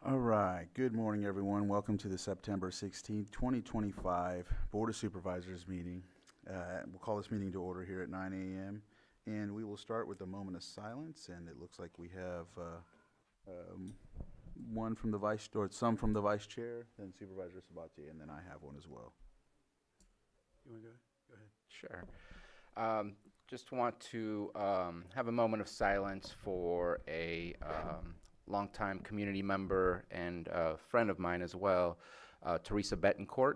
All right. Good morning, everyone. Welcome to the September 16th, 2025 Board of Supervisors meeting. We'll call this meeting to order here at 9 a.m. And we will start with a moment of silence. And it looks like we have one from the vice, or some from the vice chair, then Supervisor Sabatier, and then I have one as well. You want to go? Go ahead. Sure. Just want to have a moment of silence for a longtime community member and a friend of mine as well, Teresa Betancourt.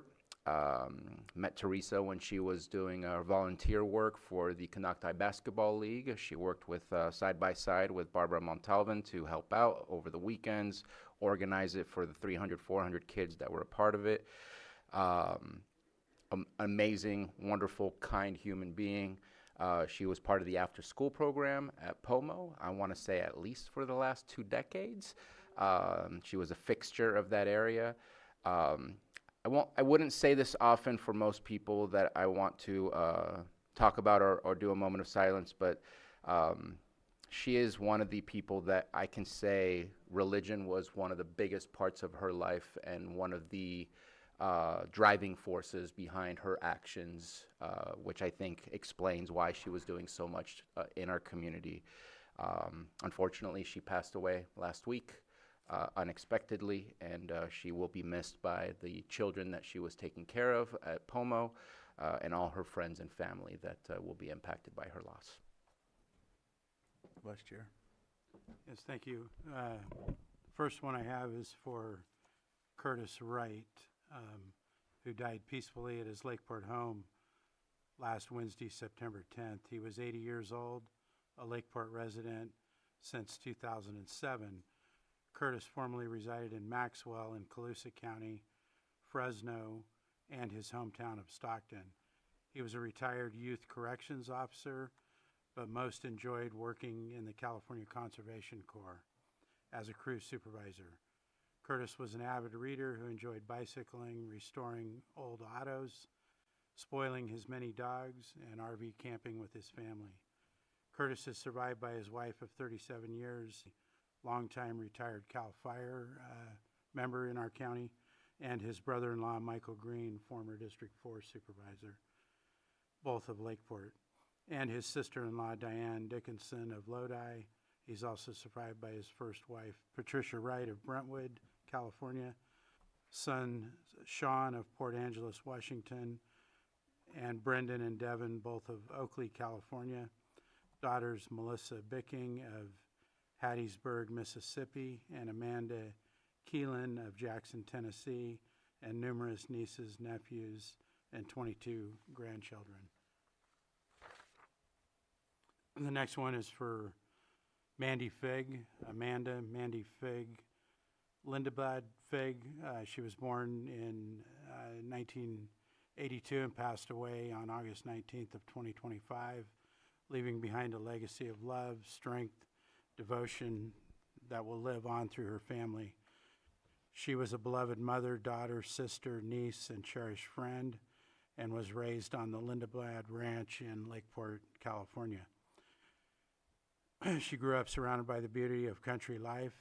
Met Teresa when she was doing volunteer work for the Canocti Basketball League. She worked with side by side with Barbara Montalvan to help out over the weekends, organize it for the 300, 400 kids that were a part of it. Amazing, wonderful, kind human being. She was part of the after-school program at POMO, I want to say at least for the last 2 decades. She was a fixture of that area. I wouldn't say this often for most people that I want to talk about or do a moment of silence, but she is one of the people that I can say religion was one of the biggest parts of her life and one of the driving forces behind her actions, which I think explains why she was doing so much in our community. Unfortunately, she passed away last week unexpectedly, and she will be missed by the children that she was taking care of at POMO and all her friends and family that will be impacted by her loss. Vice Chair. Yes, thank you. First one I have is for Curtis Wright, who died peacefully at his Lakeport home last Wednesday, September 10th. He was 80 years old, a Lakeport resident since 2007. Curtis formerly resided in Maxwell in Colusa County, Fresno, and his hometown of Stockton. He was a retired youth corrections officer, but most enjoyed working in the California Conservation Corps as a crew supervisor. Curtis was an avid reader who enjoyed bicycling, restoring old autos, spoiling his many dogs, and RV camping with his family. Curtis is survived by his wife of 37 years, longtime retired CAL FIRE member in our county, and his brother-in-law, Michael Green, former District 4 supervisor, both of Lakeport, and his sister-in-law, Diane Dickinson of Lodi. He's also survived by his first wife, Patricia Wright of Brentwood, California, son Sean of Port Angeles, Washington, and Brendan and Devin, both of Oakley, California, daughters Melissa Bicking of Hattiesburg, Mississippi, and Amanda Keelan of Jackson, Tennessee, and numerous nieces, nephews, and 22 grandchildren. The next one is for Mandy Figg, Mandy Figg, Lindblad Figg. She was born in 1982 and passed away on August 19th of 2025, leaving behind a legacy of love, strength, devotion that will live on through her family. She was a beloved mother, daughter, sister, niece, and cherished friend, and was raised on the Lindblad Ranch in Lakeport, California. She grew up surrounded by the beauty of country life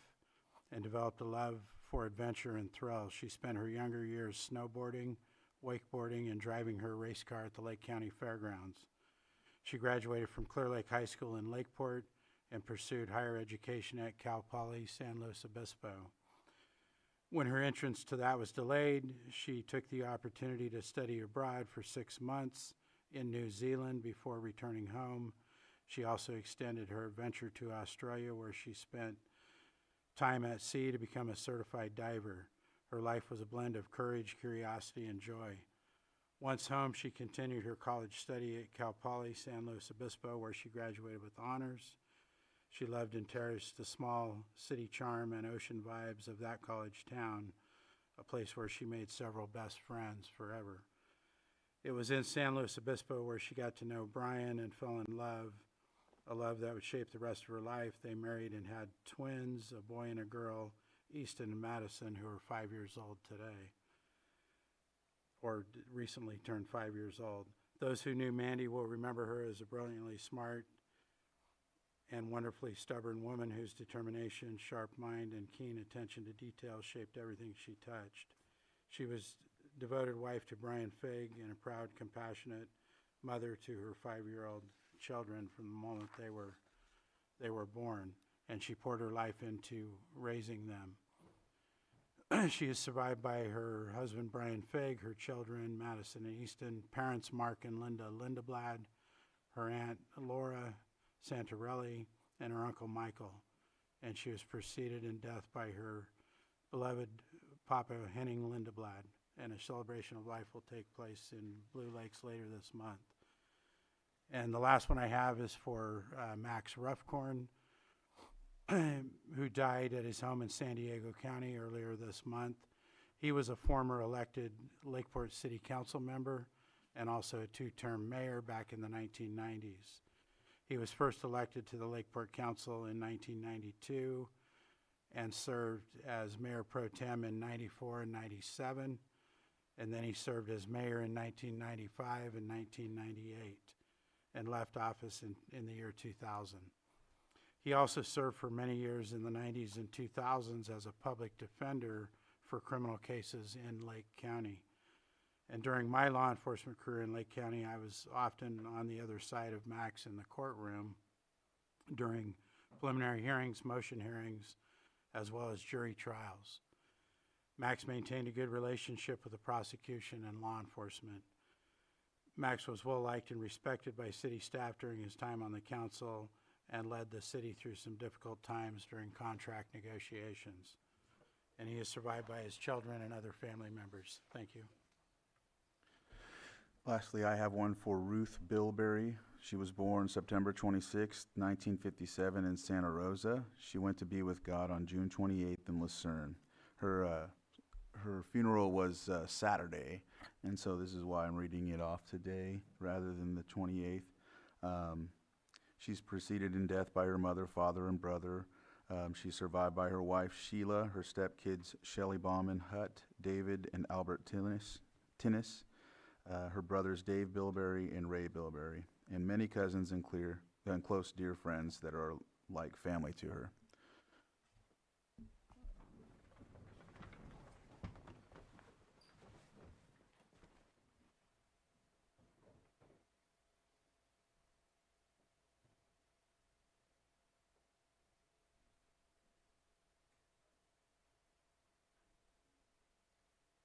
and developed a love for adventure and thrill. She spent her younger years snowboarding, wakeboarding, and driving her race car at the Lake County Fairgrounds. She graduated from Clear Lake High School in Lakeport and pursued higher education at Cal Poly San Luis Obispo. When her entrance to that was delayed, she took the opportunity to study abroad for 6 months in New Zealand before returning home. She also extended her adventure to Australia, where she spent time at sea to become a certified diver. Her life was a blend of courage, curiosity, and joy. Once home, she continued her college study at Cal Poly San Luis Obispo, where she graduated with honors. She loved and cherished the small city charm and ocean vibes of that college town, a place where she made several best friends forever. It was in San Luis Obispo where she got to know Brian and fell in love, a love that would shape the rest of her life. They married and had twins, a boy and a girl, Easton and Madison, who are 5 years old today, or recently turned 5 years old. Those who knew Mandy will remember her as a brilliantly smart and wonderfully stubborn woman whose determination, sharp mind, and keen attention to detail shaped everything she touched. She was devoted wife to Brian Fig and a proud, compassionate mother to her 5-year-old children from the moment they were born, and she poured her life into raising them. She is survived by her husband, Brian Fig, her children, Madison and Easton, parents, Mark and Linda Lindeblad, her aunt, Laura Santarelli, and her uncle, Michael. And she was preceded in death by her beloved Papa, Henning Lindeblad. And a celebration of life will take place in Blue Lakes later this month. And the last one I have is for Max Ruffcorn, who died at his home in San Diego County earlier this month. He was a former elected Lakeport City Council member and also a 2-term mayor back in the 1990s. He was first elected to the Lakeport Council in 1992 and served as mayor pro tem in 94 and 97. And then he served as mayor in 1995 and 1998 and left office in the year 2000. He also served for many years in the 90s and 2000s as a public defender for criminal cases in Lake County. And during my law enforcement career in Lake County, I was often on the other side of Max in the courtroom during preliminary hearings, motion hearings, as well as jury trials. Max maintained a good relationship with the prosecution and law enforcement. Max was well liked and respected by city staff during his time on the council and led the city through some difficult times during contract negotiations. And he is survived by his children and other family members. Thank you. Lastly, I have one for Ruth Bilberry. She was born September 26, 1957 in Santa Rosa. She went to be with God on June 28th in Lucerne. Her funeral was Saturday, and so this is why I'm reading it off today rather than the 28th. She's preceded in death by her mother, father, and brother. She's survived by her wife, Sheila, her stepkids, Shelley Bauman Hutt, David, and Albert Tinnis, her brothers, Dave Bilberry and Ray Bilberry, and many cousins and close dear friends that are like family to her.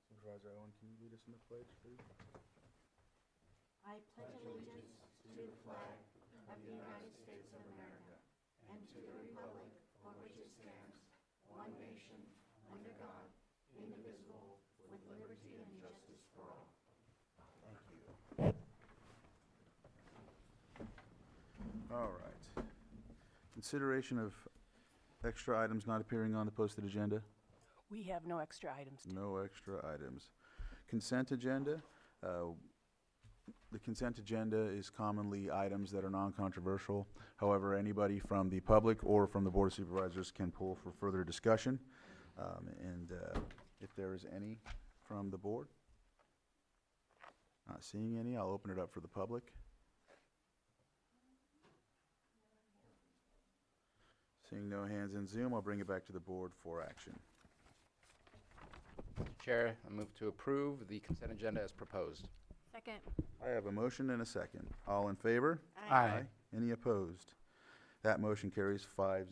Supervisor Owen, can you lead us in the pledge, please? I pledge allegiance to the flag of the United States of America and to the republic for which it stands, one nation, under God, indivisible, with liberty and justice for all. Thank you. All right. Consideration of extra items not appearing on the posted agenda? We have no extra items. No extra items. Consent agenda. The consent agenda is commonly items that are non-controversial. However, anybody from the public or from the Board of Supervisors can pull for further discussion. If there is any from the board, not seeing any, I'll open it up for the public. Seeing no hands in Zoom, I'll bring it back to the board for action. Chair, I move to approve the consent agenda as proposed. Second. I have a motion and a second. All in favor? Aye. Any opposed? That motion carries 5-0.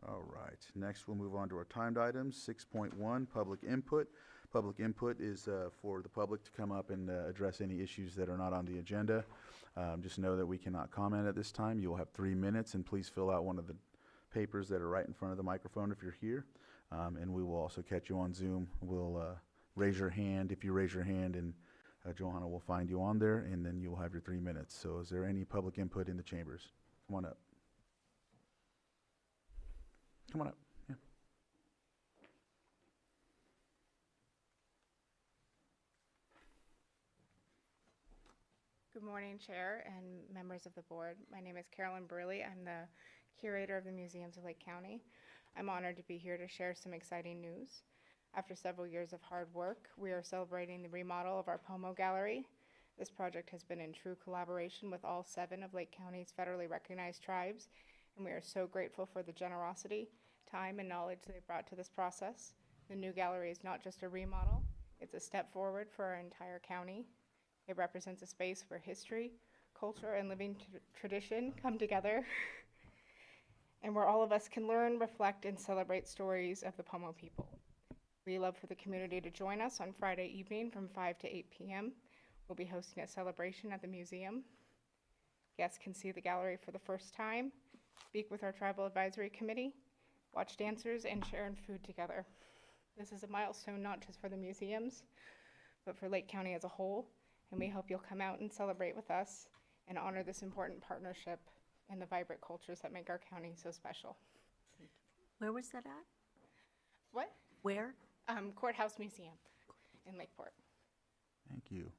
All right, next we'll move on to our timed items. 6.1, public input. Public input is for the public to come up and address any issues that are not on the agenda. Just know that we cannot comment at this time. You will have 3 minutes, and please fill out one of the papers that are right in front of the microphone if you're here. And we will also catch you on Zoom. We'll raise your hand. If you raise your hand, and Johanna will find you on there, and then you will have your 3 minutes. So is there any public input in the chambers? Come on up. Come on up. Yeah. Good morning, Chair and members of the board. My name is Carolyn Burley. I'm the curator of the Museums of Lake County. I'm honored to be here to share some exciting news. After several years of hard work, we are celebrating the remodel of our Pomo Gallery. This project has been in true collaboration with all 7 of Lake County's federally recognized tribes and we are so grateful for the generosity, time, and knowledge they brought to this process. The new gallery is not just a remodel, it's a step forward for our entire county. It represents a space where history, culture, and living tradition come together, and where all of us can learn, reflect, and celebrate stories of the Pomo people. We love for the community to join us on Friday evening from 5 to 8 p.m. We'll be hosting a celebration at the museum. Guests can see the gallery for the first time, speak with our Tribal Advisory Committee, watch dancers, and share in food together. This is a milestone not just for the museums, but for Lake County as a whole, and we hope you'll come out and celebrate with us and honor this important partnership and the vibrant cultures that make our county so special. Where was that at? What? Where? Courthouse Museum in Lakeport. Thank you.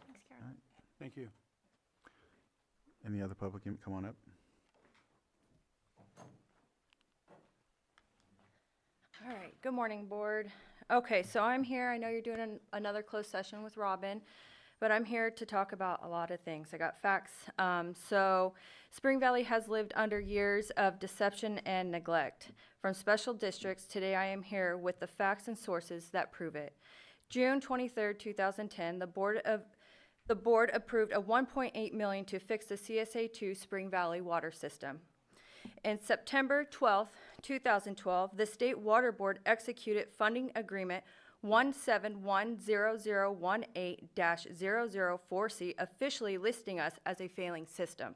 Thanks, Karen. Thank you. Any other public, come on up. All right, good morning, board. Okay, so I'm here, I know you're doing another closed session with Robin, but I'm here to talk about a lot of things. I got facts. So Spring Valley has lived under years of deception and neglect from special districts. Today I am here with the facts and sources that prove it. June 23rd, 2010, the board approved a $1.8 million to fix the CSA2 Spring Valley water system. In September 12th, 2012, the State Water Board executed funding agreement 1710018-004C, officially listing us as a failing system.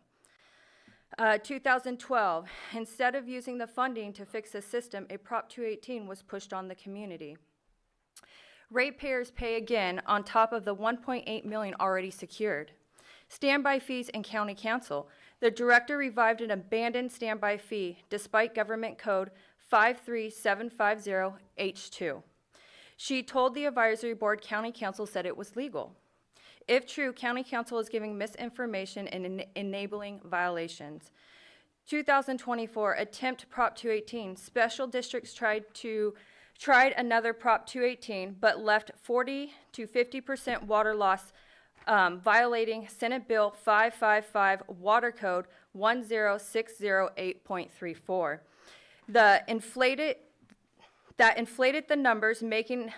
2012, instead of using the funding to fix the system, a Prop 218 was pushed on the community. Ratepayers pay again on top of the $1.8 million already secured. Standby fees and county council. The director revived an abandoned standby fee despite government code 53750H2. She told the advisory board county council said it was legal. If true, county council is giving misinformation and enabling violations. 2024, attempt Prop 218. Special districts tried another Prop 218, but left 40 to 50% water loss, violating Senate Bill 555 Water Code 10608.34. That inflated the numbers, making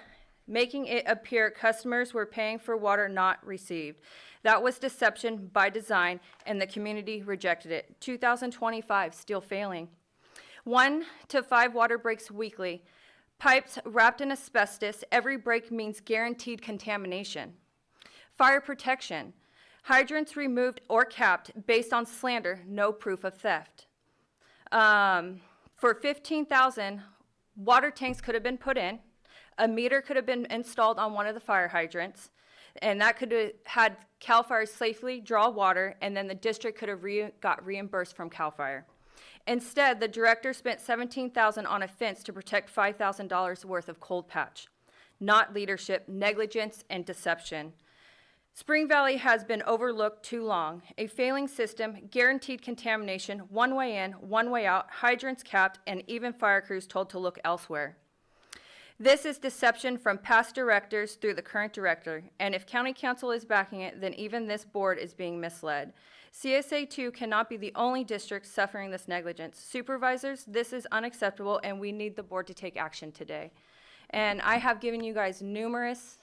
it appear customers were paying for water not received. That was deception by design, and the community rejected it. 2025, still failing. 1 to 5 water breaks weekly. Pipes wrapped in asbestos. Every break means guaranteed contamination. Fire protection. Hydrants removed or capped based on slander, no proof of theft. For $15,000, water tanks could have been put in. A meter could have been installed on one of the fire hydrants, and that could have had CAL FIRE safely draw water, and then the district could have got reimbursed from CAL FIRE. Instead, the director spent $17,000 on a fence to protect $5,000 worth of cold patch. Not leadership, negligence, and deception. Spring Valley has been overlooked too long. A failing system, guaranteed contamination, one way in, one way out, hydrants capped, and even fire crews told to look elsewhere. This is deception from past directors through the current director, and if county council is backing it, then even this board is being misled. CSA2 cannot be the only district suffering this negligence. Supervisors, this is unacceptable, and we need the board to take action today. And I have given you guys numerous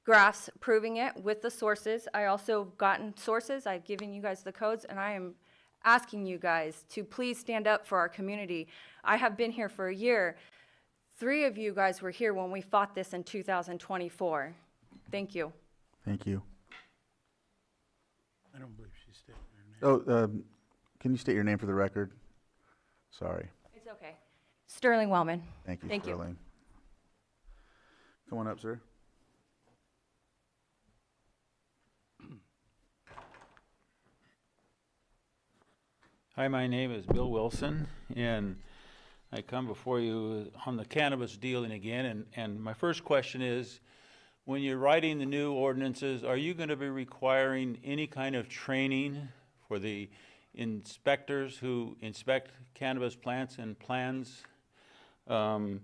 graphs proving it with the sources. I also gotten sources. I've given you guys the codes, and I am asking you guys to please stand up for our community. I have been here for a year. 3 of you guys were here when we fought this in 2024. Thank you. Thank you. I don't believe she stated her name. Oh, can you state your name for the record? Sorry. It's okay. Sterling Wellman. Thank you, Thank you. Sterling. Come on up, sir. Hi, my name is Bill Wilson, and I come before you on the cannabis dealing again. And my first question is, when you're writing the new ordinances, are you going to be requiring any kind of training for the inspectors who inspect cannabis plants and plans? And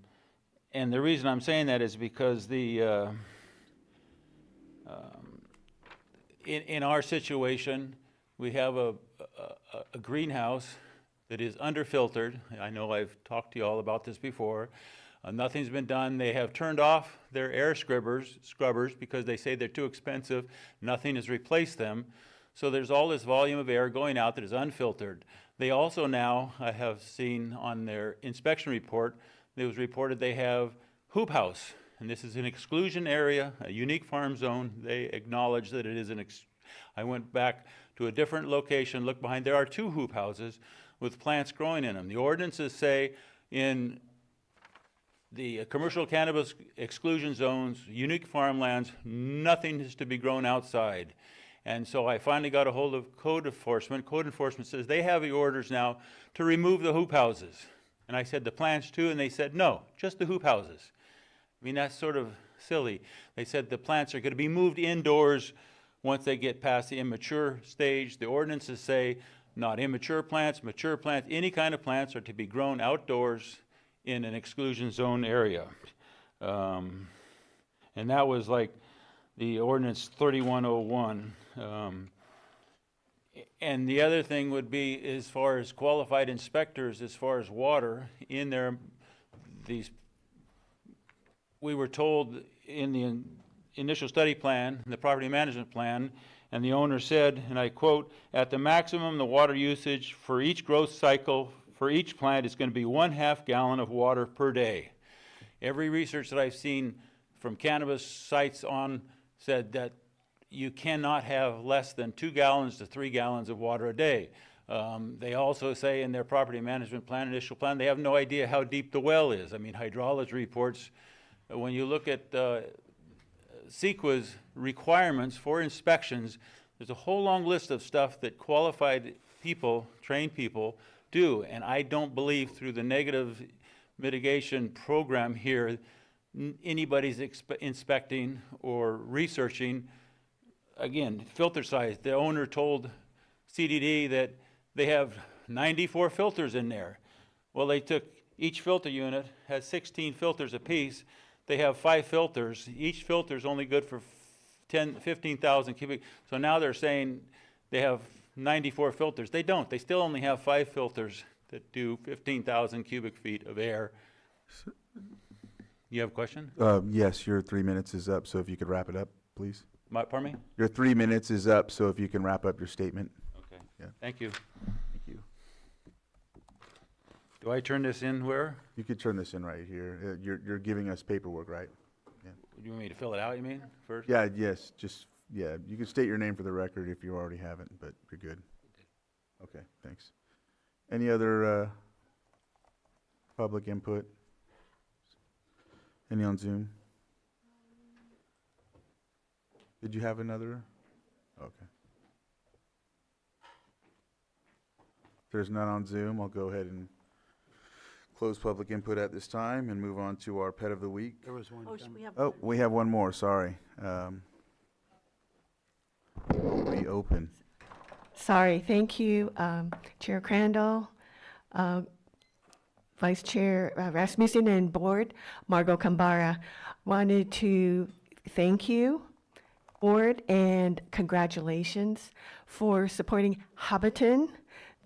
the reason I'm saying that is because in our situation, we have a a greenhouse that is underfiltered. I know I've talked to you all about this before. Nothing's been done. They have turned off their air scrubbers because they say they're too expensive. Nothing has replaced them. So there's all this volume of air going out that is unfiltered. They also now, I have seen on their inspection report, it was reported they have hoop house. And this is an exclusion area, a unique farm zone. They acknowledge that it is I went back to a different location, looked behind. There are 2 hoop houses with plants growing in them. The ordinances say in the commercial cannabis exclusion zones, unique farmlands, nothing is to be grown outside. And so I finally got a hold of code enforcement. Code enforcement says they have the orders now to remove the hoop houses. And I said, the plants too? And they said, no, just the hoop houses. I mean, that's sort of silly. They said the plants are going to be moved indoors once they get past the immature stage. The ordinances say not immature plants, mature plants, any kind of plants are to be grown outdoors in an exclusion zone area. And that was like the ordinance 3101. And the other thing would be, as far as qualified inspectors, as far as water, in there, we were told in the initial study plan, the property management plan, and the owner said, and I quote, "At the maximum, the water usage for each growth cycle for each plant is going to be 1/2 gallon of water per day." Every research that I've seen from cannabis sites on said that you cannot have less than 2 gallons to 3 gallons of water a day. They also say in their property management plan, initial plan, they have no idea how deep the well is. I mean, hydrology reports, when you look at CEQA's requirements for inspections, there's a whole long list of stuff that qualified people, trained people, do. And I don't believe through the negative mitigation program here, anybody's inspecting or researching. Again, filter size. The owner told CDD that they have 94 filters in there. Well, they took, each filter unit has 16 filters apiece. They have 5 filters. Each filter is only good for 15,000 cubic. So now they're saying they have 94 filters. They don't. They still only have 5 filters that do 15,000 cubic feet of air. You have a question? Yes, your 3 minutes is up, so if you could wrap it up, please. Pardon me? Your 3 minutes is up, so if you can wrap up your statement. Okay. Yeah. Thank you. Thank you. Do I turn this in where? You could turn this in right here. You're giving us paperwork, right? You want me to fill it out, you mean, first? Yeah, yes, yeah, you can state your name for the record if you already haven't, but you're good. Okay, thanks. Any other public input? Any on Zoom? Did you have another? Okay. If there's none on Zoom, I'll go ahead and close public input at this time and move on to our pet of the week. There was one. Oh, done. we have. Oh, we have one more, sorry. Will be open. Sorry, thank you, Chair Crandall, Vice Chair Rasmussen, and Board, Margot Kambara. Wanted to thank you, Board, and congratulations for supporting Hobbiton,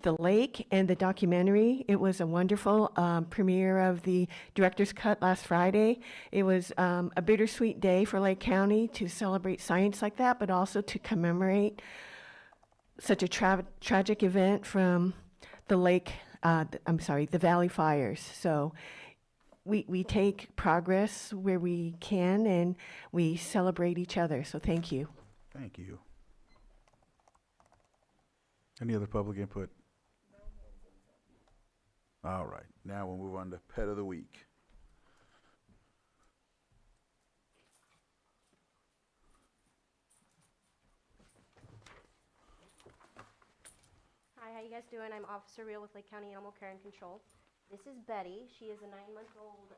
the lake, and the documentary. It was a wonderful premiere of the Director's Cut last Friday. It was a bittersweet day for Lake County to celebrate science like that, but also to commemorate such a tragic event from the the Valley Fires. So we take progress where we can, and we celebrate each other. So thank you. Thank you. Any other public input? All right, now we'll move on to pet of the week. Hi, how you guys doing? I'm Officer Real with Lake County Animal Care and Control. This is Betty. She is a 9-month-old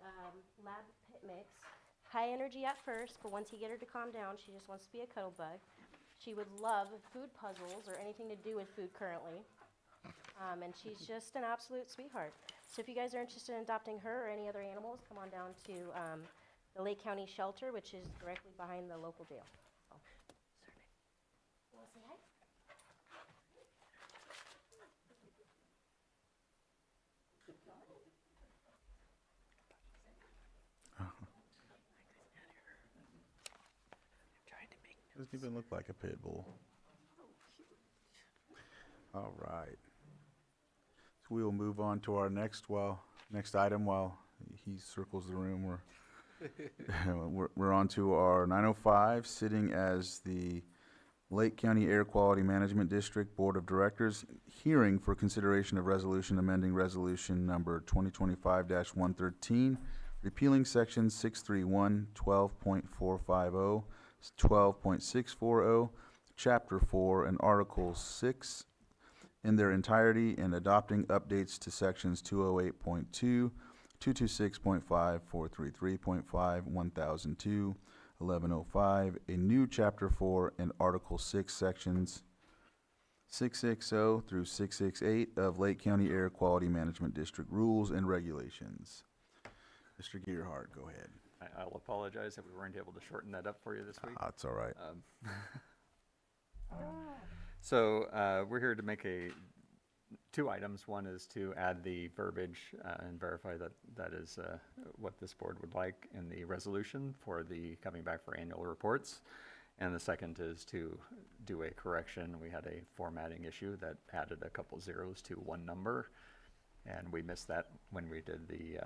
lab pit mix. High energy at first, but once you get her to calm down, she just wants to be a cuddle bug. She would love food puzzles or anything to do with food currently. And she's just an absolute sweetheart. So if you guys are interested in adopting her or any other animals, come on down to the Lake County Shelter, which is directly behind the local jail. You want to say hi? Doesn't even look like a pit bull. All right. So we will move on to our next item while he circles the room. We're on to our 905, sitting as the Lake County Air Quality Management District Board of Directors, hearing for consideration of resolution amending resolution number 2025-113, repealing sections 631, 12.450, 12.640, Chapter 4, and Article 6 in their entirety, and adopting updates to sections 208.2, 226.5, 433.5, 1002, 1105, a new Chapter 4 and Article 6 sections 660 through 668 of Lake County Air Quality Management District Rules and Regulations. Mr. Gearhart, go ahead. I'll apologize if we weren't able to shorten that up for you this week. That's all right. So we're here to make two items. One is to add the verbiage and verify that that is what this board would like in the resolution for the coming back for annual reports. And the second is to do a correction. We had a formatting issue that added a couple zeros to one number, and we missed that when we did the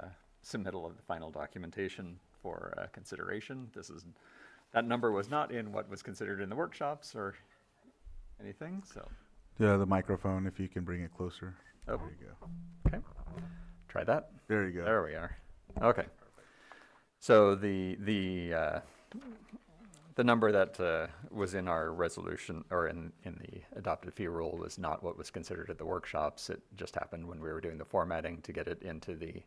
submittal of the final documentation for consideration. That number was not in what was considered in the workshops or anything, so. Yeah, the microphone, if you can bring it closer. Oh. There you go. Okay, try that. There you go. There we are. Okay. So the number that was in our resolution or in the adopted fee rule was not what was considered at the workshops. It just happened when we were doing the formatting to get it into the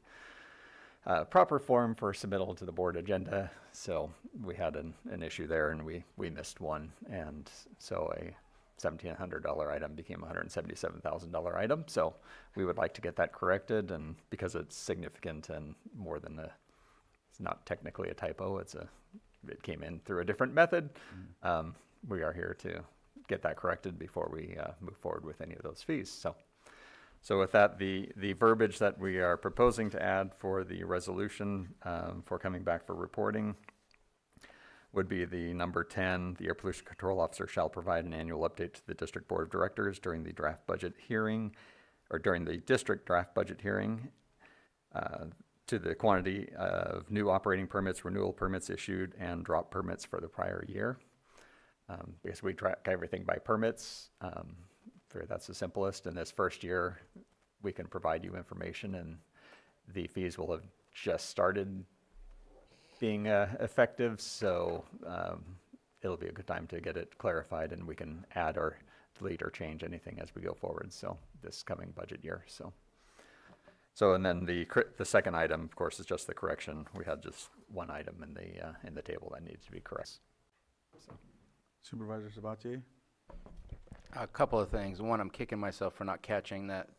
proper form for submittal to the board agenda. So we had an issue there, and we missed one, and so a $1,700 item became a $177,000 item. So we would like to get that corrected, and because it's significant and more than it's not technically a typo, it came in through a different method. We are here to get that corrected before we move forward with any of those fees. So with that, the verbiage that we are proposing to add for the resolution for coming back for reporting would be the number 10, the Air Pollution Control Officer shall provide an annual update to the District Board of Directors during the draft budget hearing, or during the district draft budget hearing, to the quantity of new operating permits, renewal permits issued, and drop permits for the prior year. Because we track everything by permits, that's the simplest. In this first year, we can provide you information, and the fees will have just started being effective, so it'll be a good time to get it clarified, and we can add or delete or change anything as we go forward. So this coming budget year. So and then the second item, of course, is just the correction. We had just one item in the table that needs to be correct. So. Supervisor Sabatier? A couple of things. One, I'm kicking myself for not catching that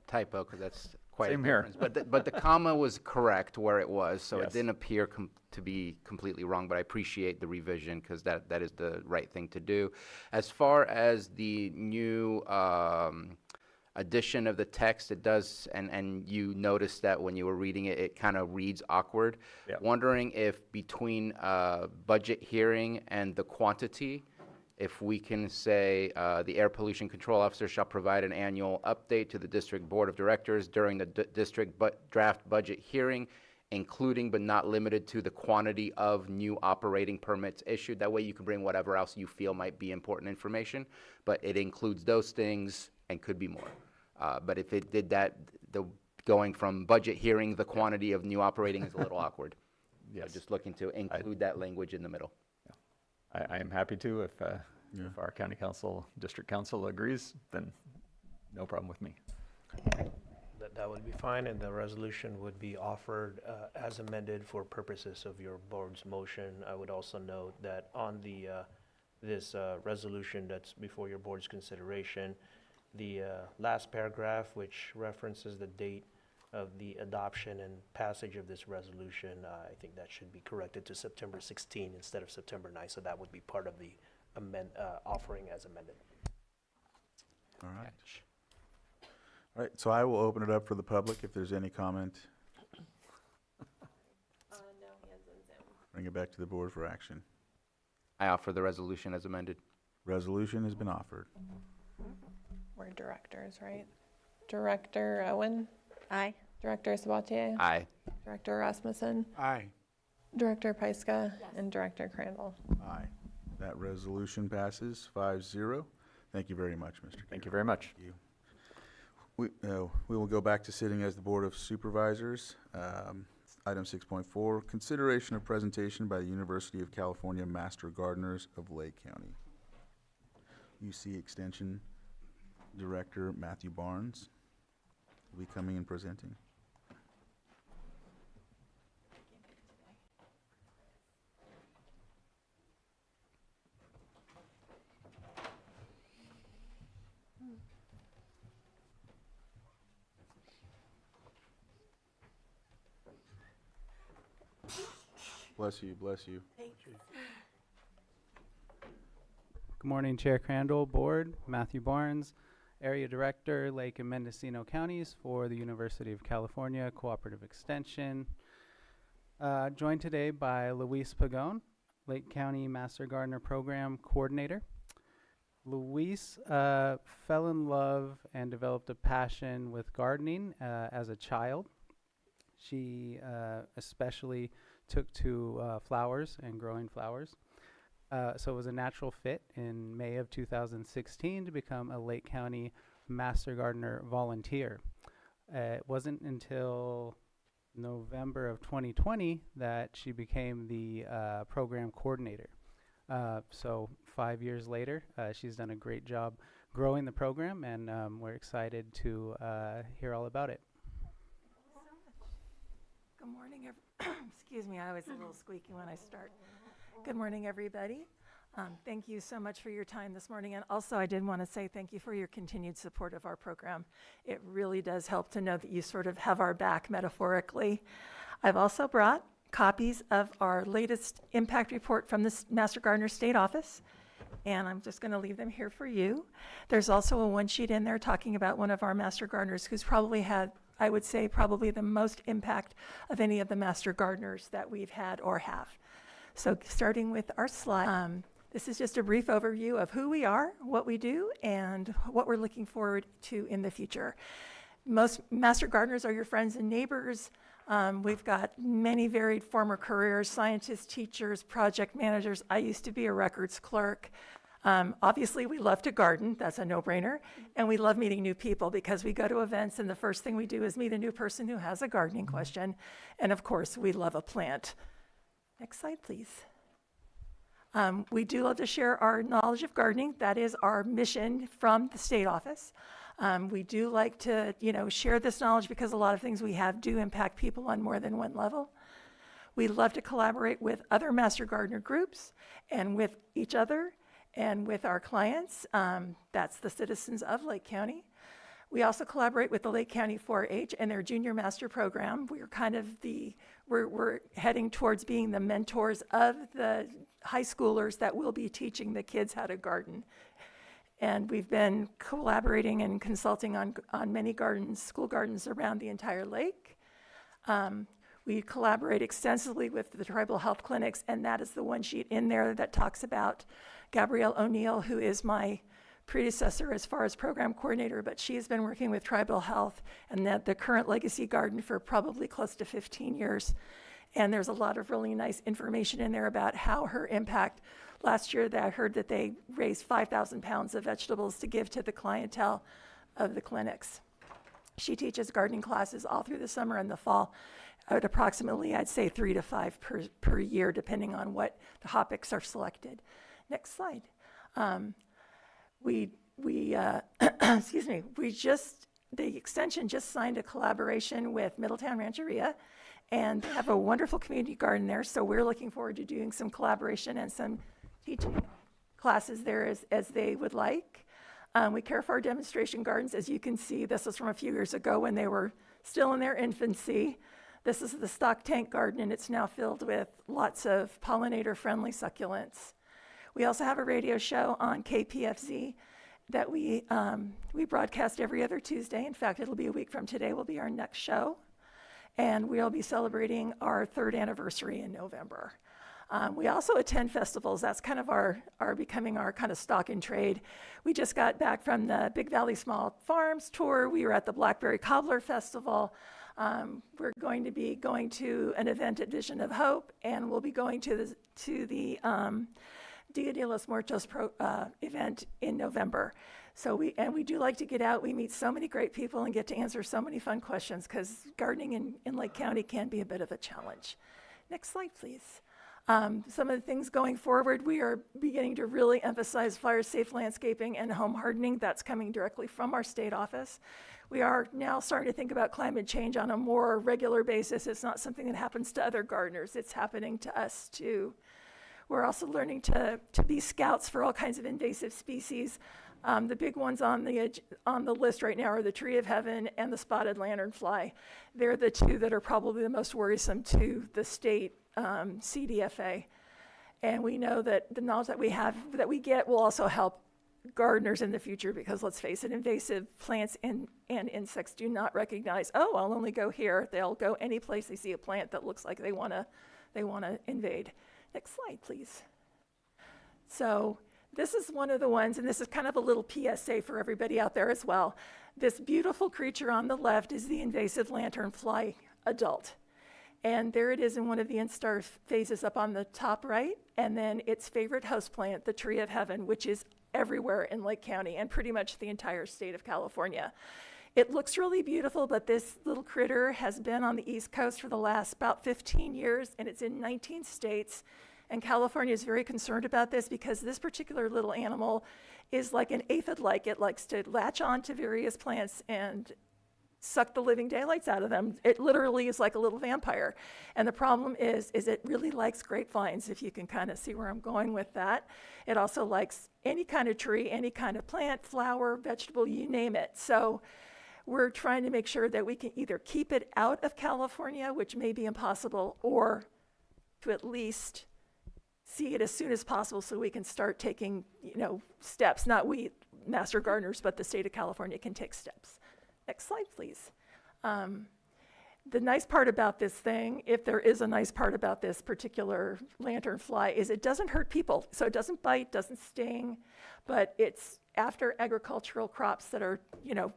typo, because that's quite Same a here. difference. But the comma was correct where it was, so Yes. it didn't appear to be completely wrong, but I appreciate the revision, because that is the right thing to do. As far as the new addition of the text, it does, and you noticed that when you were reading it, it kind of reads awkward. Yep. Wondering if between budget hearing and the quantity, if we can say the Air Pollution Control Officer shall provide an annual update to the District Board of Directors during the district draft budget hearing, including but not limited to the quantity of new operating permits issued. That way you can bring whatever else you feel might be important information, but it includes those things and could be more. But if it did that, going from budget hearing, the quantity of new operating is a little awkward. Yes. So just looking to include that language in the middle. I am happy to if our county council, district council agrees, then no problem with me. That would be fine, and the resolution would be offered as amended for purposes of your board's motion. I would also note that on this resolution that's before your board's consideration, the last paragraph, which references the date of the adoption and passage of this resolution, I think that should be corrected to September 16 instead of September 9, so that would be part of the offering as amended. All right. All right, so I will open it up for the public if there's any comment. No hands on Zoom. Bring it back to the board for action. I offer the resolution as amended. Resolution has been offered. We're directors, right? Director Owen, Aye. Director Sabatier, Aye. Director Rasmussen, Aye. Director Pyska, and Director Crandall. Aye. That resolution passes 5-0. Thank you very much, Mr. Thank Carey. you very much. Thank you. We will go back to sitting as the Board of Supervisors. Item 6.4, consideration of presentation by the University of California Master Gardeners of Lake County. UC Extension Director Matthew Barnes will be coming and presenting. Bless you, bless you. Good morning, Chair Crandall, Board, Matthew Barnes, Area Director, Lake and Mendocino Counties for the University of California Cooperative Extension. Joined today by Luis Pagon, Lake County Master Gardener Program Coordinator. Luis fell in love and developed a passion with gardening as a child. She especially took to flowers and growing flowers. So it was a natural fit in May of 2016 to become a Lake County Master Gardener volunteer. It wasn't until November of 2020 that she became the program coordinator. So 5 years later, she's done a great job growing the program, and we're excited to hear all about it. Good morning, excuse me, I always a little squeaky when I start. Good morning, everybody. Thank you so much for your time this morning. And also, I did want to say thank you for your continued support of our program. It really does help to know that you sort of have our back metaphorically. I've also brought copies of our latest impact report from the Master Gardener State Office, and I'm just going to leave them here for you. There's also a one sheet in there talking about one of our Master Gardeners who's probably had, I would say, probably the most impact of any of the Master Gardeners that we've had or have. So starting with our slide, this is just a brief overview of who we are, what we do, and what we're looking forward to in the future. Most Master Gardeners are your friends and neighbors. We've got many varied former careers, scientists, teachers, project managers. I used to be a records clerk. Obviously, we love to garden. That's a no-brainer. And we love meeting new people because we go to events and the first thing we do is meet a new person who has a gardening question. And of course, we love a plant. Next slide, please. We do love to share our knowledge of gardening. That is our mission from the state office. We do like to, share this knowledge because a lot of things we have do impact people on more than one level. We love to collaborate with other Master Gardener groups and with each other and with our clients. That's the citizens of Lake County. We also collaborate with the Lake County 4-H and their Junior Master Program. We're kind of we're heading towards being the mentors of the high schoolers that will be teaching the kids how to garden. And we've been collaborating and consulting on many gardens, school gardens around the entire lake. We collaborate extensively with the tribal health clinics, and that is the one sheet in there that talks about Gabrielle O'Neill, who is my predecessor as far as program coordinator, but she has been working with tribal health and the current legacy garden for probably close to 15 years. And there's a lot of really nice information in there about how her impact. Last year, I heard that they raised 5,000 pounds of vegetables to give to the clientele of the clinics. She teaches gardening classes all through the summer and the fall at approximately, I'd say, 3 to 5 per year, depending on what the topics are selected. Next slide. Excuse me, the extension just signed a collaboration with Middletown Rancheria, and they have a wonderful community garden there, so we're looking forward to doing some collaboration and some teaching classes there as they would like. We care for our demonstration gardens. As you can see, this was from a few years ago when they were still in their infancy. This is the stock tank garden, and it's now filled with lots of pollinator-friendly succulents. We also have a radio show on KPFZ that we broadcast every other Tuesday. In fact, it'll be a week from today will be our next show. And we'll be celebrating our 3rd anniversary in November. We also attend festivals. That's kind of our becoming our kind of stock in trade. We just got back from the Big Valley Small Farms tour. We were at the Blackberry Cobbler Festival. We're going to be going to an event at Vision of Hope, and we'll be going to the Dia de los Muertos event in November. So we do like to get out. We meet so many great people and get to answer so many fun questions, because gardening in Lake County can be a bit of a challenge. Next slide, please. Some of the things going forward, we are beginning to really emphasize fire-safe landscaping and home hardening. That's coming directly from our state office. We are now starting to think about climate change on a more regular basis. It's not something that happens to other gardeners. It's happening to us too. We're also learning to be scouts for all kinds of invasive species. The big ones on the list right now are the tree of heaven and the spotted lanternfly. They're the two that are probably the most worrisome to the state CDFA. And we know that the knowledge that we get will also help gardeners in the future, because let's face it, invasive plants and insects do not recognize, oh, I'll only go here. They'll go any place they see a plant that looks like they want to invade. Next slide, please. So this is one of the ones, and this is kind of a little PSA for everybody out there as well. This beautiful creature on the left is the invasive lanternfly adult. And there it is in one of the instar phases up on the top right. And then its favorite host plant, the tree of heaven, which is everywhere in Lake County and pretty much the entire state of California. It looks really beautiful, but this little critter has been on the East Coast for the last about 15 years, and it's in 19 states. And California is very concerned about this, because this particular little animal is like an aphid-like. It likes to latch on to various plants and suck the living daylights out of them. It literally is like a little vampire. And the problem is it really likes grapevines, if you can kind of see where I'm going with that. It also likes any kind of tree, any kind of plant, flower, vegetable, you name it. So we're trying to make sure that we can either keep it out of California, which may be impossible, or to at least see it as soon as possible so we can start taking, steps. Not we, master gardeners, but the state of California can take steps. Next slide, please. The nice part about this thing, if there is a nice part about this particular lanternfly, is it doesn't hurt people. So it doesn't bite, doesn't sting, but it's after agricultural crops that are,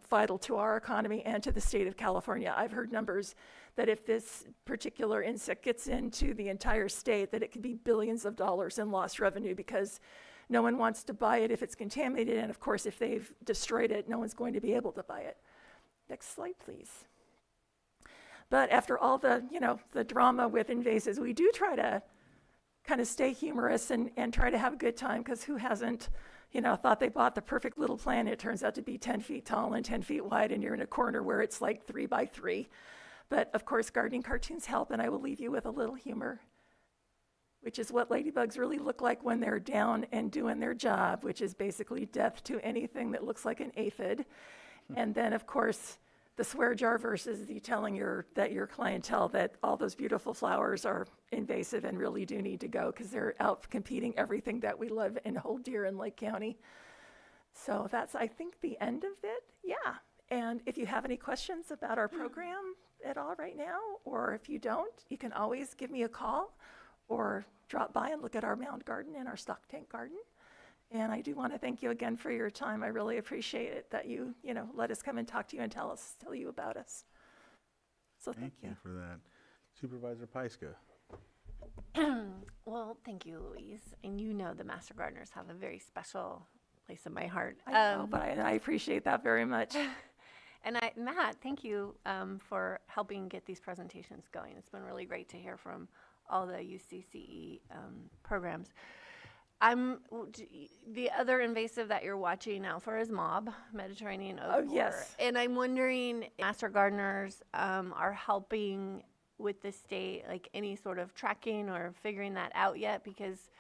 vital to our economy and to the state of California. I've heard numbers that if this particular insect gets into the entire state, that it could be billions of dollars in lost revenue, because no one wants to buy it if it's contaminated. And of course, if they've destroyed it, no one's going to be able to buy it. Next slide, please. But after all the, the drama with invasives, we do try to kind of stay humorous and try to have a good time, because who hasn't, thought they bought the perfect little plant. It turns out to be 10 feet tall and 10 feet wide, and you're in a corner where it's like 3 by 3. But of course, gardening cartoons help, and I will leave you with a little humor, which is what ladybugs really look like when they're down and doing their job, which is basically death to anything that looks like an aphid. And then, of course, the swear jar versus the telling your clientele that all those beautiful flowers are invasive and really do need to go, because they're out competing everything that we love and hold dear in Lake County. So that's, I think, the end of it. Yeah. And if you have any questions about our program at all right now, or if you don't, you can always give me a call or drop by and look at our mound garden and our stock tank garden. And I do want to thank you again for your time. I really appreciate it that you let us come and talk to you and tell you about us. So thank you. For that. Supervisor Pyska. Well, thank you, Louise. And the Master Gardeners have a very special place in my heart. I know, but I appreciate that very much. And Matt, thank you for helping get these presentations going. It's been really great to hear from all the UCCE programs. The other invasive that you're watching out for is mob, Mediterranean oak borer. Yes. And I'm wondering if Master Gardeners are helping with the state, like any sort of tracking or figuring that out yet, because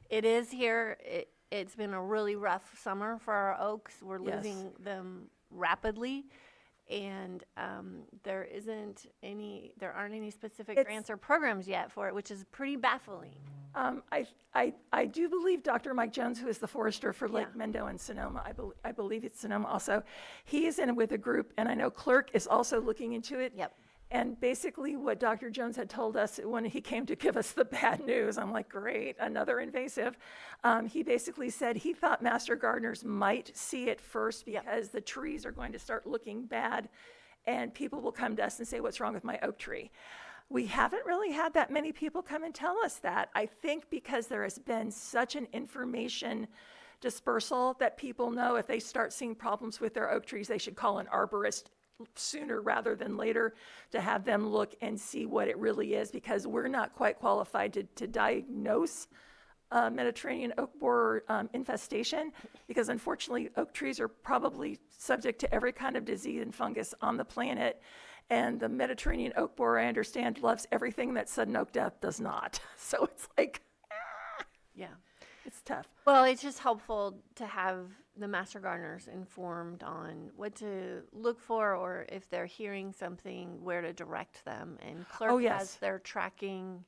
it is here. It's been a really rough summer for our oaks. We're losing them rapidly. And there aren't any specific grants or programs yet for it, which is pretty baffling. I do believe Dr. Mike Jones, who is the forester for Lake Mendo and Sonoma, I believe it's Sonoma also, he is in with a group, and I know Clerk is also looking into it. Yep. And basically what Dr. Jones had told us when he came to give us the bad news, I'm like, great, another invasive. He basically said he thought master gardeners might see it first because the trees are going to start looking bad and people will come to us and say, what's wrong with my oak tree? We haven't really had that many people come and tell us that. I think because there has been such an information dispersal that people know if they start seeing problems with their oak trees, they should call an arborist sooner rather than later to have them look and see what it really is, because we're not quite qualified to diagnose Mediterranean oak borer infestation, because unfortunately oak trees are probably subject to every kind of disease and fungus on the planet. And the Mediterranean oak borer, I understand, loves everything that sudden oak death does not. So it's like, Yeah. it's tough. Well, it's just helpful to have the master gardeners informed on what to look for, or if they're hearing something, where to direct them. And clerk yes. has their tracking.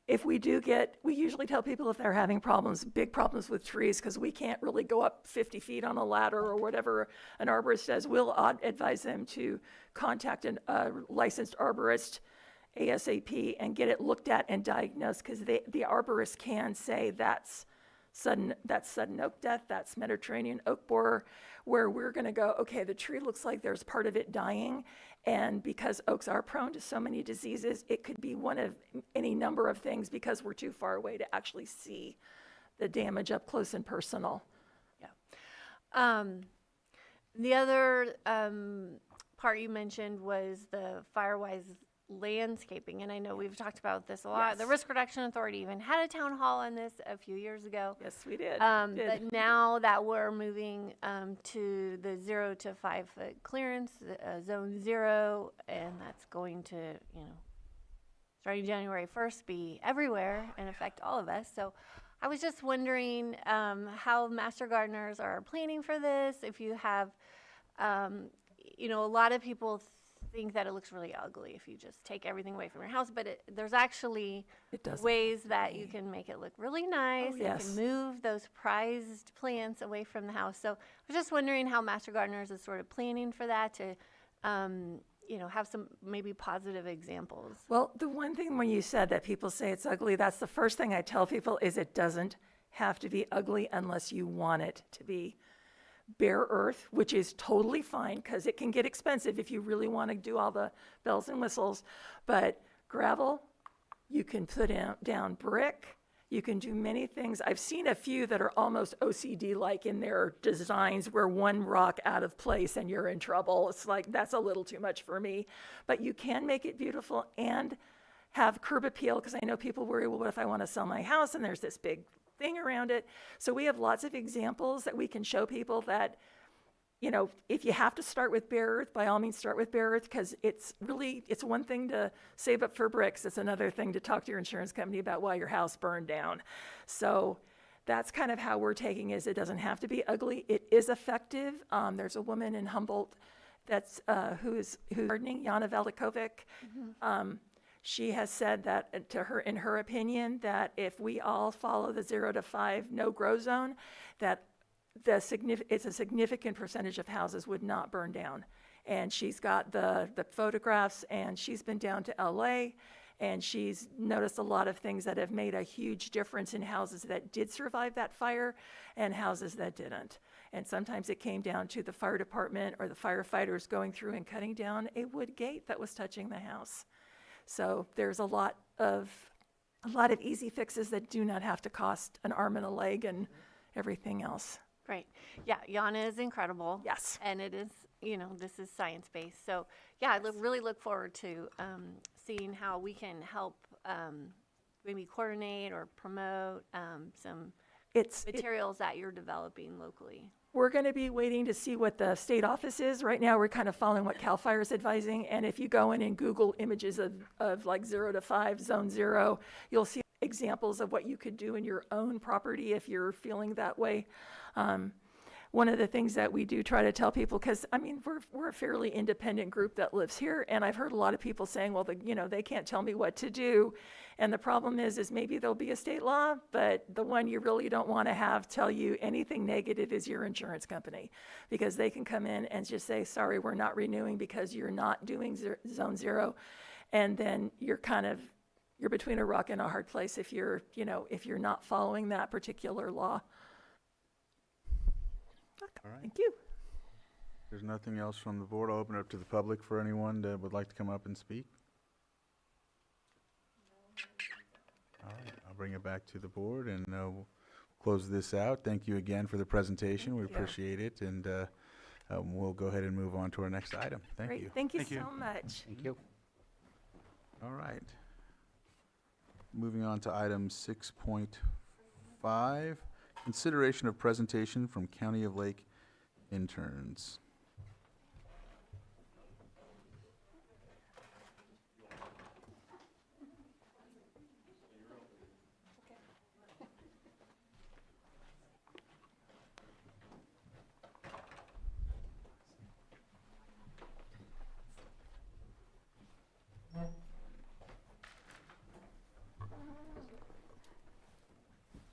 If we do get, we usually tell people if they're having problems, big problems with trees, because we can't really go up 50 feet on a ladder or whatever an arborist does, we'll advise them to contact a licensed arborist ASAP and get it looked at and diagnosed, because the arborist can say that's sudden oak death, that's Mediterranean oak borer, where we're going to go, okay, the tree looks like there's part of it dying, and because oaks are prone to so many diseases, it could be one of any number of things, because we're too far away to actually see the damage up close and personal. The other part you mentioned was the Firewise landscaping, and I know we've talked about this a lot. Yes. The Risk Reduction Authority even had a town hall on this a few years ago. Yes, we did. But now that we're moving to the 0 to 5 foot clearance, zone 0, and that's going to, starting January 1st, be everywhere and affect all of us. So I was just wondering how master gardeners are planning for this. If you have, a lot of people think that it looks really ugly if you just take everything away from your house, but there's actually ways that you can make it look really nice. Oh, yes. You can move those prized plants away from the house. So I was just wondering how master gardeners is sort of planning for that to, have some maybe positive examples. Well, the one thing when you said that people say it's ugly, that's the first thing I tell people is it doesn't have to be ugly unless you want it to be. Bare earth, which is totally fine because it can get expensive if you really want to do all the bells and whistles, but gravel, you can put down brick, you can do many things. I've seen a few that are almost OCD-like in their designs where one rock out of place and you're in trouble. It's like, that's a little too much for me. But you can make it beautiful and have curb appeal, because I know people worry, well, what if I want to sell my house and there's this big thing around it? So we have lots of examples that we can show people that, if you have to start with bare earth, by all means start with bare earth, because it's one thing to save up for bricks. It's another thing to talk to your insurance company about why your house burned down. So that's kind of how we're taking it. It doesn't have to be ugly. It is effective. There's a woman in Humboldt that's who's gardening, Jana Velikovic. She has said that, in her opinion, that if we all follow the 0 to 5 no-grow zone, that it's a significant percentage of houses would not burn down. And she's got the photographs, and she's been down to LA, and she's noticed a lot of things that have made a huge difference in houses that did survive that fire and houses that didn't. And sometimes it came down to the fire department or the firefighters going through and cutting down a wood gate that was touching the house. So there's a lot of easy fixes that do not have to cost an arm and a leg and everything else. Great. Yeah, Jana is incredible. Yes. And it is, this is science-based. So, yeah, I really look forward to seeing how we can help maybe coordinate or promote some materials that you're developing locally. We're going to be waiting to see what the state office is. Right now, we're kind of following what CAL FIRE is advising. And if you go in and Google images of like 0 to 5, zone 0, you'll see examples of what you could do in your own property if you're feeling that way. one of the things that we do try to tell people, because I mean, we're a fairly independent group that lives here, and I've heard a lot of people saying, well, they can't tell me what to do. And the problem is maybe there'll be a state law, but the one you really don't want to have tell you anything negative is your insurance company, because they can come in and just say, sorry, we're not renewing because you're not doing zone 0. And then you're between a rock and a hard place if you're not following that particular law. All right. Thank you. There's nothing else from the board. I'll open it up to the public for anyone that would like to come up and speak. All right, I'll bring it back to the board and we'll close this out. Thank you again for the presentation. We appreciate it, and we'll go ahead and move on to our next item. Thank Great. you. Thank you so much. Thank you. All right. Moving on to item 6.5, consideration of presentation from County of Lake interns.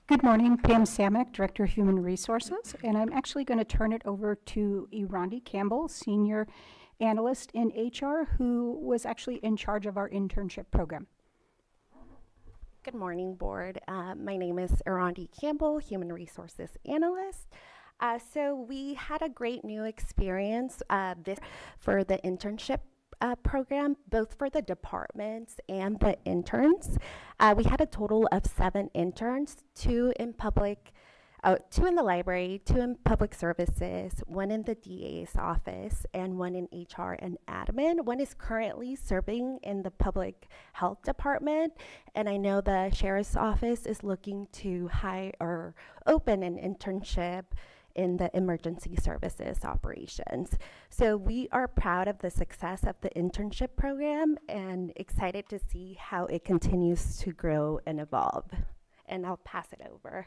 Good morning, Pam Samek, Director of Human Resources, and I'm actually going to turn it over to Irondi Campbell, Senior Analyst in HR, who was actually in charge of our internship program. Good morning, Board. My name is Irondi Campbell, Human Resources Analyst. So we had a great new experience for the internship program, both for the departments and the interns. We had a total of 7 interns, 2 in the library, 2 in public services, 1 in the DA's office, and 1 in HR and admin. 1 is currently serving in the public health department, and I know the sheriff's office is looking to hire or open an internship in the emergency services operations. So we are proud of the success of the internship program and excited to see how it continues to grow and evolve. And I'll pass it over.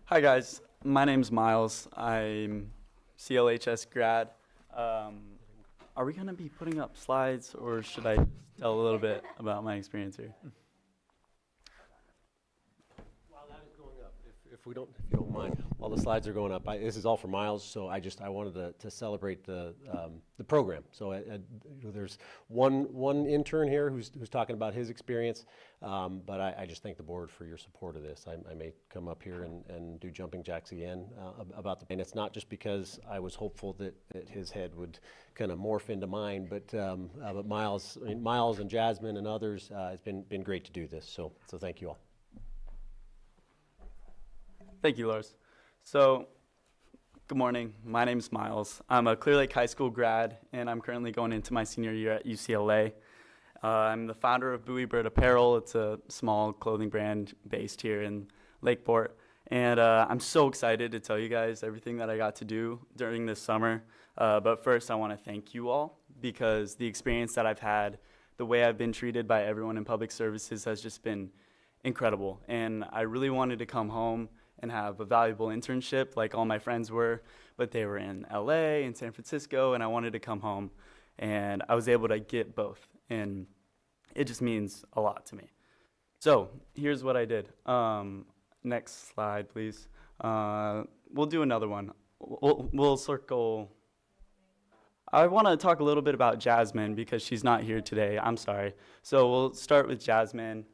Hi guys, my name's Miles. I'm CLHS grad. Are we gonna be putting up slides, or should I tell a little bit about my experience here? If you don't mind, while the slides are going up, this is all for Miles, so I wanted to celebrate the program. So there's one intern here who's talking about his experience, but I just thank the board for your support of this. I may come up here and do jumping jacks again and it's not just because I was hopeful that his head would kind of morph into mine, but Miles and Jasmine and others, it's been great to do this. So thank you all. Thank you, Lars. So, good morning. My name's Miles. I'm a Clear Lake High School grad, and I'm currently going into my senior year at UCLA. I'm the founder of Bowie Bird Apparel. It's a small clothing brand based here in Lakeport. And I'm so excited to tell you guys everything that I got to do during this summer. But first, I want to thank you all, because the experience that I've had, the way I've been treated by everyone in public services has just been incredible. And I really wanted to come home and have a valuable internship like all my friends were, but they were in LA and San Francisco, and I wanted to come home, and I was able to get both, and it just means a lot to me. So here's what I did. Next slide, please. We'll do another one. We'll circle. I want to talk a little bit about Jasmine because she's not here today. I'm sorry. So we'll start with Jasmine.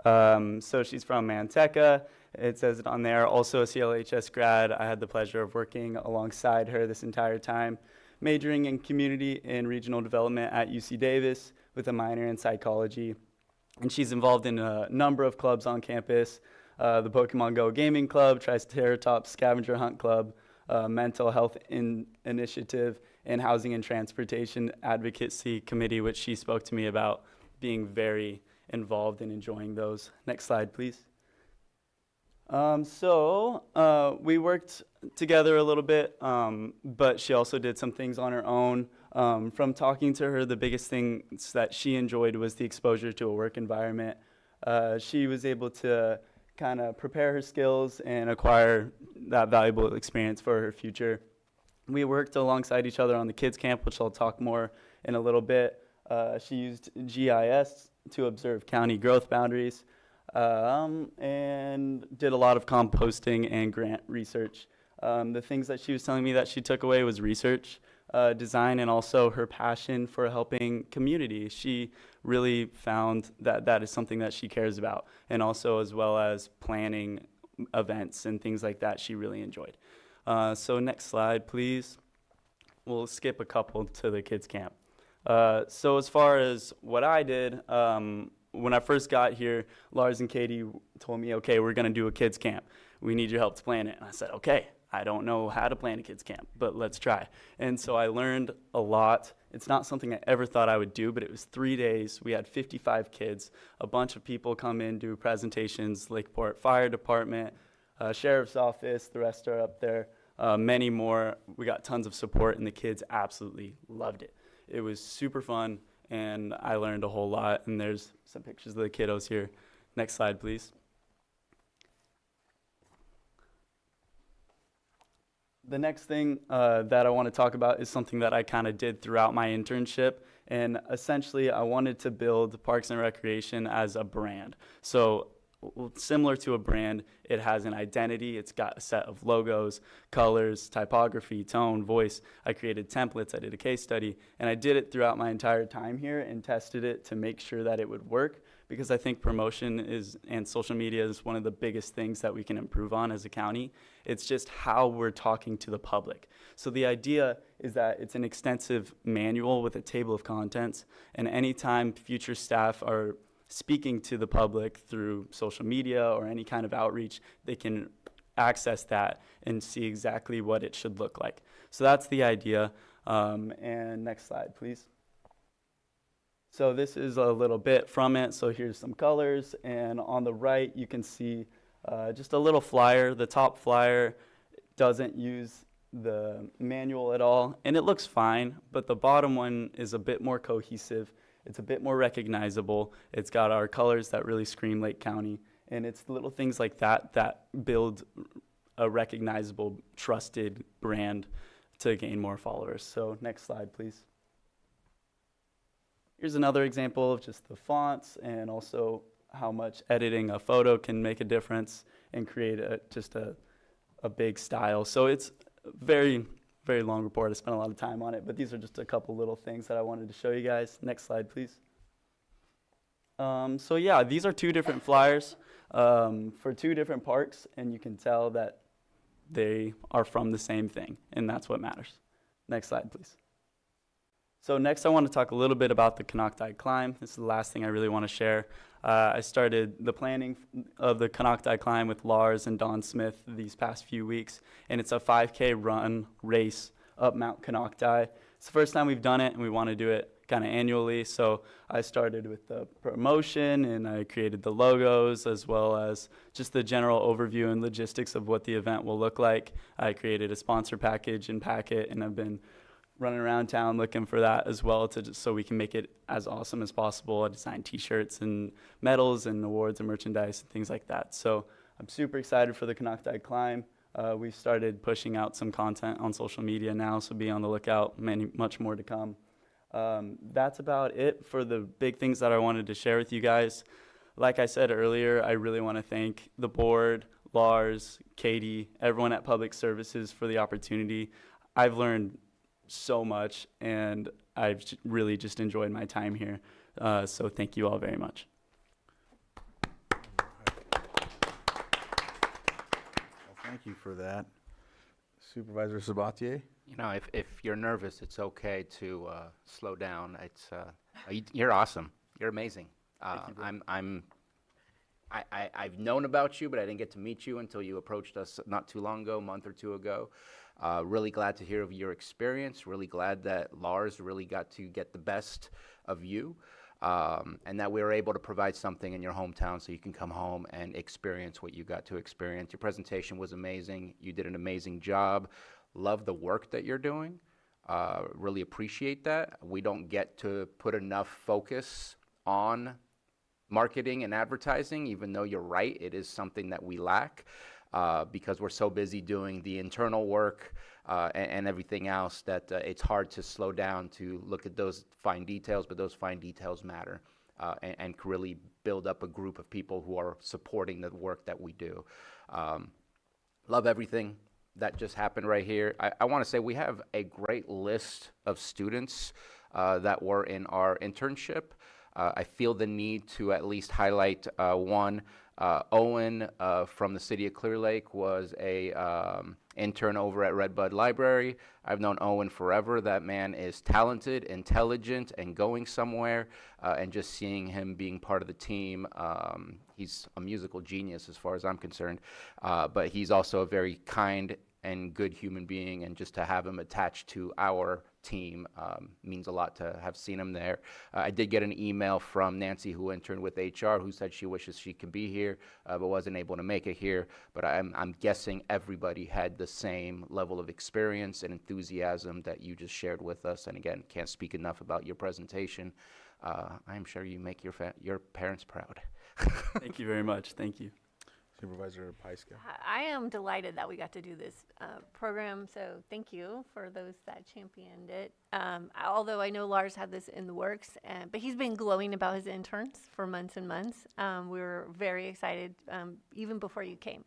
So she's from Manteca. It says it on there. Also a CLHS grad. I had the pleasure of working alongside her this entire time, majoring in community and regional development at UC Davis with a minor in psychology. And she's involved in a number of clubs on campus, the Pokemon Go Gaming Club, Triceratops Scavenger Hunt Club, Mental Health Initiative, and Housing and Transportation Advocacy Committee, which she spoke to me about being very involved and enjoying those. Next slide, please. We worked together a little bit, but she also did some things on her own. From talking to her, the biggest things that she enjoyed was the exposure to a work environment. She was able to kind of prepare her skills and acquire that valuable experience for her future. We worked alongside each other on the kids camp, which I'll talk more in a little bit. She used GIS to observe county growth boundaries and did a lot of composting and grant research. The things that she was telling me that she took away was research, design, and also her passion for helping community. She really found that that is something that she cares about, and also as well as planning events and things like that she really enjoyed. So next slide, please. We'll skip a couple to the kids camp. So as far as what I did, when I first got here, Lars and Katie told me, okay, we're gonna do a kids camp. We need your help to plan it. And I said, okay, I don't know how to plan a kids camp, but let's try. And so I learned a lot. It's not something I ever thought I would do, but it was 3 days. We had 55 kids. A bunch of people come in, do presentations, Lakeport Fire Department, Sheriff's Office, the rest are up there, many more. We got tons of support, and the kids absolutely loved it. It was super fun, and I learned a whole lot, and there's some pictures of the kiddos here. Next slide, please. The next thing that I want to talk about is something that I kind of did throughout my internship, and essentially I wanted to build Parks and Recreation as a brand. So similar to a brand, it has an identity. It's got a set of logos, colors, typography, tone, voice. I created templates. I did a case study, and I did it throughout my entire time here and tested it to make sure that it would work, because I think promotion and social media is one of the biggest things that we can improve on as a county. It's just how we're talking to the public. So the idea is that it's an extensive manual with a table of contents, and anytime future staff are speaking to the public through social media or any kind of outreach, they can access that and see exactly what it should look like. So that's the idea. And next slide, please. So this is a little bit from it. So here's some colors, and on the right you can see just a little flyer. The top flyer doesn't use the manual at all, and it looks fine, but the bottom one is a bit more cohesive. It's a bit more recognizable. It's got our colors that really scream Lake County, and it's little things like that that build a recognizable, trusted brand to gain more followers. So next slide, please. Here's another example of just the fonts and also how much editing a photo can make a difference and create just a big style. So it's very long report. I spent a lot of time on it, but these are just a couple little things that I wanted to show you guys. Next slide, please. So yeah, these are 2 different flyers for 2 different parks, and you can tell that they are from the same thing, and that's what matters. Next slide, please. So next I want to talk a little bit about the Canocti Climb. This is the last thing I really want to share. I started the planning of the Canocti Climb with Lars and Don Smith these past few weeks, and it's a 5K run race up Mount Canocti. It's the first time we've done it, and we want to do it kind of annually. So I started with the promotion, and I created the logos as well as just the general overview and logistics of what the event will look like. I created a sponsor package and packet, and I've been running around town looking for that as well, so we can make it as awesome as possible. I designed t-shirts and medals and awards and merchandise and things like that. So I'm super excited for the Canocti Climb. We've started pushing out some content on social media now, so be on the lookout, much more to come. That's about it for the big things that I wanted to share with you guys. Like I said earlier, I really want to thank the board, Lars, Katie, everyone at Public Services for the opportunity. I've learned so much, and I've really just enjoyed my time here. So thank you all very much. Well, thank you for that. Supervisor Sabatier? You know, if you're nervous, it's okay to slow down. It's you're awesome. You're amazing. I've known about you, but I didn't get to meet you until you approached us not too long ago, a month or 2 ago. Really glad to hear of your experience. Really glad that Lars really got to get the best of you, and that we were able to provide something in your hometown so you can come home and experience what you got to experience. Your presentation was amazing. You did an amazing job. Love the work that you're doing. Really appreciate that. We don't get to put enough focus on marketing and advertising, even though you're right, it is something that we lack because we're so busy doing the internal work and everything else that it's hard to slow down to look at those fine details, but those fine details matter and really build up a group of people who are supporting the work that we do. Love everything that just happened right here. I want to say we have a great list of students that were in our internship. I feel the need to at least highlight one. Owen from the city of Clear Lake was a intern over at Redbud Library. I've known Owen forever. That man is talented, intelligent, and going somewhere. And just seeing him being part of the team, he's a musical genius as far as I'm concerned. But he's also a very kind and good human being, and just to have him attached to our team means a lot to have seen him there. I did get an email from Nancy, who interned with HR, who said she wishes she could be here, but wasn't able to make it here. But I'm guessing everybody had the same level of experience and enthusiasm that you just shared with us. And again, can't speak enough about your presentation. I'm sure you make your parents proud. Thank you very much. Thank you. Supervisor Pyska. I am delighted that we got to do this program, so thank you for those that championed it. Although I know Lars had this in the works, but he's been glowing about his interns for months and months. We were very excited even before you came.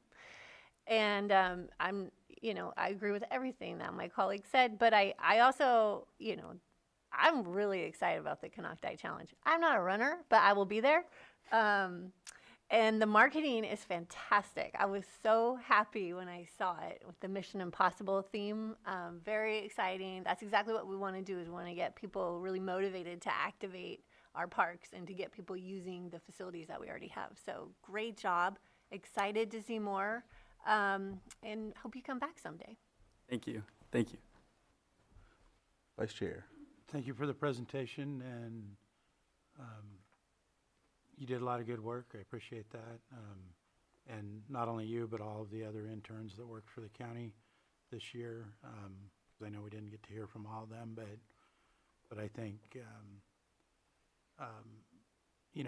And I agree with everything that my colleague said, but I also, I'm really excited about the Canocti Challenge. I'm not a runner, but I will be there. And the marketing is fantastic. I was so happy when I saw it with the Mission Impossible theme. Very exciting. That's exactly what we want to do, is we want to get people really motivated to activate our parks and to get people using the facilities that we already have. So great job. Excited to see more, and hope you come back someday. Thank you. Thank you. Vice Chair. Thank you for the presentation, and you did a lot of good work. I appreciate that. And not only you, but all of the other interns that worked for the county this year. 'Cause I know we didn't get to hear from all of them, but I think,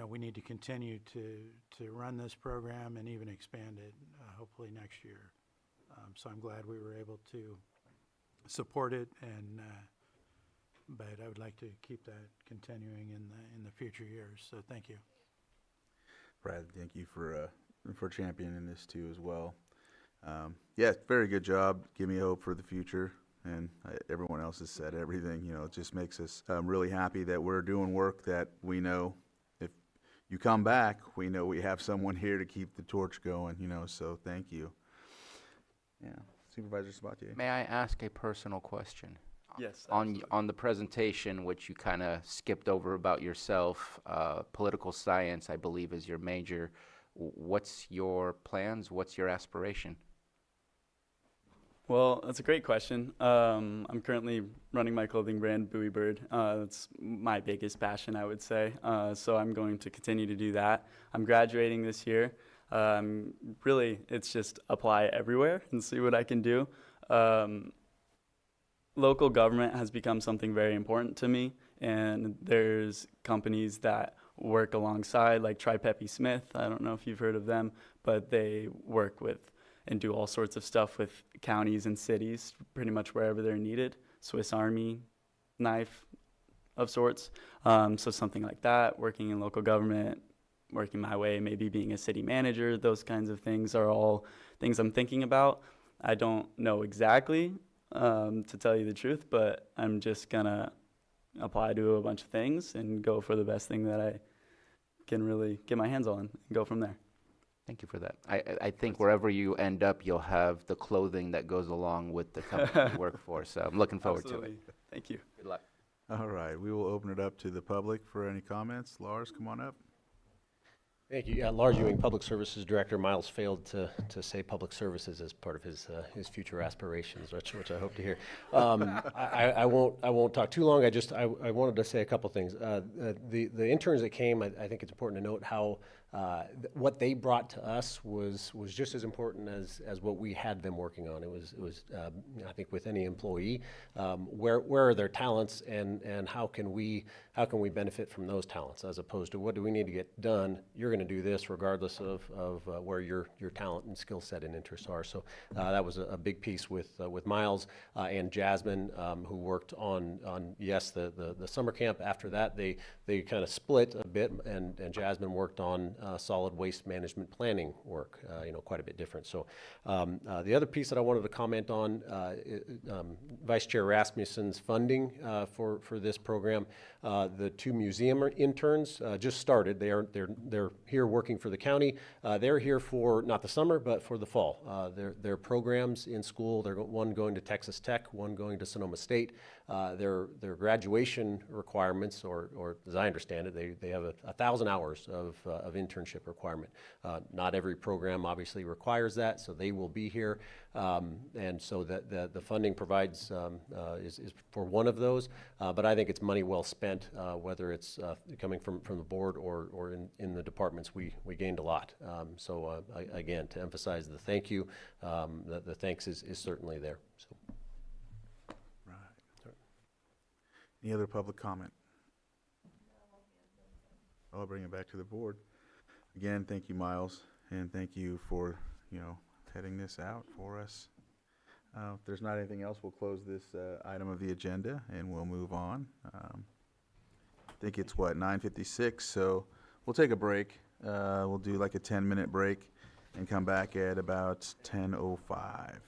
we need to continue to run this program and even expand it, hopefully next year. So I'm glad we were able to support it, and but I would like to keep that continuing in the future years. So thank you. Brad, thank you for championing this too as well. Yeah, very good job. Give me hope for the future. And everyone else has said everything. It just makes us really happy that we're doing work that we know if you come back, we know we have someone here to keep the torch going, so thank you. Yeah. Supervisor Sabatier. May I ask a personal question? Yes. On the presentation, which you kind of skipped over about yourself, political science, I believe, is your major. What's your plans? What's your aspiration? Well, that's a great question. I'm currently running my clothing brand, Buoy Bird. That's my biggest passion, I would say. So I'm going to continue to do that. I'm graduating this year. Really, it's just apply everywhere and see what I can do. Local government has become something very important to me, and there's companies that work alongside, like Tri-Pepe Smith. I don't know if you've heard of them, but they work with and do all sorts of stuff with counties and cities, pretty much wherever they're needed. Swiss Army knife of sorts. So something like that, working in local government, working my way, maybe being a city manager, those kinds of things are all things I'm thinking about. I don't know exactly, to tell you the truth, but I'm just gonna apply to a bunch of things and go for the best thing that I can really get my hands on and go from there. Thank you for that. I think wherever you end up, you'll have the clothing that goes along with the company you work for, so I'm looking forward to it. Thank you. Good luck. All right, we will open it up to the public for any comments. Lars, come on up. Thank you. Lars Ewing, Public Services Director. Miles failed to say public services as part of his future aspirations, which I hope to hear. I won't talk too long. I wanted to say a couple things. The interns that came, I think it's important to note how what they brought to us was just as important as what we had them working on. It was I think with any employee, where are their talents and how can we benefit from those talents, as opposed to what do we need to get done. You're going to do this regardless of where your talent and skill set and interests are. So that was a big piece with Miles and Jasmine, who worked on yes the summer camp. After that, they kind of split a bit, and Jasmine worked on solid waste management planning work, quite a bit different. So the other piece that I wanted to comment on, Vice Chair Rasmussen's funding for this program. The 2 museum interns just started. They're here working for the county. They're here for not the summer, but for the fall. Their programs in school. One going to Texas Tech, one going to Sonoma State. Their graduation requirements, or as I understand it, they have 1,000 hours of internship requirement. Not every program obviously requires that, so they will be here, and so that the funding provides is for one of those. But I think it's money well spent, whether it's coming from the board or in the departments. We gained a lot. So again, to emphasize the thank you, the thanks is certainly there. So. Any other public comment? I'll bring it back to the board. Again, thank you, Miles, and thank you for, heading this out for us. If there's not anything else, we'll close this item of the agenda and we'll move on. I think it's 9:56, so we'll take a break. We'll do like a 10-minute break and come back at about 10:05.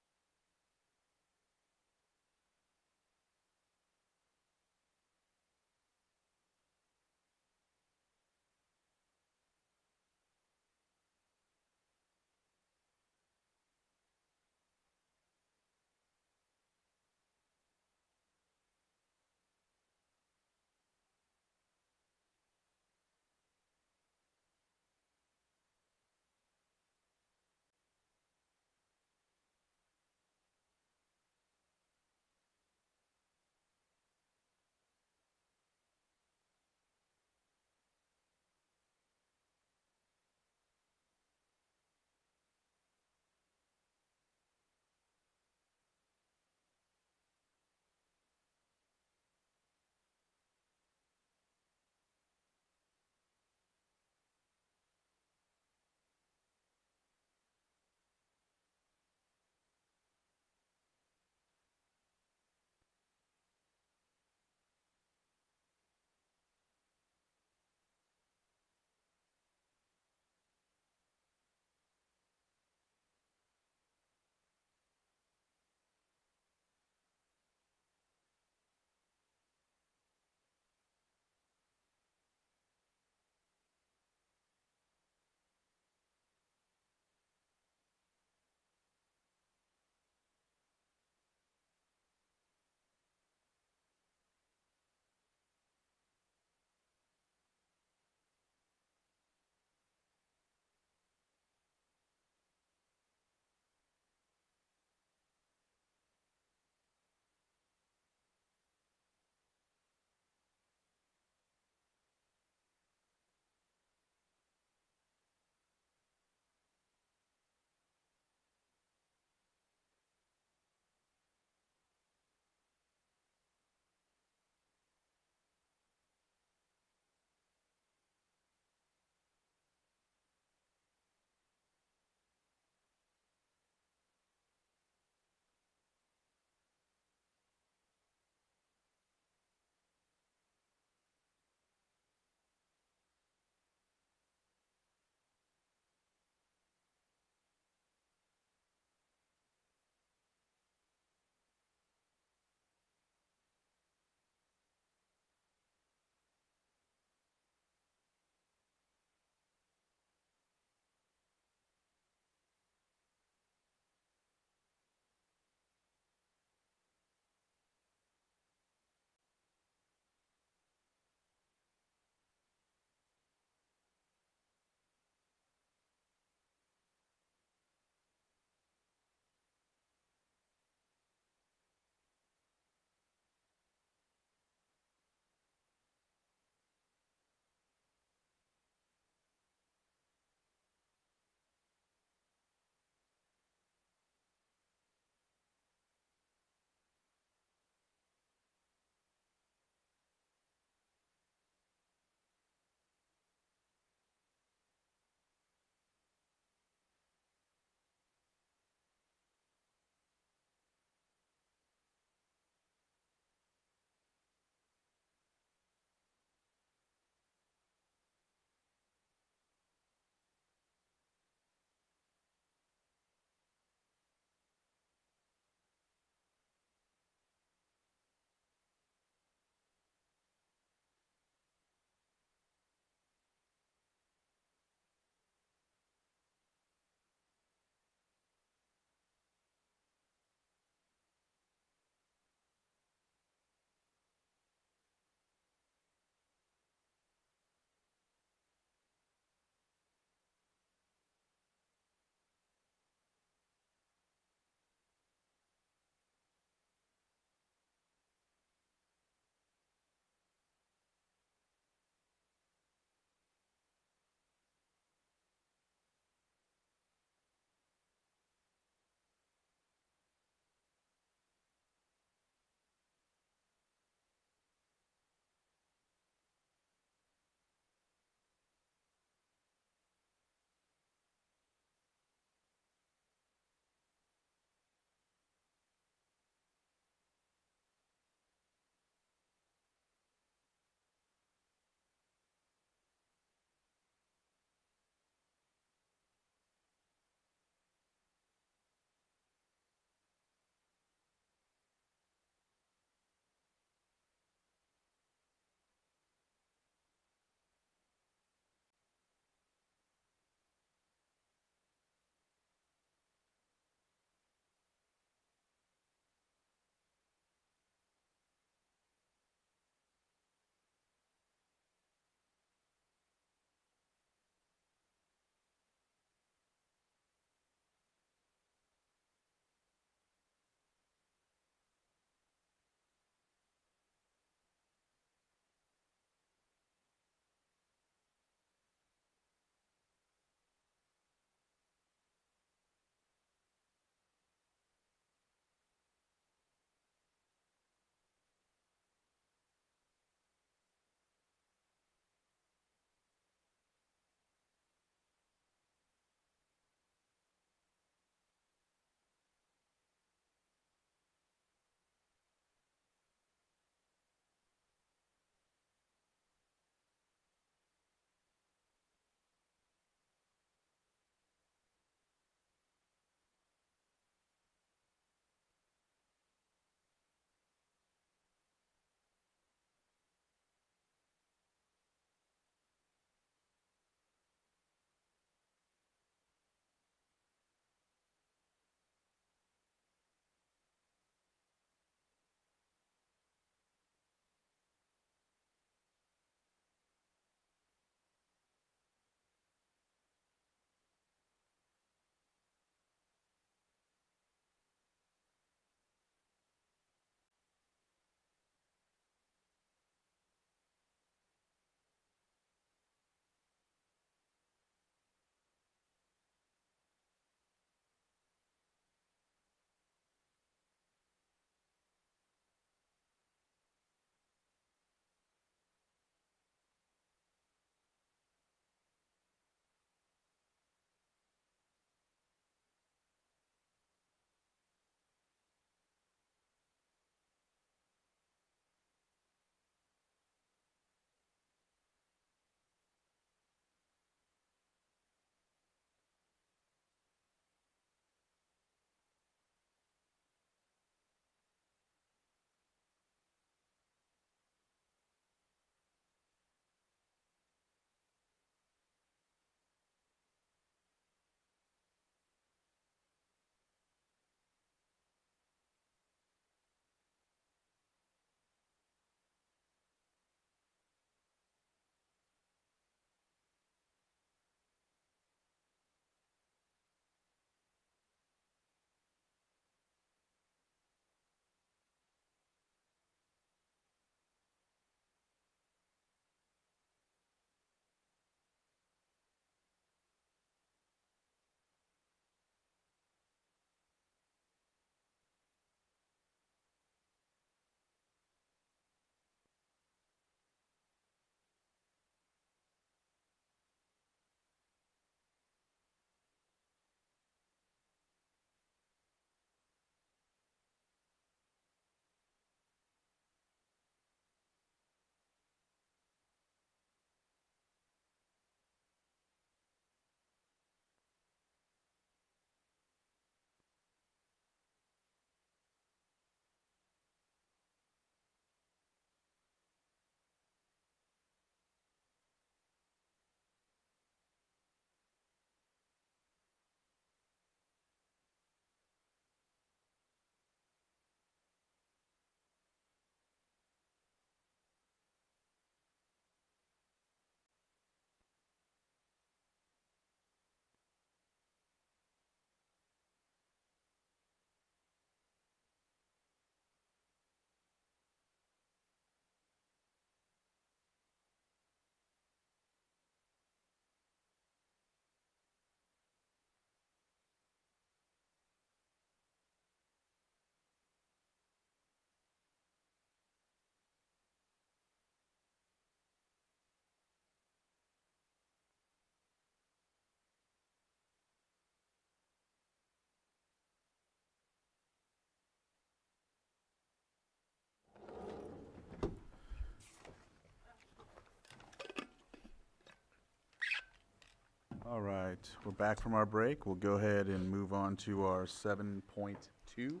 All right, we're back from our break. We'll go ahead and move on to our 7.2.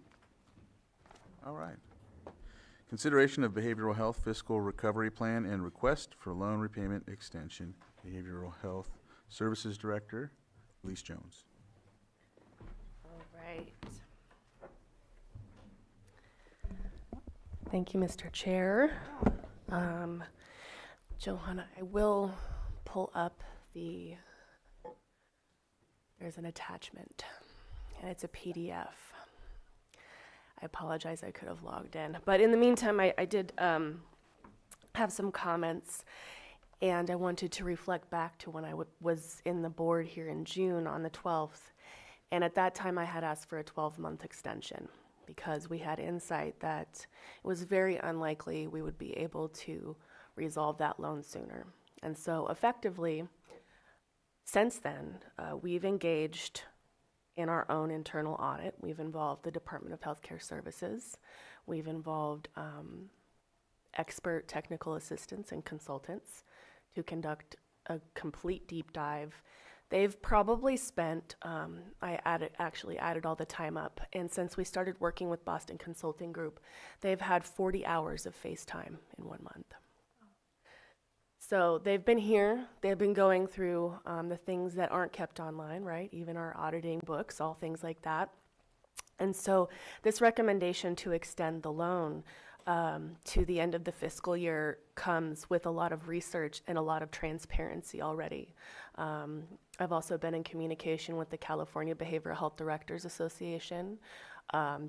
All right. Consideration of behavioral health fiscal recovery plan and request for loan repayment extension. Behavioral Health Services Director, Elise Jones. All right. Thank you, Mr. Chair. Johanna, I will pull up there's an attachment, and it's a PDF. I apologize, I could have logged in. But in the meantime, I did have some comments, and I wanted to reflect back to when I was in the board here in June on the 12th. And at that time, I had asked for a 12-month extension because we had insight that it was very unlikely we would be able to resolve that loan sooner. And so effectively, since then, we've engaged in our own internal audit. We've involved the Department of Healthcare Services. We've involved expert technical assistants and consultants to conduct a complete deep dive. They've probably spent, I actually added all the time up, and since we started working with Boston Consulting Group, they've had 40 hours of FaceTime in 1 month. So they've been here, they've been going through the things that aren't kept online, right? Even our auditing books, all things like that. And so this recommendation to extend the loan to the end of the fiscal year comes with a lot of research and a lot of transparency already. I've also been in communication with the California Behavioral Health Directors Association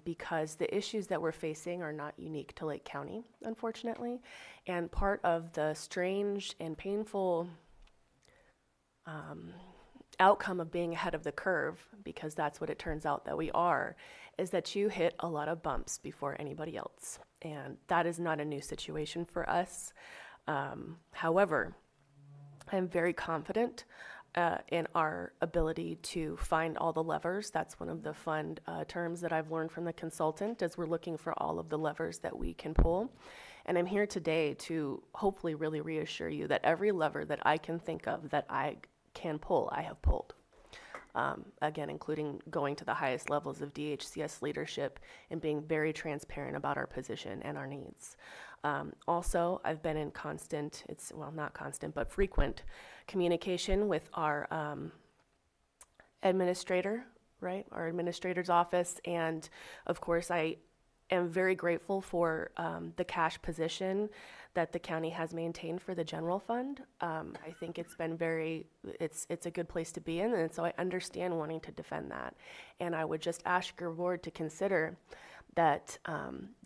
because the issues that we're facing are not unique to Lake County, unfortunately. And part of the strange and painful outcome of being ahead of the curve, because that's what it turns out that we are, is that you hit a lot of bumps before anybody else. And that is not a new situation for us. However, I'm very confident in our ability to find all the levers. That's one of the fun terms that I've learned from the consultant, as we're looking for all of the levers that we can pull. And I'm here today to hopefully really reassure you that every lever that I can think of that I can pull, I have pulled. Again, including going to the highest levels of DHCS leadership and being very transparent about our position and our needs. Also, I've been in constant, not constant, but frequent communication with our administrator, right? Our administrator's office. And of course, I am very grateful for the cash position that the county has maintained for the general fund. I think it's been it's a good place to be in, and so I understand wanting to defend that. And I would just ask your board to consider that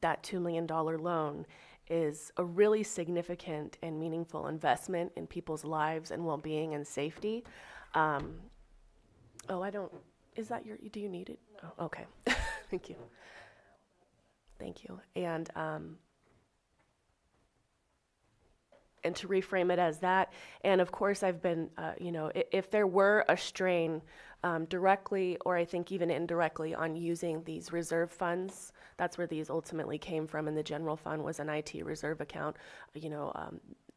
that $2 million loan is a really significant and meaningful investment in people's lives and well-being and safety. Is that do you need it? Oh, okay, thank you. Thank you. And to reframe it as that, and of course I've been, if there were a strain directly, or I think even indirectly, on using these reserve funds, that's where these ultimately came from, and the general fund was an IT reserve account,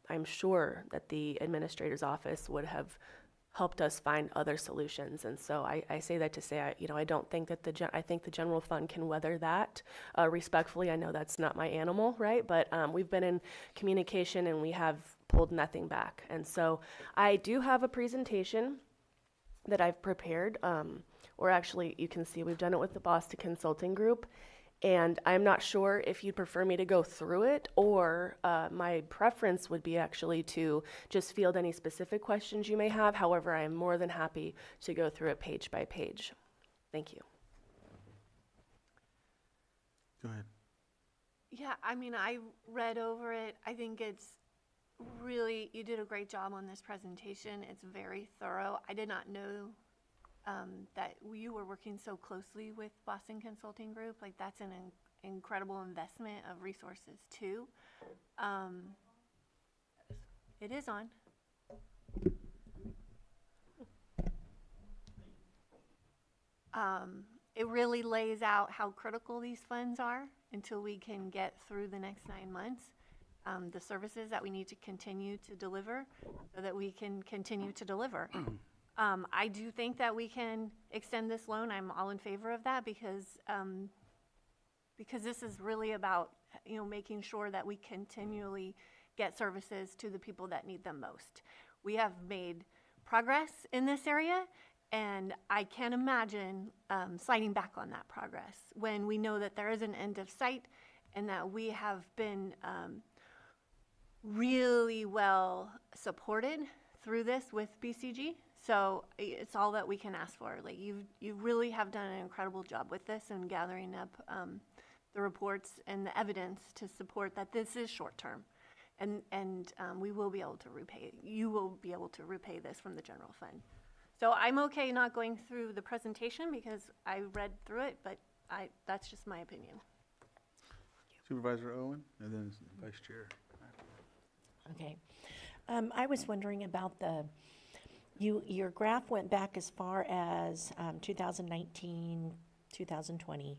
I'm sure that the administrator's office would have helped us find other solutions. And so I say that to say, I don't think that I think the general fund can weather that. Respectfully, I know that's not my animal, right? But we've been in communication and we have pulled nothing back. And so I do have a presentation that I've prepared, or actually you can see we've done it with the Boston Consulting Group. And I'm not sure if you'd prefer me to go through it, or my preference would be actually to just field any specific questions you may have. However, I am more than happy to go through it page by page. Thank you. Go ahead. Yeah, I read over it. I think it's really, you did a great job on this presentation. It's very thorough. I did not know that you were working so closely with Boston Consulting Group. Like, that's an incredible investment of resources too. It is on. It really lays out how critical these funds are until we can get through the next 9 months. The services that we need to continue to deliver so that we can continue to deliver. I do think that we can extend this loan. I'm all in favor of that because this is really about, making sure that we continually get services to the people that need them most. We have made progress in this area, and I can't imagine sliding back on that progress when we know that there is an end of sight and that we have been really well supported through this with BCG. So it's all that we can ask for. Like you really have done an incredible job with this and gathering up the reports and the evidence to support that this is short term, and we will be able to repay. You will be able to repay this from the general fund. So I'm okay not going through the presentation because I read through it, but that's just my opinion. Supervisor Owen, and then Vice Chair. Okay. I was wondering about your graph went back as far as 2019, 2020,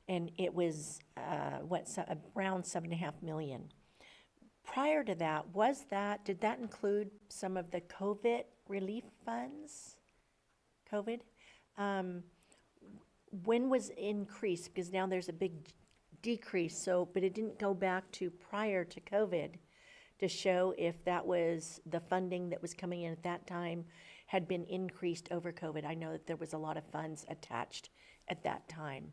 and it was around $7.5 million. Prior to that, did that include some of the COVID relief funds? COVID? When was increased? Because now there's a big decrease, but it didn't go back to prior to COVID to show if that was the funding that was coming in at that time had been increased over COVID. I know that there was a lot of funds attached at that time.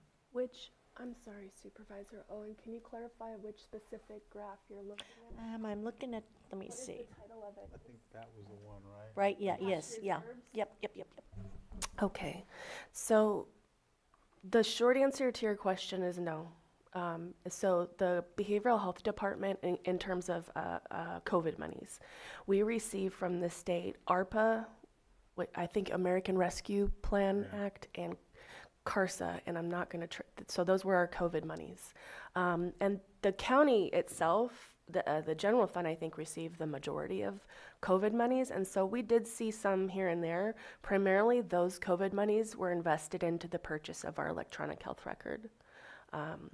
I'm sorry, Supervisor Owen, can you clarify which specific graph you're looking at? I'm looking at, let me see. What is the title of it? I think that was the one, right? Right, yeah, yes, yeah. Yep. Okay, so the short answer to your question is no. So the Behavioral Health Department, in terms of COVID monies, we receive from the state ARPA, I think American Rescue Plan Act, and CARSA, and I'm not going to, so those were our COVID monies. And the county itself, the general fund, I think, received the majority of COVID monies, and so we did see some here and there. Primarily, those COVID monies were invested into the purchase of our electronic health record.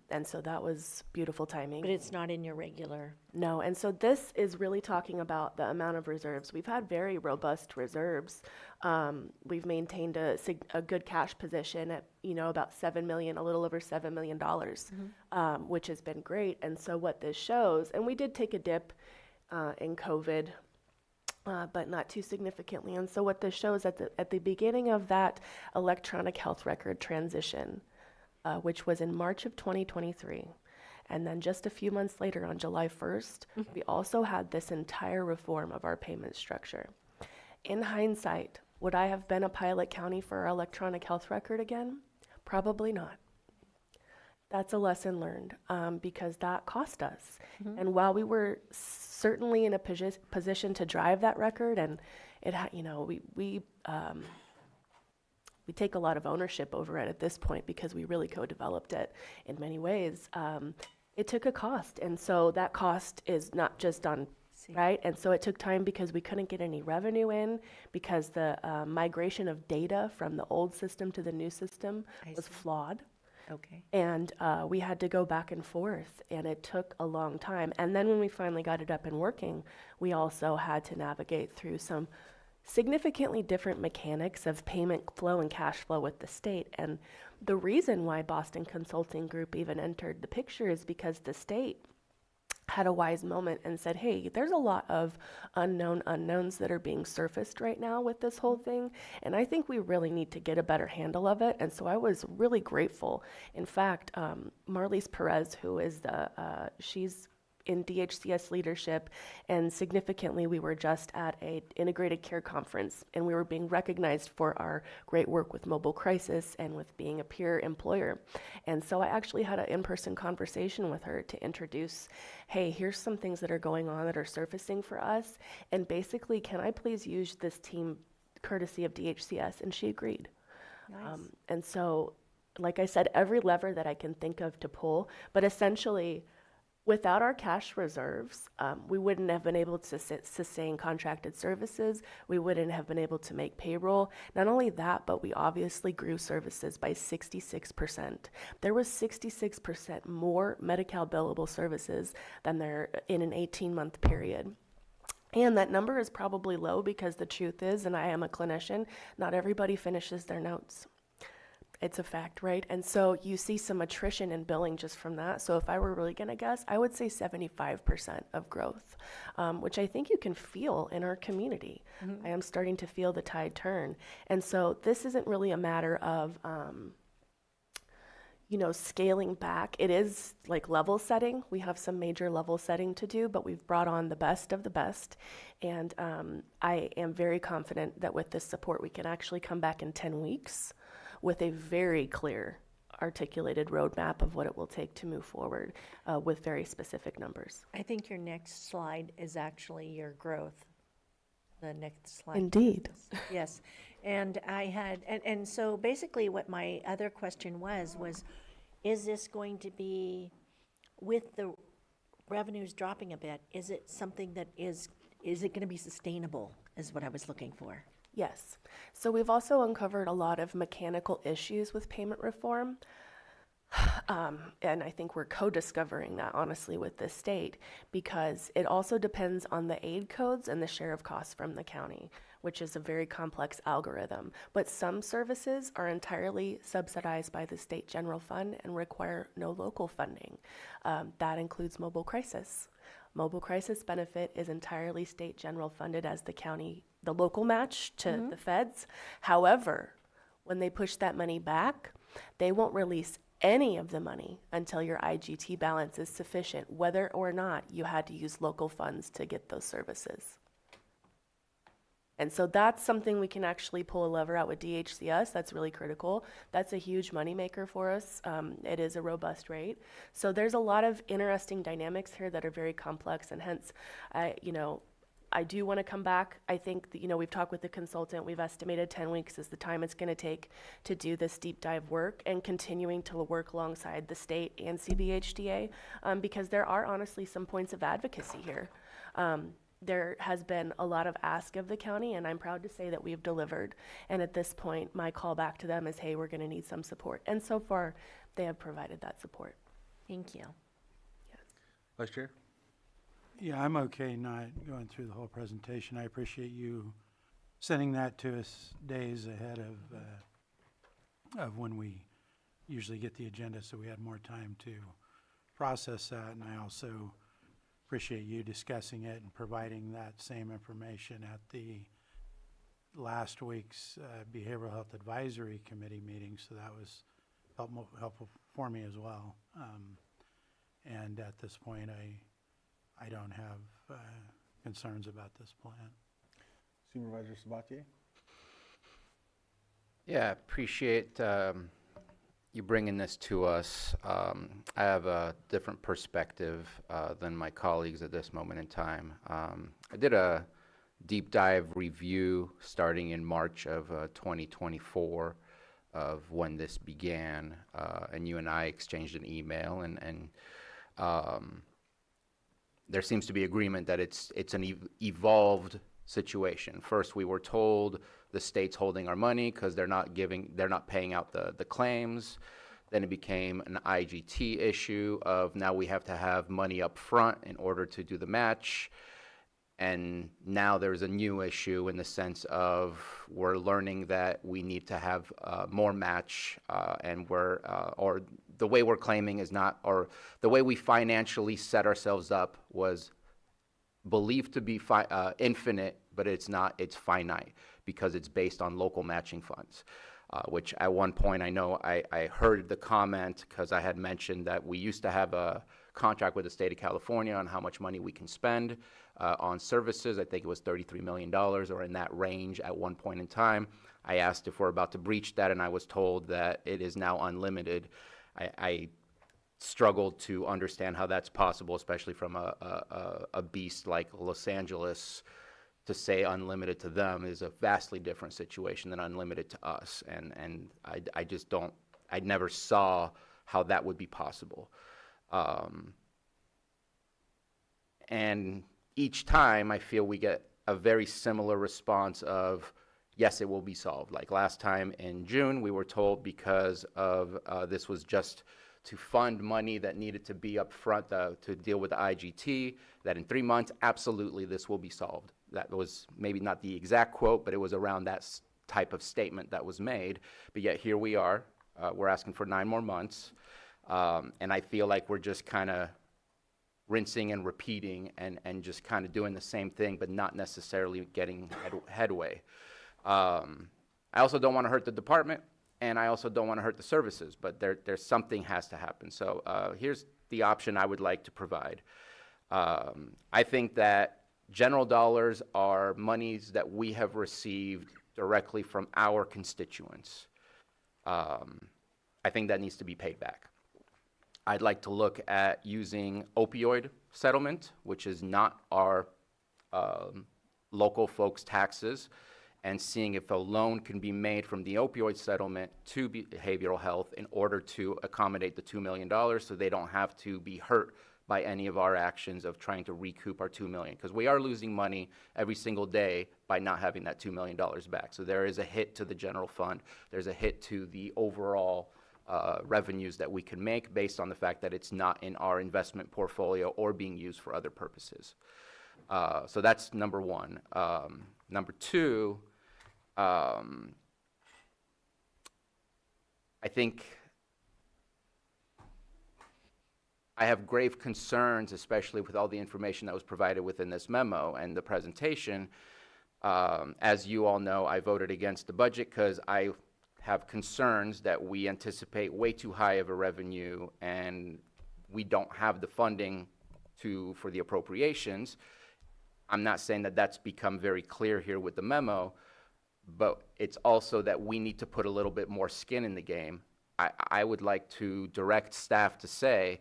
And so that was beautiful timing. But it's not in your regular. No, and so this is really talking about the amount of reserves. We've had very robust reserves. We've maintained a good cash position at, about $7 million, a little over $7 million, which has been great. And so what this shows, and we did take a dip in COVID, but not too significantly. And so what this shows at the beginning of that electronic health record transition, which was in March of 2023. And then just a few months later, on July 1st, we also had this entire reform of our payment structure. In hindsight, would I have been a pilot county for our electronic health record again? Probably not. That's a lesson learned, because that cost us. And while we were certainly in a position to drive that record, and it we take a lot of ownership over it at this point because we really co-developed it in many ways. It took a cost, and so that cost is not just on, right? And so it took time because we couldn't get any revenue in because the migration of data from the old system to the new system was flawed. Okay. And we had to go back and forth, and it took a long time. And then when we finally got it up and working, we also had to navigate through some significantly different mechanics of payment flow and cash flow with the state. And the reason why Boston Consulting Group even entered the picture is because the state had a wise moment and said, hey, there's a lot of unknown unknowns that are being surfaced right now with this whole thing, and I think we really need to get a better handle of it. And so I was really grateful. In fact, Marlise Perez, who is she's in DHCS leadership, and significantly, we were just at an integrated care conference, and we were being recognized for our great work with mobile crisis and with being a peer employer. And so I actually had an in-person conversation with her to introduce, hey, here's some things that are going on that are surfacing for us, and basically, can I please use this team courtesy of DHCS? And she agreed. Nice. And so, like I said, every lever that I can think of to pull, but essentially, without our cash reserves, we wouldn't have been able to sustain contracted services. We wouldn't have been able to make payroll. Not only that, but we obviously grew services by 66%. There was 66% more Medi-Cal billable services than there in an 18-month period. And that number is probably low because the truth is, and I am a clinician, not everybody finishes their notes. It's a fact, right? And so you see some attrition in billing just from that. So if I were really going to guess, I would say 75% of growth, which I think you can feel in our community. I am starting to feel the tide turn. And so this isn't really a matter of, scaling back. It is like level setting. We have some major level setting to do, but we've brought on the best of the best. And I am very confident that with this support, we can actually come back in 10 weeks with a very clear, articulated roadmap of what it will take to move forward with very specific numbers. I think your next slide is actually your growth. The next slide. Indeed. Yes. And I had, and so basically what my other question was, is this going to be, with the revenues dropping a bit, is it something that is it going to be sustainable, is what I was looking for? Yes. So we've also uncovered a lot of mechanical issues with payment reform. And I think we're co-discovering that, honestly, with the state, because it also depends on the aid codes and the share of costs from the county, which is a very complex algorithm. But some services are entirely subsidized by the state general fund and require no local funding. That includes mobile crisis. Mobile crisis benefit is entirely state general funded as the local match to the feds. However, when they push that money back, they won't release any of the money until your IGT balance is sufficient, whether or not you had to use local funds to get those services. And so that's something we can actually pull a lever out with DHCS. That's really critical. That's a huge moneymaker for us. It is a robust rate. So there's a lot of interesting dynamics here that are very complex, and hence, I do want to come back. I think that, we've talked with the consultant. We've estimated 10 weeks is the time it's going to take to do this deep dive work, and continuing to work alongside the state and CBHDA, because there are honestly some points of advocacy here. There has been a lot of ask of the county, and I'm proud to say that we've delivered. And at this point, my call back to them is, hey, we're going to need some support. And so far, they have provided that support. Thank you. Yes. Vice Chair? Yeah, I'm okay not going through the whole presentation. I appreciate you sending that to us days ahead of when we usually get the agenda, so we had more time to process that. And I also appreciate you discussing it and providing that same information at the last week's Behavioral Health Advisory Committee meeting, so that was helpful for me as well. And at this point, I don't have concerns about this plan. Supervisor Sabatier? Yeah, appreciate you bringing this to us. I have a different perspective than my colleagues at this moment in time. I did a deep dive review starting in March of 2024 of when this began, and you and I exchanged an email, and there seems to be agreement that it's an evolved situation. First, we were told the state's holding our money because they're not paying out the claims. Then it became an IGT issue of now we have to have money up front in order to do the match. And now there's a new issue in the sense of we're learning that we need to have more match, and or the way we're claiming is not, or the way we financially set ourselves up was believed to be infinite, but it's not, it's finite because it's based on local matching funds. Which at one point I know I heard the comment because I had mentioned that we used to have a contract with the state of California on how much money we can spend on services. I think it was $33 million or in that range at one point in time. I asked if we're about to breach that, and I was told that it is now unlimited. I struggled to understand how that's possible, especially from a beast like Los Angeles. To say unlimited to them is a vastly different situation than unlimited to us, and I just don't, I never saw how that would be possible. And each time I feel we get a very similar response of, yes, it will be solved. Like last time in June, we were told because of this was just to fund money that needed to be up front to deal with the IGT, that in 3 months, absolutely, this will be solved. That was maybe not the exact quote, but it was around that type of statement that was made. But yet here we are. We're asking for 9 more months. And I feel like we're just kind of rinsing and repeating and just kind of doing the same thing, but not necessarily getting headway. I also don't want to hurt the department, and I also don't want to hurt the services, but there's something has to happen. So here's the option I would like to provide. I think that general dollars are monies that we have received directly from our constituents. I think that needs to be paid back. I'd like to look at using opioid settlement, which is not our local folks' taxes, and seeing if a loan can be made from the opioid settlement to behavioral health in order to accommodate the $2 million so they don't have to be hurt by any of our actions of trying to recoup our $2 million. Because we are losing money every single day by not having that $2 million back. So there is a hit to the general fund. There's a hit to the overall revenues that we can make based on the fact that it's not in our investment portfolio or being used for other purposes. So that's number one. Number two, I think I have grave concerns, especially with all the information that was provided within this memo and the presentation. As you all know, I voted against the budget because I have concerns that we anticipate way too high of a revenue and we don't have the funding for the appropriations. I'm not saying that that's become very clear here with the memo, but it's also that we need to put a little bit more skin in the game. I would like to direct staff to say,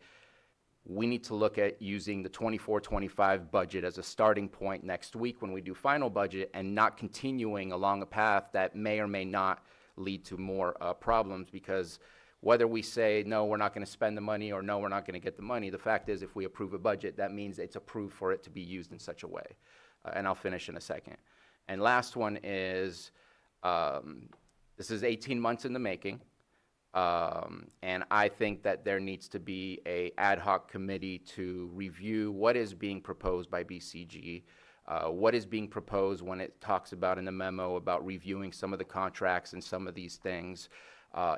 we need to look at using the 24-25 budget as a starting point next week when we do final budget and not continuing along a path that may or may not lead to more problems, because whether we say, no, we're not going to spend the money or no, we're not going to get the money, the fact is if we approve a budget, that means it's approved for it to be used in such a way. And I'll finish in a second. And last one is, this is 18 months in the making. And I think that there needs to be an ad hoc committee to review what is being proposed by BCG, what is being proposed when it talks about in the memo about reviewing some of the contracts and some of these things,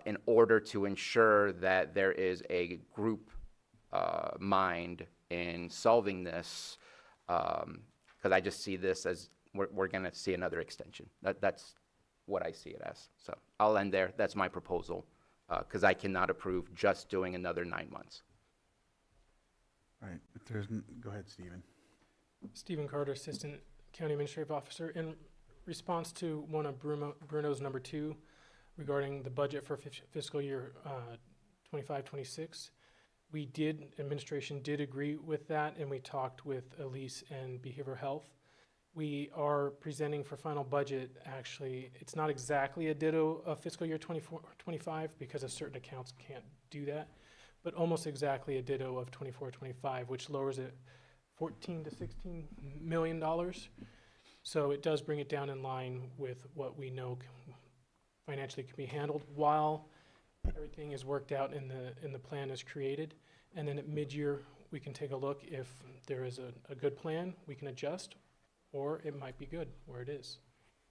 in order to ensure that there is a group mind in solving this, because I just see this as we're going to see another extension. That's what I see it as. So I'll end there. That's my proposal, because I cannot approve just doing another 9 months. All right, if there's, go ahead, Stephen. Stephen Carter, Assistant County Administrative Officer. In response to one of Bruno's number 2 regarding the budget for fiscal year 25-26, administration did agree with that, and we talked with Elise and Behavioral Health. We are presenting for final budget, actually, it's not exactly a ditto of fiscal year 24-25 because of certain accounts can't do that, but almost exactly a ditto of 24-25, which lowers it $14 to $16 million. So it does bring it down in line with what we know financially can be handled while everything is worked out and the plan is created. And then at mid-year, we can take a look. If there is a good plan, we can adjust, or it might be good where it is.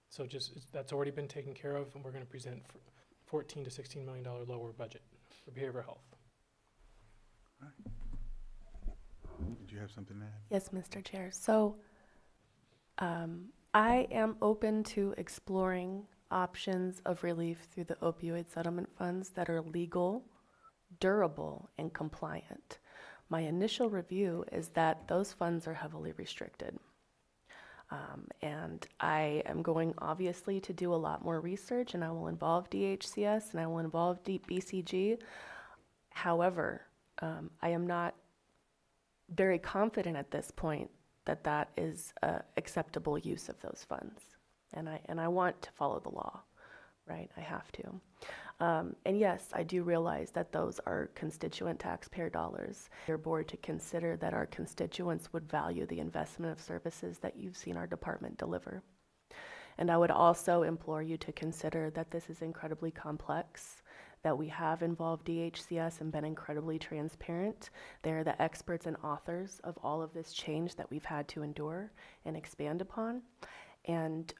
So that's already been taken care of, and we're going to present $14 to $16 million lower budget for behavioral health. All right. Did you have something to add? Yes, Mr. Chair. So I am open to exploring options of relief through the opioid settlement funds that are legal, durable, and compliant. My initial review is that those funds are heavily restricted. And I am going, obviously, to do a lot more research, and I will involve DHCS and I will involve BCG. However, I am not very confident at this point that that is acceptable use of those funds. And I want to follow the law, right? I have to. And yes, I do realize that those are constituent taxpayer dollars. Your board to consider that our constituents would value the investment of services that you've seen our department deliver. And I would also implore you to consider that this is incredibly complex, that we have involved DHCS and been incredibly transparent. They're the experts and authors of all of this change that we've had to endure and expand upon. And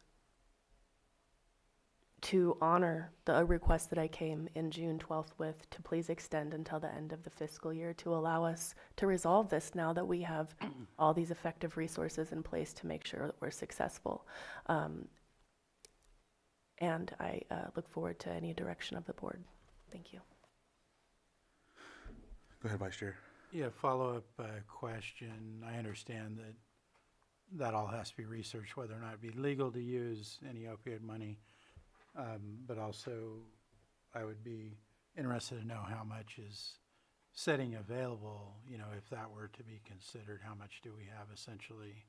to honor the request that I came in June 12th with, to please extend until the end of the fiscal year to allow us to resolve this now that we have all these effective resources in place to make sure that we're successful. And I look forward to any direction of the board. Thank you. Go ahead, Vice Chair. Yeah, follow-up question. I understand that that all has to be researched, whether or not it'd be legal to use any opioid money. But also, I would be interested to know how much is setting available, you know, if that were to be considered, how much do we have essentially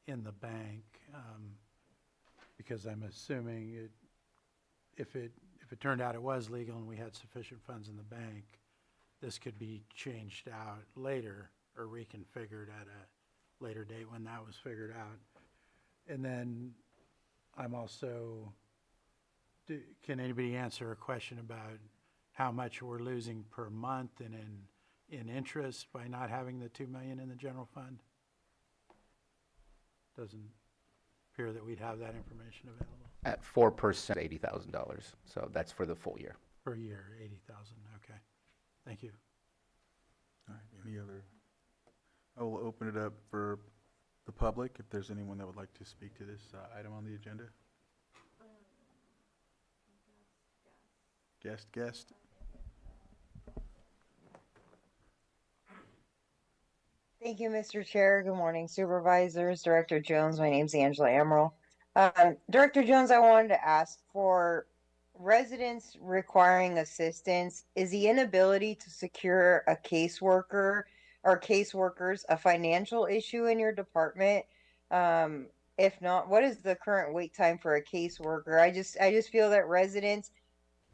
in the bank? Because I'm assuming if it turned out it was legal and we had sufficient funds in the bank, this could be changed out later or reconfigured at a later date when that was figured out. And then I'm also, can anybody answer a question about how much we're losing per month and in interest by not having the $2 million in the general fund? Doesn't appear that we'd have that information available. At 4%, $80,000. So that's for the full year. Per year, 80,000, okay. Thank you. All right, any other? I will open it up for the public, if there's anyone that would like to speak to this item on the agenda. Guest. Thank you, Mr. Chair. Good morning, Supervisors, Director Jones. My name's Angela Emerald. Director Jones, I wanted to ask, for residents requiring assistance, is the inability to secure a caseworker or caseworkers a financial issue in your department? If not, what is the current wait time for a caseworker? I just feel that residents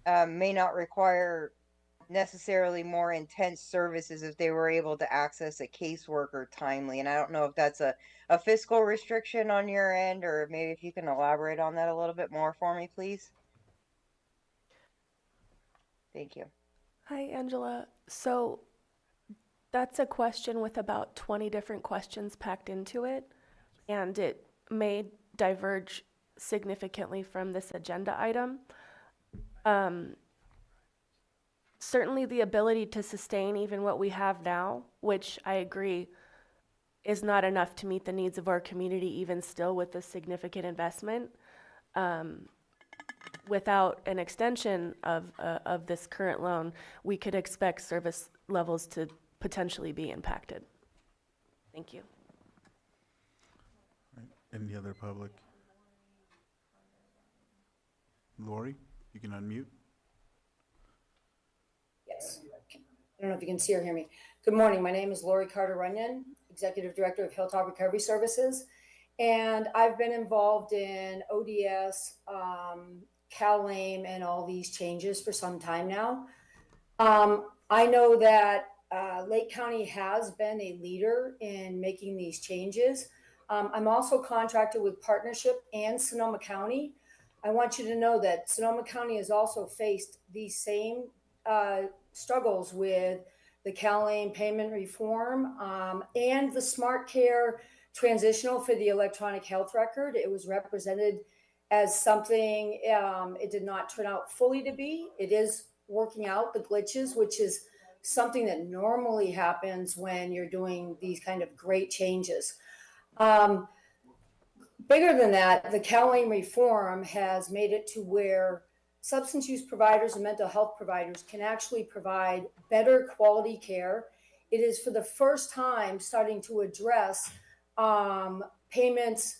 may not require necessarily more intense services if they were able to access a caseworker timely. And I don't know if that's a fiscal restriction on your end, or maybe if you can elaborate on that a little bit more for me, please. Thank you. Hi, Angela. So that's a question with about 20 different questions packed into it, and it may diverge significantly from this agenda item. Certainly the ability to sustain even what we have now, which I agree is not enough to meet the needs of our community, even still with a significant investment. Without an extension of this current loan, we could expect service levels to potentially be impacted. Thank you. All right. Any other public? Lori, you can unmute. Yes. I don't know if you can see or hear me. Good morning. My name is Lori Carter-Runyon, Executive Director of Hilltop Recovery Services. And I've been involved in ODS, CalAIM, and all these changes for some time now. I know that Lake County has been a leader in making these changes. I'm also contracted with Partnership and Sonoma County. I want you to know that Sonoma County has also faced these same struggles with the CalAIM payment reform and the Smart Care transitional for the electronic health record. It was represented as something it did not turn out fully to be. It is working out the glitches, which is something that normally happens when you're doing these kind of great changes. Bigger than that, the CalAIM reform has made it to where substance use providers and mental health providers can actually provide better quality care. It is for the first time starting to address payments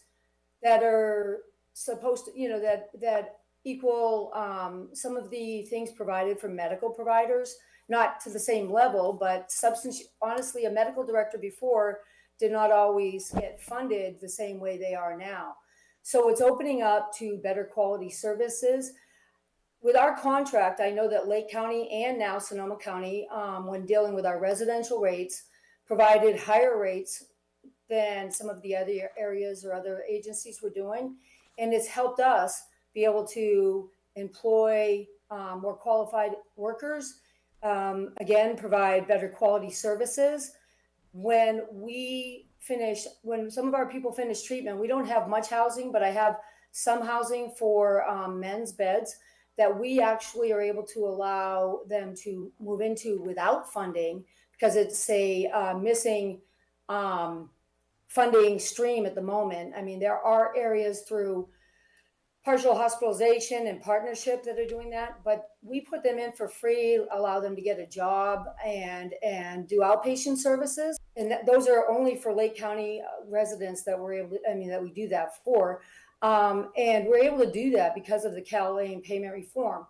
that are supposed to, that equal some of the things provided from medical providers, not to the same level, but honestly, a medical director before did not always get funded the same way they are now. So it's opening up to better quality services. With our contract, I know that Lake County and now Sonoma County, when dealing with our residential rates, provided higher rates than some of the other areas or other agencies were doing. And it's helped us be able to employ more qualified workers, again, provide better quality services. When some of our people finish treatment, we don't have much housing, but I have some housing for men's beds that we actually are able to allow them to move into without funding, because it's a missing funding stream at the moment. I mean, there are areas through partial hospitalization and partnership that are doing that, but we put them in for free, allow them to get a job and do outpatient services. And those are only for Lake County residents that we're able to, that we do that for. And we're able to do that because of the CalAIM payment reform.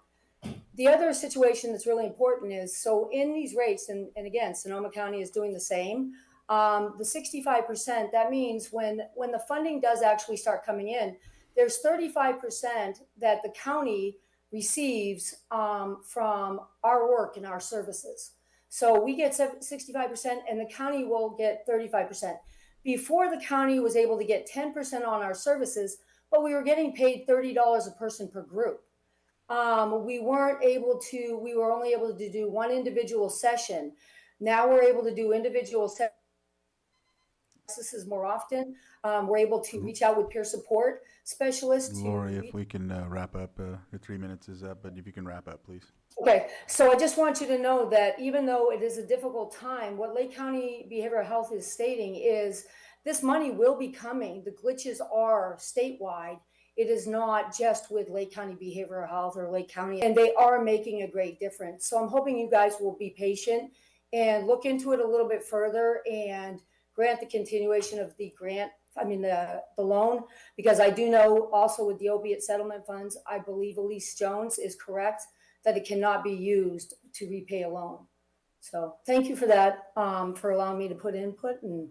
The other situation that's really important is, so in these rates, and again, Sonoma County is doing the same, the 65%, that means when the funding does actually start coming in, there's 35% that the county receives from our work and our services. So we get 65% and the county will get 35%. Before, the county was able to get 10% on our services, but we were getting paid $30 a person per group. We were only able to do one individual session. Now we're able to do individual sessions more often. We're able to reach out with peer support specialists. Lori, if we can wrap up, your 3 minutes is up, but if you can wrap up, please. Okay, so I just want you to know that even though it is a difficult time, what Lake County Behavioral Health is stating is this money will be coming. The glitches are statewide. It is not just with Lake County Behavioral Health or Lake County, and they are making a great difference. So I'm hoping you guys will be patient and look into it a little bit further and grant the continuation of the grant, the loan, because I do know also with the opiate settlement funds, I believe Elise Jones is correct that it cannot be used to repay a loan. So thank you for that, for allowing me to put input, and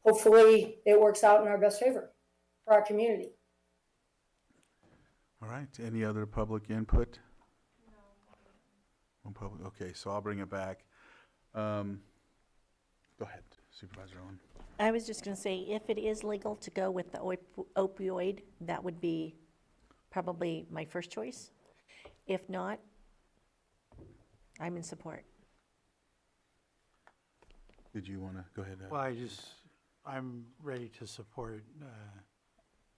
hopefully it works out in our best favor for our community. All right, any other public input? No. Public, okay, so I'll bring it back. Go ahead, Supervisor Owen. I was just going to say, if it is legal to go with the opioid, that would be probably my first choice. If not, I'm in support. Did you want to go ahead? Well, I'm ready to support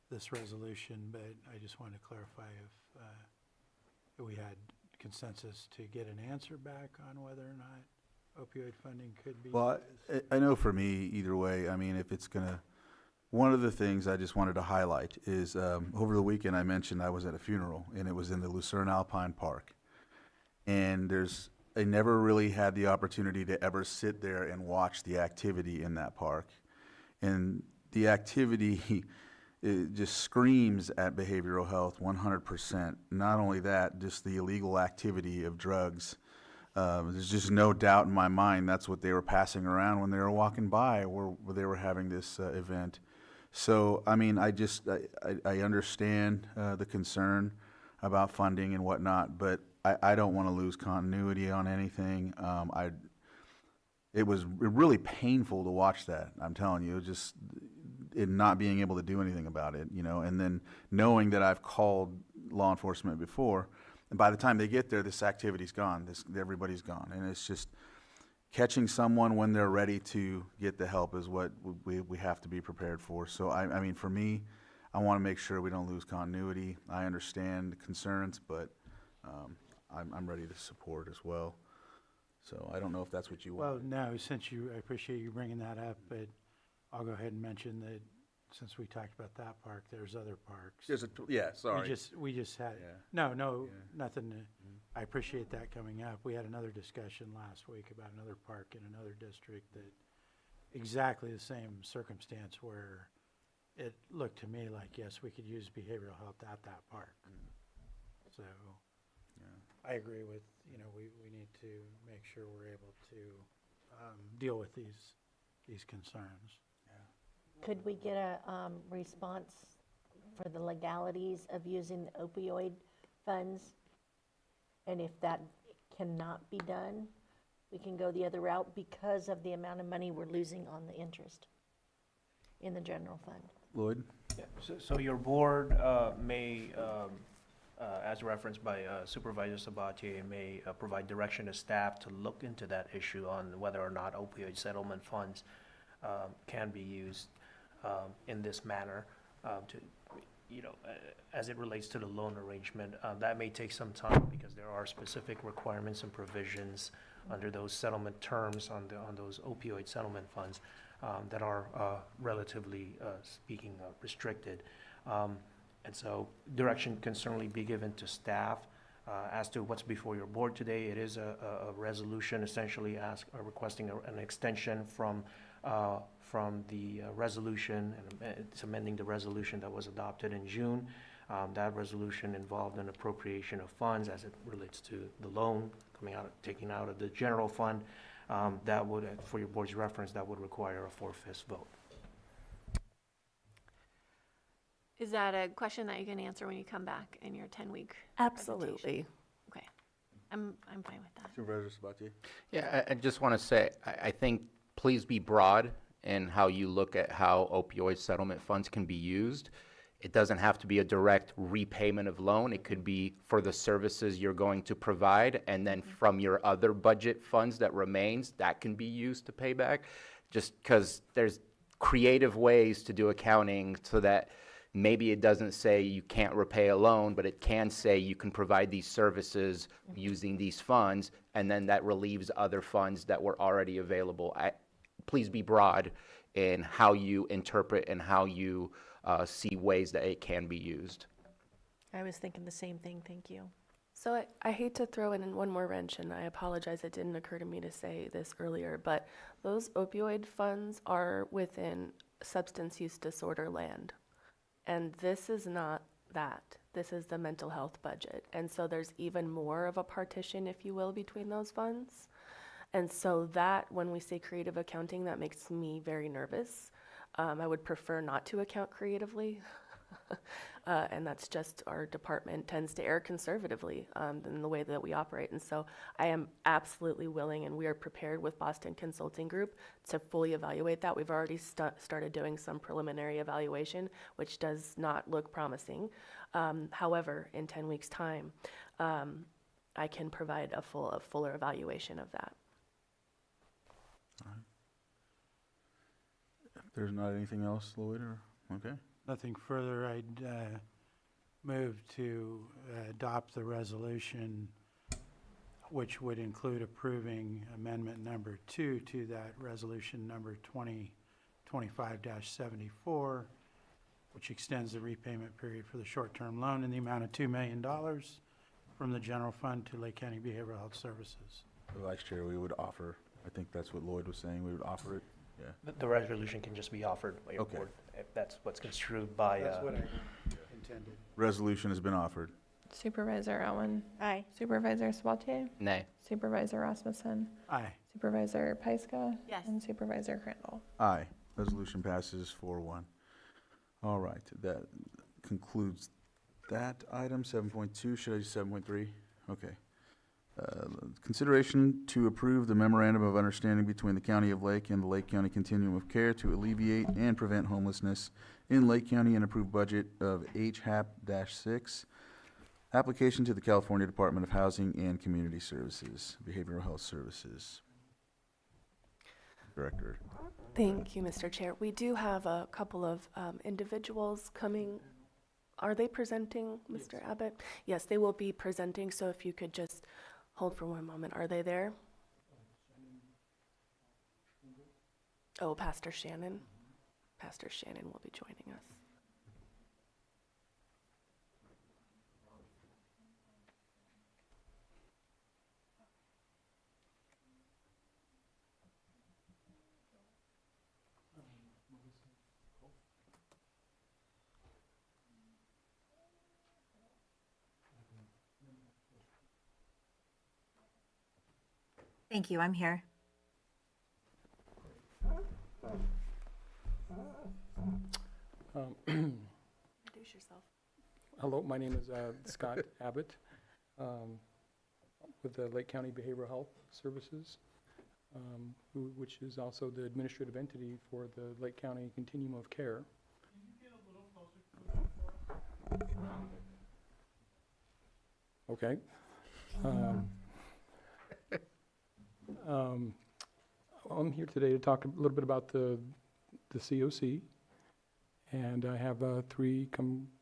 this resolution, but I just want to clarify if we had consensus to get an answer back on whether or not opioid funding could be. Well, I know for me, either way, if it's gonna, one of the things I just wanted to highlight is over the weekend I mentioned I was at a funeral, and it was in the Lucerne Alpine Park. And I never really had the opportunity to ever sit there and watch the activity in that park. And the activity, it just screams at behavioral health 100%. Not only that, just the illegal activity of drugs. There's just no doubt in my mind that's what they were passing around when they were walking by where they were having this event. So, I understand the concern about funding and whatnot, but I don't want to lose continuity on anything. It was really painful to watch that, I'm telling you, just it not being able to do anything about it, and then knowing that I've called law enforcement before, and by the time they get there, this activity's gone, everybody's gone, and it's just catching someone when they're ready to get the help is what we have to be prepared for. So, for me, I want to make sure we don't lose continuity. I understand the concerns, but I'm ready to support as well. So I don't know if that's what you want. Well, no, I appreciate you bringing that up, but I'll go ahead and mention that since we talked about that park, there's other parks. Sorry. We just had, Yeah. nothing. I appreciate that coming up. We had another discussion last week about another park in another district that exactly the same circumstance where it looked to me like, yes, we could use behavioral health at that park. So I agree with, we need to make sure we're able to deal with these concerns. Could we get a response for the legalities of using the opioid funds? And if that cannot be done, we can go the other route because of the amount of money we're losing on the interest in the general fund. Lloyd? Yeah, so your board may as referenced by Supervisor Sabatier, may provide direction to staff to look into that issue on whether or not opioid settlement funds can be used in this manner to, as it relates to the loan arrangement. That may take some time because there are specific requirements and provisions under those settlement terms on those opioid settlement funds that are relatively speaking restricted. And so direction can certainly be given to staff as to what's before your board today. It is a resolution essentially requesting an extension from the resolution, and it's amending the resolution that was adopted in June. That resolution involved an appropriation of funds as it relates to the loan taking out of the general fund. That would, for your board's reference, that would require a 4/5 vote. Is that a question that you can answer when you come back in your 10-week? Absolutely. Okay. I'm fine with that. Supervisor Sabatier? Yeah, I just want to say, I think please be broad in how you look at how opioid settlement funds can be used. It doesn't have to be a direct repayment of loan. It could be for the services you're going to provide, and then from your other budget funds that remains, that can be used to pay back. Just because there's creative ways to do accounting so that maybe it doesn't say you can't repay a loan, but it can say you can provide these services using these funds, and then that relieves other funds that were already available. Please be broad in how you interpret and how you see ways that it can be used. I was thinking the same thing, thank you. So I hate to throw in one more wrench, and I apologize, it didn't occur to me to say this earlier, but those opioid funds are within substance use disorder land. And this is not that. This is the mental health budget. And so there's even more of a partition, if you will, between those funds. And so that, when we say creative accounting, that makes me very nervous. I would prefer not to account creatively. And that's just our department tends to err conservatively in the way that we operate. And so I am absolutely willing, and we are prepared with Boston Consulting Group to fully evaluate that. We've already started doing some preliminary evaluation, which does not look promising. However, in 10 weeks' time, I can provide a fuller evaluation of that. All right. If there's not anything else, Lloyd, or, okay. Nothing further. I'd move to adopt the resolution, which would include approving amendment number 2 to that resolution number 2025-74, which extends the repayment period for the short-term loan in the amount of $2 million from the general fund to Lake County Behavioral Health Services. Vice Chair, we would offer, I think that's what Lloyd was saying, we would offer it, yeah. The resolution can just be offered by your Okay. board if that's what's construed by. That's what I intended. Resolution has been offered. Supervisor Owen. Aye. Supervisor Sabatier. Nay. Supervisor Rasmussen. Aye. Supervisor Pyska. Yes. And Supervisor Crandall. Aye. Resolution passes 4-1. All right, that concludes that item. 7.2, should I do 7.3? Okay. Consideration to approve the memorandum of understanding between the County of Lake and the Lake County Continuum of Care to alleviate and prevent homelessness in Lake County and approve budget of HAP-6. Application to the California Department of Housing and Community Services, Behavioral Health Services. Director. Thank you, Mr. Chair. We do have a couple of individuals coming. Are they presenting, Mr. Abbott? Yes, they will be presenting, so if you could just hold for one moment. Are they there? Oh, Pastor Shannon. Pastor Shannon will be joining us. Thank you, I'm here. Introduce yourself. Hello, my name is Scott Abbott with the Lake County Behavioral Health Services, which is also the administrative entity for the Lake County Continuum of Care. Okay. I'm here today to talk a little bit about the COC, and I have three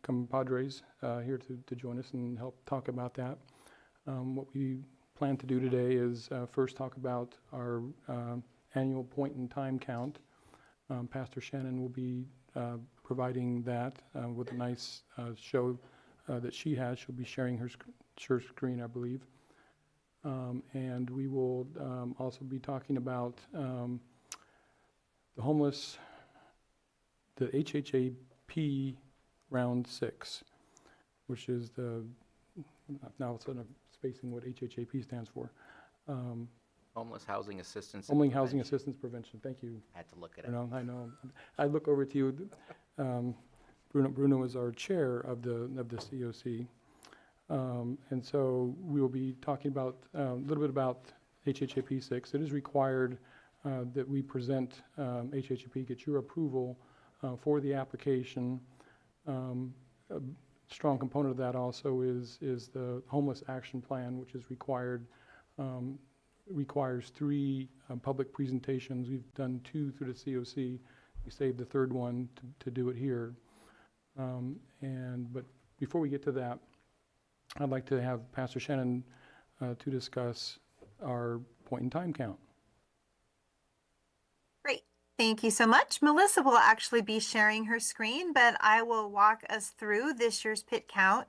compadres here to join us and help talk about that. What we plan to do today is first talk about our annual point-in-time count. Pastor Shannon will be providing that with a nice show that she has. She'll be sharing her screen, I believe. And we will also be talking about the homeless, the HHAP round 6, which is now all of a sudden I'm spacing what HHAP stands for. Homeless Housing Assistance. and Homeless Housing Prevention. Assistance Prevention, thank you. Had to look it Bruno, up. I know. I look over to you. Bruno is our chair of the COC. And so we will be talking about a little bit about HHAP 6. It is required that we present HHAP, get your approval for the application. A strong component of that also is the Homeless Action Plan, which is required, requires 3 public presentations. We've done 2 through the COC. We saved the 3rd one to do it here. But before we get to that, I'd like to have Pastor Shannon to discuss our point-in-time count. Great. Thank you so much. Melissa will actually be sharing her screen, but I will walk us through this year's pit count.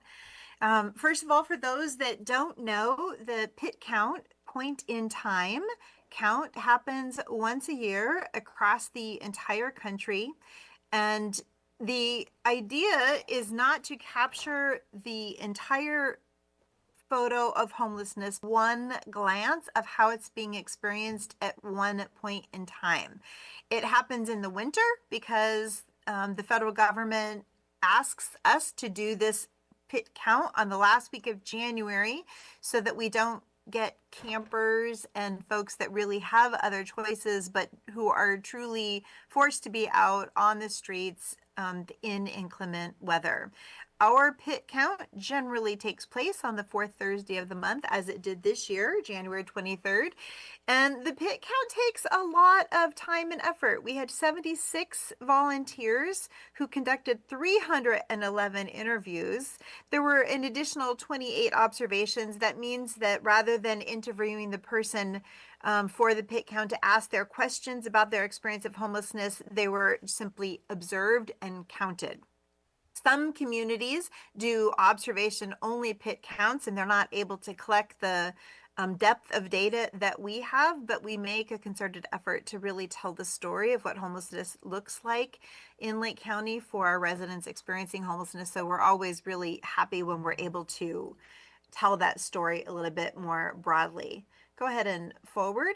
First of all, for those that don't know, the pit count, point in time count, happens once a year across the entire country. And the idea is not to capture the entire photo of homelessness, one glance of how it's being experienced at one point in time. It happens in the winter because the federal government asks us to do this pit count on the last week of January so that we don't get campers and folks that really have other choices but who are truly forced to be out on the streets in inclement weather. Our pit count generally takes place on the 4th Thursday of the month, as it did this year, January 23rd. And the pit count takes a lot of time and effort. We had 76 volunteers who conducted 311 interviews. There were an additional 28 observations. That means that rather than interviewing the person for the pit count to ask their questions about their experience of homelessness, they were simply observed and counted. Some communities do observation-only pit counts, and they're not able to collect the depth of data that we have, but we make a concerted effort to really tell the story of what homelessness looks like in Lake County for our residents experiencing homelessness. So we're always really happy when we're able to tell that story a little bit more broadly. Go ahead and forward.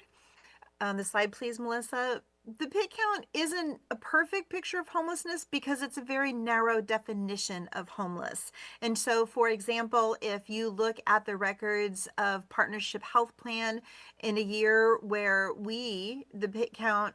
The slide, please, Melissa. The pit count isn't a perfect picture of homelessness because it's a very narrow definition of homeless. And so, for example, if you look at the records of Partnership Health Plan in a year where the pit count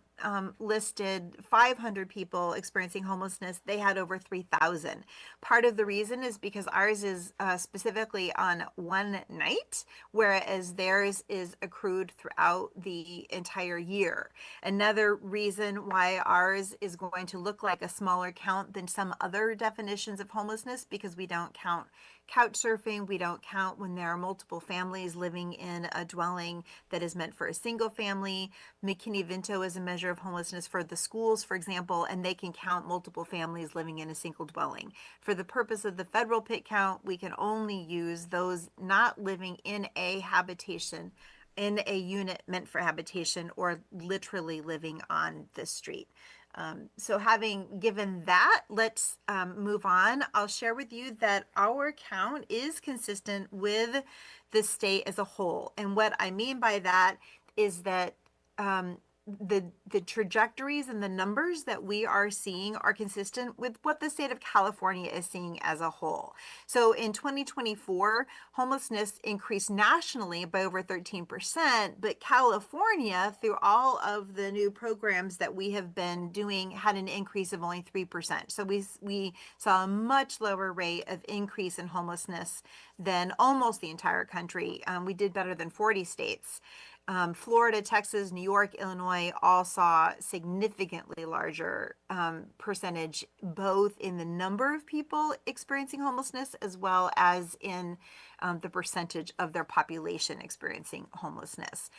listed 500 people experiencing homelessness, they had over 3,000. Part of the reason is because ours is specifically on one night, whereas theirs is accrued throughout the entire year. Another reason why ours is going to look like a smaller count than some other definitions of homelessness, because we don't count couch surfing, we don't count when there are multiple families living in a dwelling that is meant for a single family. McKinney-Vento is a measure of homelessness for the schools, for example, and they can count multiple families living in a single dwelling. For the purpose of the federal pit count, we can only use those not living in a habitation, in a unit meant for habitation, or literally living on the street. So having given that, let's move on. I'll share with you that our count is consistent with the state as a whole. And what I mean by that is that the trajectories and the numbers that we are seeing are consistent with what the state of California is seeing as a whole. So in 2024, homelessness increased nationally by over 13%, but California, through all of the new programs that we have been doing, had an increase of only 3%. So we saw a much lower rate of increase in homelessness than almost the entire country. We did better than 40 states. Florida, Texas, New York, Illinois all saw significantly larger percentage, both in the number of people experiencing homelessness as well as in the percentage of their population experiencing homelessness.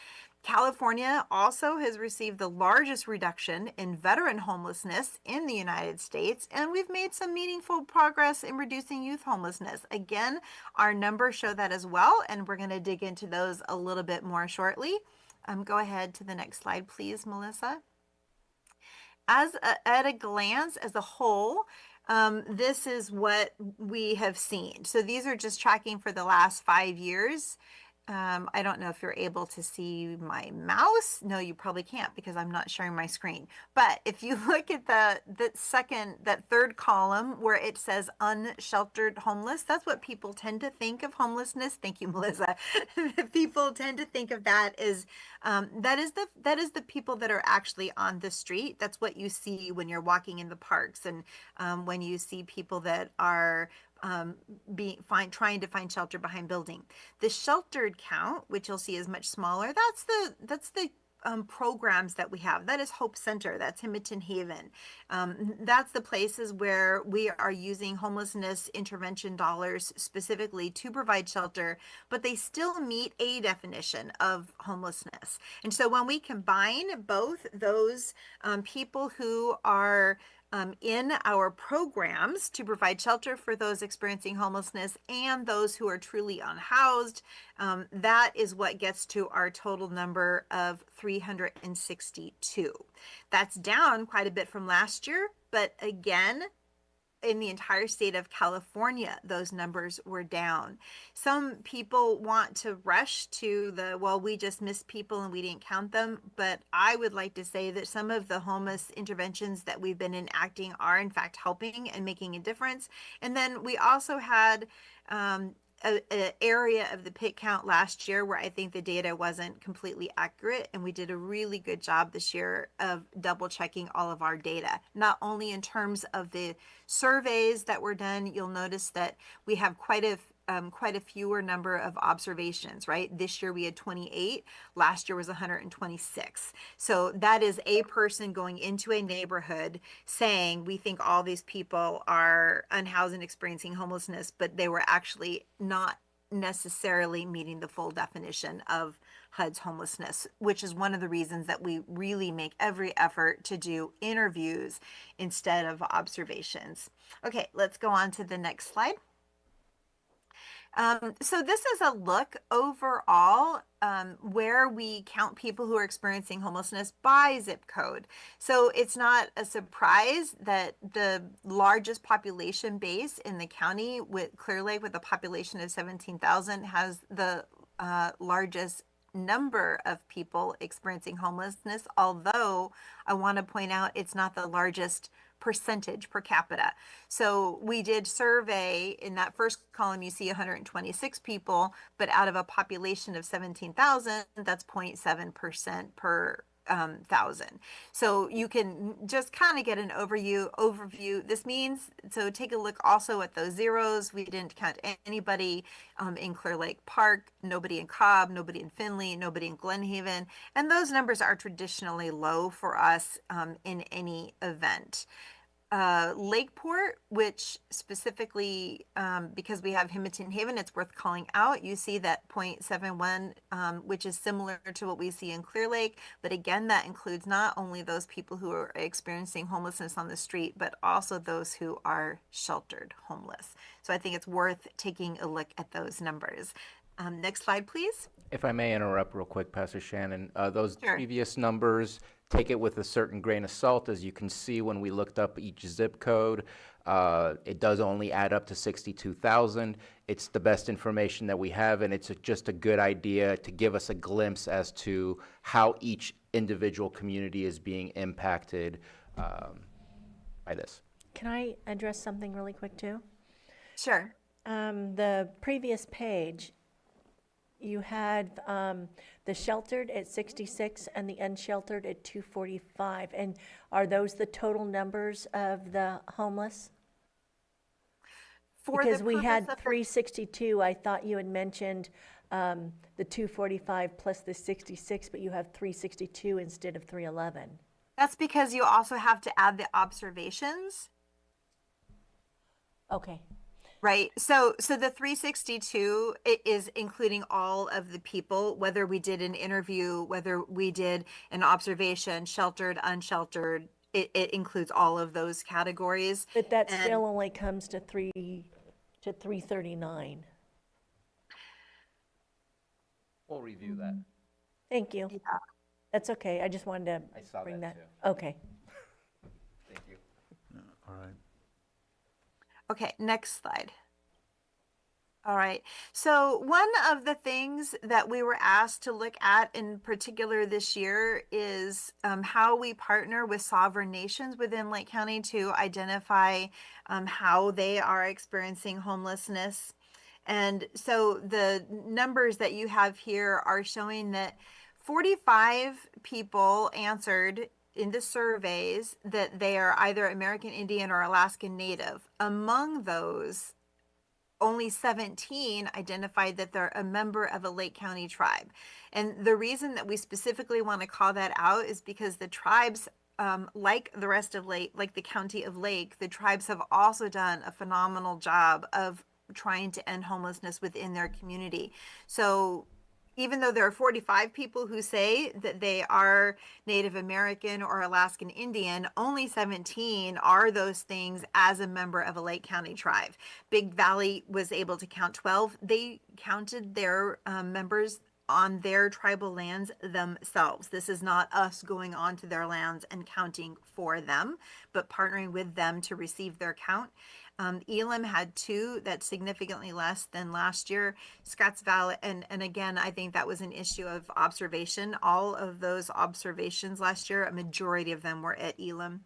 California also has received the largest reduction in veteran homelessness in the United States, and we've made some meaningful progress in reducing youth homelessness. Again, our numbers show that as well, and we're going to dig into those a little bit more shortly. Go ahead to the next slide, please, Melissa. At a glance, as a whole, this is what we have seen. So these are just tracking for the last 5 years. I don't know if you're able to see my mouse. No, you probably can't because I'm not sharing my screen. But if you look at that third column where it says unsheltered homeless, that's what people tend to think of homelessness. Thank you, Melissa. People tend to think of that as that is the people that are actually on the street. That's what you see when you're walking in the parks and when you see people that are trying to find shelter behind building. The sheltered count, which you'll see is much smaller, that's the programs that we have. That is Hope Center, that's Hamilton Haven. That's the places where we are using homelessness intervention dollars specifically to provide shelter, but they still meet a definition of homelessness. And so when we combine both those people who are in our programs to provide shelter for those experiencing homelessness and those who are truly unhoused, that is what gets to our total number of 362. That's down quite a bit from last year, but again, in the entire state of California, those numbers were down. Some people want to rush to we just missed people and we didn't count them. But I would like to say that some of the homeless interventions that we've been enacting are in fact helping and making a difference. And then we also had an area of the pit count last year where I think the data wasn't completely accurate, and we did a really good job this year of double checking all of our data, not only in terms of the surveys that were done. You'll notice that we have quite a fewer number of observations, right? This year we had 28, last year was 126. So that is a person going into a neighborhood saying, we think all these people are unhoused and experiencing homelessness, but they were actually not necessarily meeting the full definition of HUD's homelessness, which is one of the reasons that we really make every effort to do interviews instead of observations. Okay, let's go on to the next slide. So this is a look overall where we count people who are experiencing homelessness by zip code. So it's not a surprise that the largest population base in the county, with Clear Lake, with a population of 17,000, has the largest number of people experiencing homelessness, although I want to point out it's not the largest percentage per capita. So we did survey in that first column, you see 126 people, but out of a population of 17,000, that's 0.7% per thousand. So you can just kind of get an overview. This means, so take a look also at those zeros. We didn't count anybody in Clear Lake Park, nobody in Cobb, nobody in Findlay, nobody in Glen Haven. And those numbers are traditionally low for us in any event. Lakeport, which specifically, because we have Hamilton Haven, it's worth calling out. You see that 0.71, which is similar to what we see in Clear Lake. But again, that includes not only those people who are experiencing homelessness on the street, but also those who are sheltered homeless. So I think it's worth taking a look at those numbers. Next slide, please. If I may interrupt real quick, Pastor Shannon, those Sure. previous numbers, take it with a certain grain of salt. As you can see, when we looked up each zip code, it does only add up to 62,000. It's the best information that we have, and it's just a good idea to give us a glimpse as to how each individual community is being impacted by this. Can I address something really quick too? Sure. The previous page, you had the sheltered at 66 and the unsheltered at 245. And are those the total numbers of the homeless? Because we had 362, I thought you had mentioned the 245 plus the 66, but you have 362 instead of 311. That's because you also have to add the observations. Okay. Right. So the 362 is including all of the people, whether we did an interview, whether we did an observation, sheltered, unsheltered, it includes all of those categories. But that still only comes to 339. We'll review that. Thank you. Yeah. That's okay. I just wanted to I saw bring that that. too. Okay. Thank you. All right. Okay, next slide. All right. So one of the things that we were asked to look at in particular this year is how we partner with sovereign nations within Lake County to identify how they are experiencing homelessness. And so the numbers that you have here are showing that 45 people answered in the surveys that they are either American Indian or Alaskan Native. Among those, only 17 identified that they're a member of a Lake County tribe. And the reason that we specifically want to call that out is because the tribes, like the rest of Lake, like the county of Lake, the tribes have also done a phenomenal job of trying to end homelessness within their community. So even though there are 45 people who say that they are Native American or Alaskan Indian, only 17 are those things as a member of a Lake County tribe. Big Valley was able to count 12. They counted their members on their tribal lands themselves. This is not us going onto their lands and counting for them, but partnering with them to receive their count. Elam had 2, that's significantly less than last year. Scotts Valley, and again, I think that was an issue of observation. All of those observations last year, a majority of them were at Elam.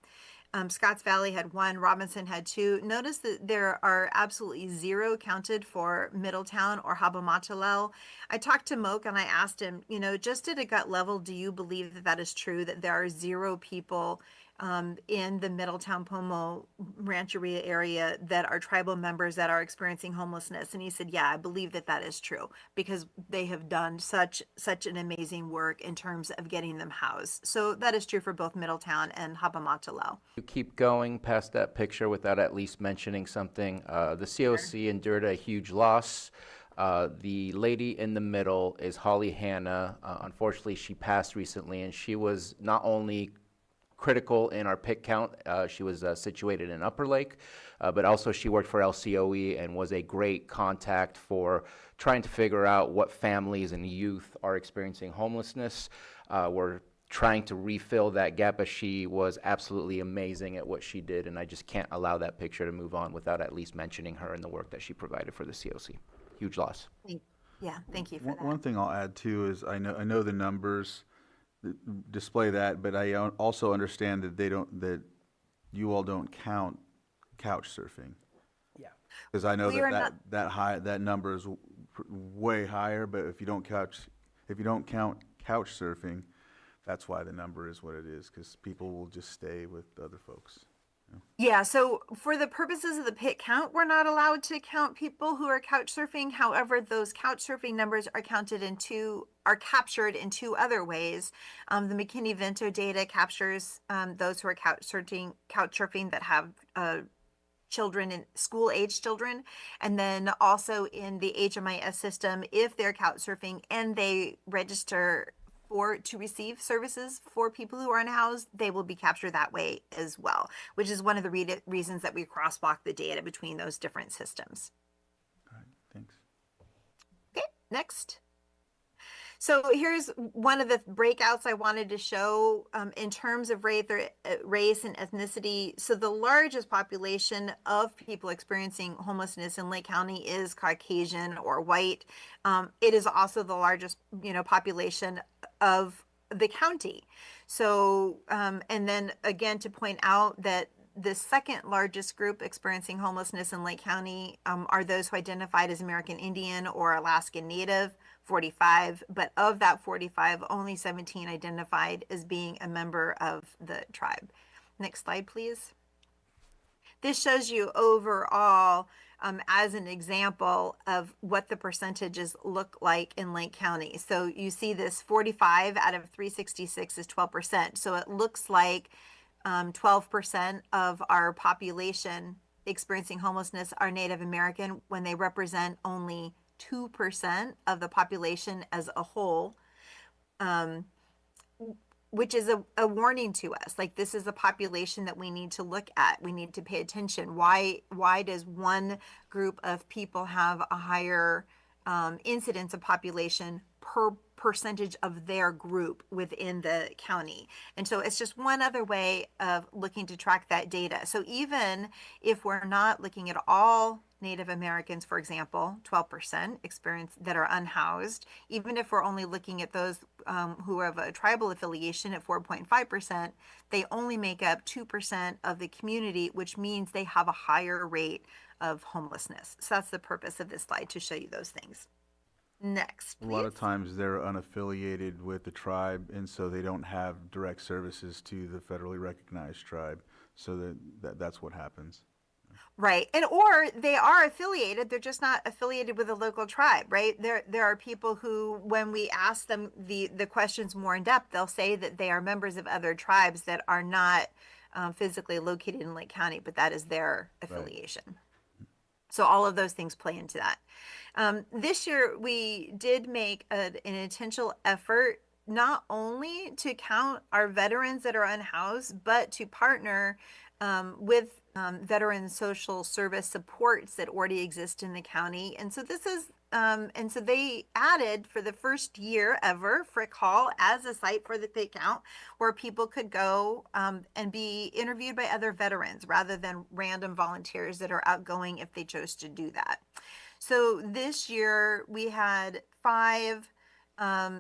Scotts Valley had 1, Robinson had 2. Notice that there are absolutely 0 counted for Middletown or Habomatalel. I talked to Moak and I asked him, just at a gut level, do you believe that that is true, that there are 0 people in the Middletown Pomo Rancheria area that are tribal members that are experiencing homelessness? And he said, yeah, I believe that that is true because they have done such an amazing work in terms of getting them housed. So that is true for both Middletown and Habomatalel. You keep going past that picture without at least mentioning something. The COC endured a huge loss. The lady in the middle is Holly Hanna. Unfortunately, she passed recently, and she was not only critical in our PIC count. She was situated in Upper Lake, but also she worked for LCOE and was a great contact for trying to figure out what families and youth are experiencing homelessness. We're trying to refill that gap, but she was absolutely amazing at what she did, and I just can't allow that picture to move on without at least mentioning her and the work that she provided for the COC. Huge loss. Yeah, thank you for that. One thing I'll add too is I know the numbers display that, but I also understand that that you all don't count couch surfing. Yeah. Because I know that number is way higher, but if you don't count couch surfing, that's why the number is what it is, because people will just stay with other folks. Yeah, so for the purposes of the PIC count, we're not allowed to count people who are couch surfing. However, those couch surfing numbers are captured in 2 other ways. The McKinney-Vento data captures those who are couch surfing that have children in school-age children, and then also in the HMIS system, if they're couch surfing and they register to receive services for people who are unhoused, they will be captured that way as well, which is one of the reasons that we crosswalk the data between those different systems. All right, thanks. Okay, next. So here's one of the breakouts I wanted to show in terms of race and ethnicity. So the largest population of people experiencing homelessness in Lake County is Caucasian or white. It is also the largest, population of the county. So, and then again, to point out that the second largest group experiencing homelessness in Lake County are those who identified as American Indian or Alaskan Native, 45. But of that 45, only 17 identified as being a member of the tribe. Next slide, please. This shows you overall as an example of what the percentages look like in Lake County. So you see this 45 out of 366 is 12%. So it looks like 12% of our population experiencing homelessness are Native American when they represent only 2% of the population as a whole. Which is a warning to us. Like, this is a population that we need to look at. We need to pay attention. Why does one group of people have a higher incidence of population per percentage of their group within the county? And so it's just one other way of looking to track that data. So even if we're not looking at all Native Americans, for example, 12% experience that are unhoused, even if we're only looking at those who have a tribal affiliation at 4.5%, they only make up 2% of the community, which means they have a higher rate of homelessness. So that's the purpose of this slide, to show you those things. Next, please. A lot of times they're unaffiliated with the tribe, and so they don't have direct services to the federally recognized tribe. So that's what happens. Right. And or they are affiliated, they're just not affiliated with a local tribe, right? There are people who, when we ask them the questions more in depth, they'll say that they are members of other tribes that are not physically located in Lake County, but that is their affiliation. Right. So all of those things play into that. This year, we did make an intentional effort not only to count our veterans that are unhoused, but to partner with veteran social service supports that already exist in the county. And so this is, and so they added for the first year ever Frick Hall as a site for the pit count, where people could go and be interviewed by other veterans rather than random volunteers that are outgoing if they chose to do that. So this year we had 5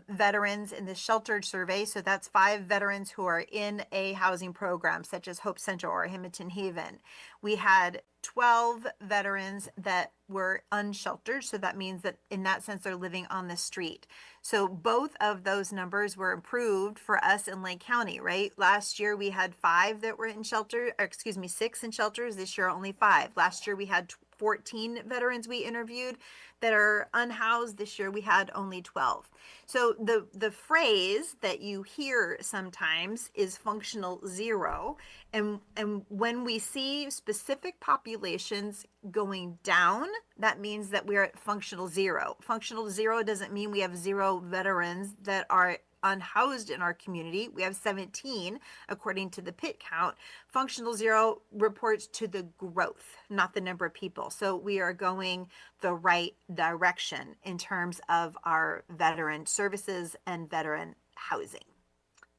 veterans in the sheltered survey. So that's 5 veterans who are in a housing program such as Hope Central or Hamilton Haven. We had 12 veterans that were unsheltered. So that means that in that sense, they're living on the street. So both of those numbers were improved for us in Lake County, right? Last year we had 5 that were in shelter, or excuse me, 6 in shelters. This year only 5. Last year we had 14 veterans we interviewed that are unhoused. This year we had only 12. So the phrase that you hear sometimes is functional zero. And when we see specific populations going down, that means that we're at functional zero. Functional zero doesn't mean we have 0 veterans that are unhoused in our community. We have 17 according to the pit count. Functional zero reports to the growth, not the number of people. So we are going the right direction in terms of our veteran services and veteran housing.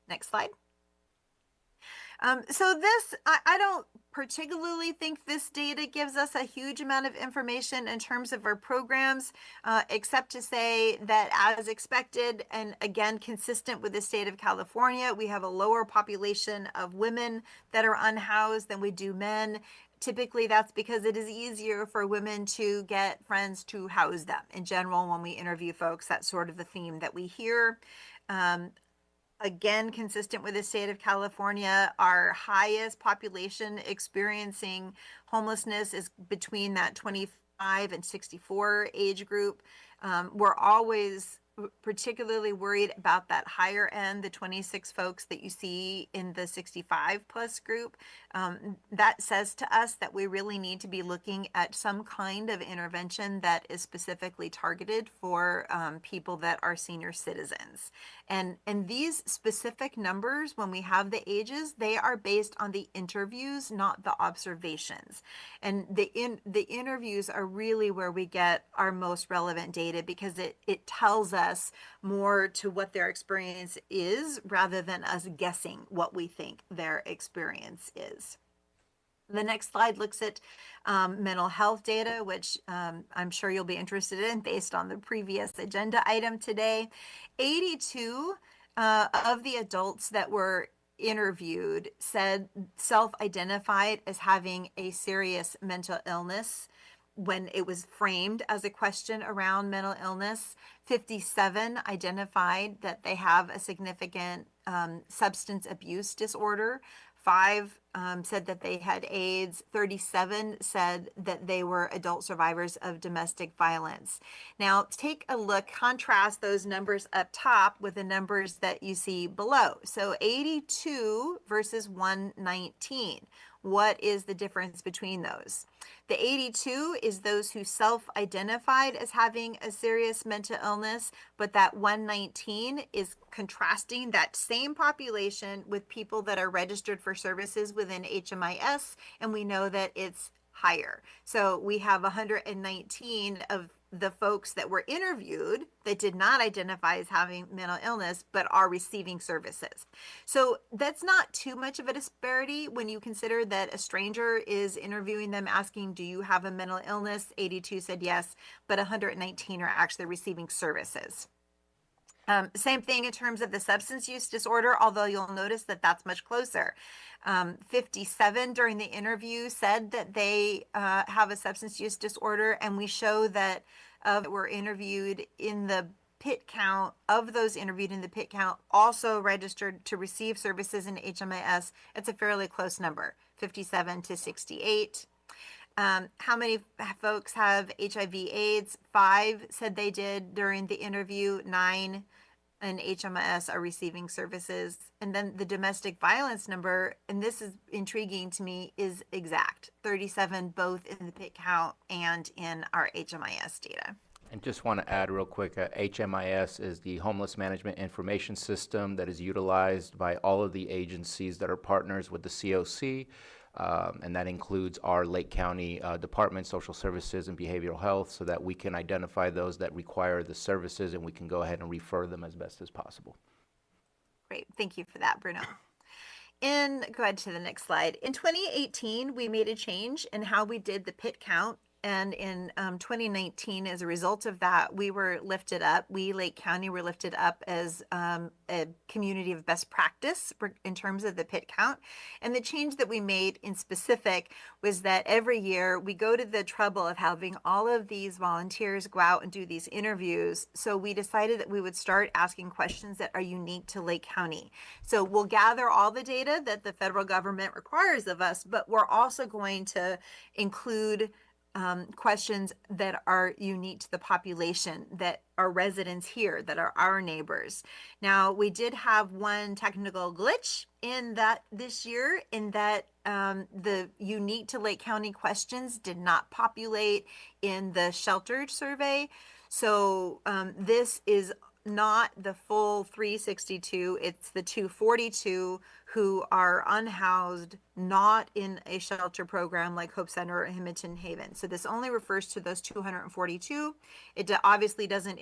Next slide. So this, I don't particularly think this data gives us a huge amount of information in terms of our programs, except to say that as expected, and again, consistent with the state of California, we have a lower population of women that are unhoused than we do men. Typically, that's because it is easier for women to get friends to house them. In general, when we interview folks, that's sort of the theme that we hear. Again, consistent with the state of California, our highest population experiencing homelessness is between that 25 and 64 age group. We're always particularly worried about that higher end, the 26 folks that you see in the 65 plus group. That says to us that we really need to be looking at some kind of intervention that is specifically targeted for people that are senior citizens. And these specific numbers, when we have the ages, they are based on the interviews, not the observations. And the interviews are really where we get our most relevant data, because it tells us more to what their experience is rather than us guessing what we think their experience is. The next slide looks at mental health data, which I'm sure you'll be interested in based on the previous agenda item today. 82 of the adults that were interviewed said self-identified as having a serious mental illness when it was framed as a question around mental illness. 57 identified that they have a significant substance abuse disorder. 5 said that they had AIDS. 37 said that they were adult survivors of domestic violence. Now, take a look, contrast those numbers up top with the numbers that you see below. So 82 versus 119. What is the difference between those? The 82 is those who self-identified as having a serious mental illness, but that 119 is contrasting that same population with people that are registered for services within HMIS, and we know that it's higher. So we have 119 of the folks that were interviewed that did not identify as having mental illness but are receiving services. So that's not too much of a disparity when you consider that a stranger is interviewing them asking, do you have a mental illness? 82 said yes, but 119 are actually receiving services. Same thing in terms of the substance use disorder, although you'll notice that that's much closer. 57 during the interview said that they have a substance use disorder, and we show that were interviewed in the PIT count, of those interviewed in the PIT count, also registered to receive services in HMIS. It's a fairly close number, 57 to 68. How many folks have HIV/AIDS? 5 said they did during the interview. 9 in HMIS are receiving services. And then the domestic violence number, and this is intriguing to me, is exact. 37 both in the PIT count and in our HMIS data. And just want to add real quick, HMIS is the Homeless Management Information System that is utilized by all of the agencies that are partners with the COC. And that includes our Lake County Department, Social Services and Behavioral Health, so that we can identify those that require the services and we can go ahead and refer them as best as possible. Great, thank you for that, Bruno. Go ahead to the next slide. In 2018, we made a change in how we did the PIT count. And in 2019, as a result of that, we were lifted up. We, Lake County, were lifted up as a community of best practice in terms of the PIT count. And the change that we made in specific was that every year we go to the trouble of having all of these volunteers go out and do these interviews. So we decided that we would start asking questions that are unique to Lake County. So we'll gather all the data that the federal government requires of us, but we're also going to include questions that are unique to the population, that are residents here, that are our neighbors. Now, we did have one technical glitch in that this year, in that the unique to Lake County questions did not populate in the sheltered survey. So this is not the full 362, it's the 242 who are unhoused, not in a shelter program like Hope Center or Hamilton Haven. So this only refers to those 242. It obviously doesn't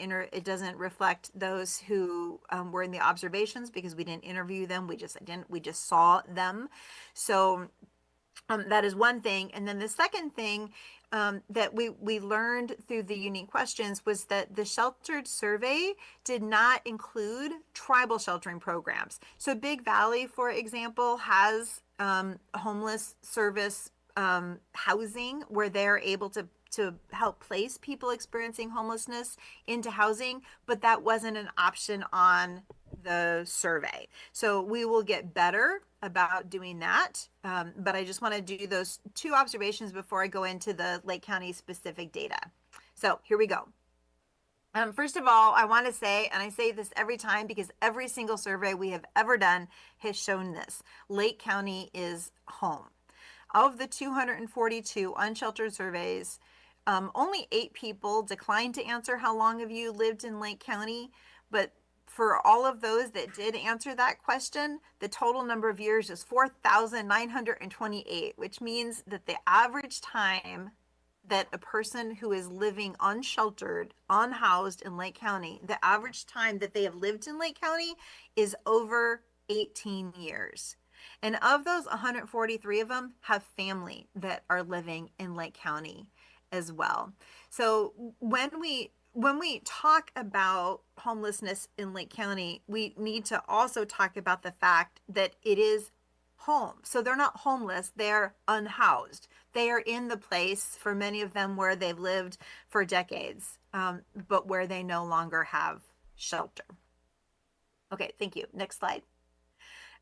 reflect those who were in the observations, because we didn't interview them. We just saw them. So that is one thing. And then the second thing that we learned through the unique questions was that the sheltered survey did not include tribal sheltering programs. So Big Valley, for example, has homeless service housing where they're able to help place people experiencing homelessness into housing, but that wasn't an option on the survey. So we will get better about doing that, but I just want to do those 2 observations before I go into the Lake County specific data. So here we go. First of all, I want to say, and I say this every time because every single survey we have ever done has shown this: Lake County is home. Of the 242 unsheltered surveys, only 8 people declined to answer how long have you lived in Lake County, but for all of those that did answer that question, the total number of years is 4,928, which means that the average time that a person who is living unsheltered, unhoused in Lake County, the average time that they have lived in Lake County is over 18 years. And of those, 143 of them have family that are living in Lake County as well. So when we when we talk about homelessness in Lake County, we need to also talk about the fact that it is home. So they're not homeless, they're unhoused. They are in the place, for many of them, where they've lived for decades, but where they no longer have shelter. Okay, thank you. Next slide.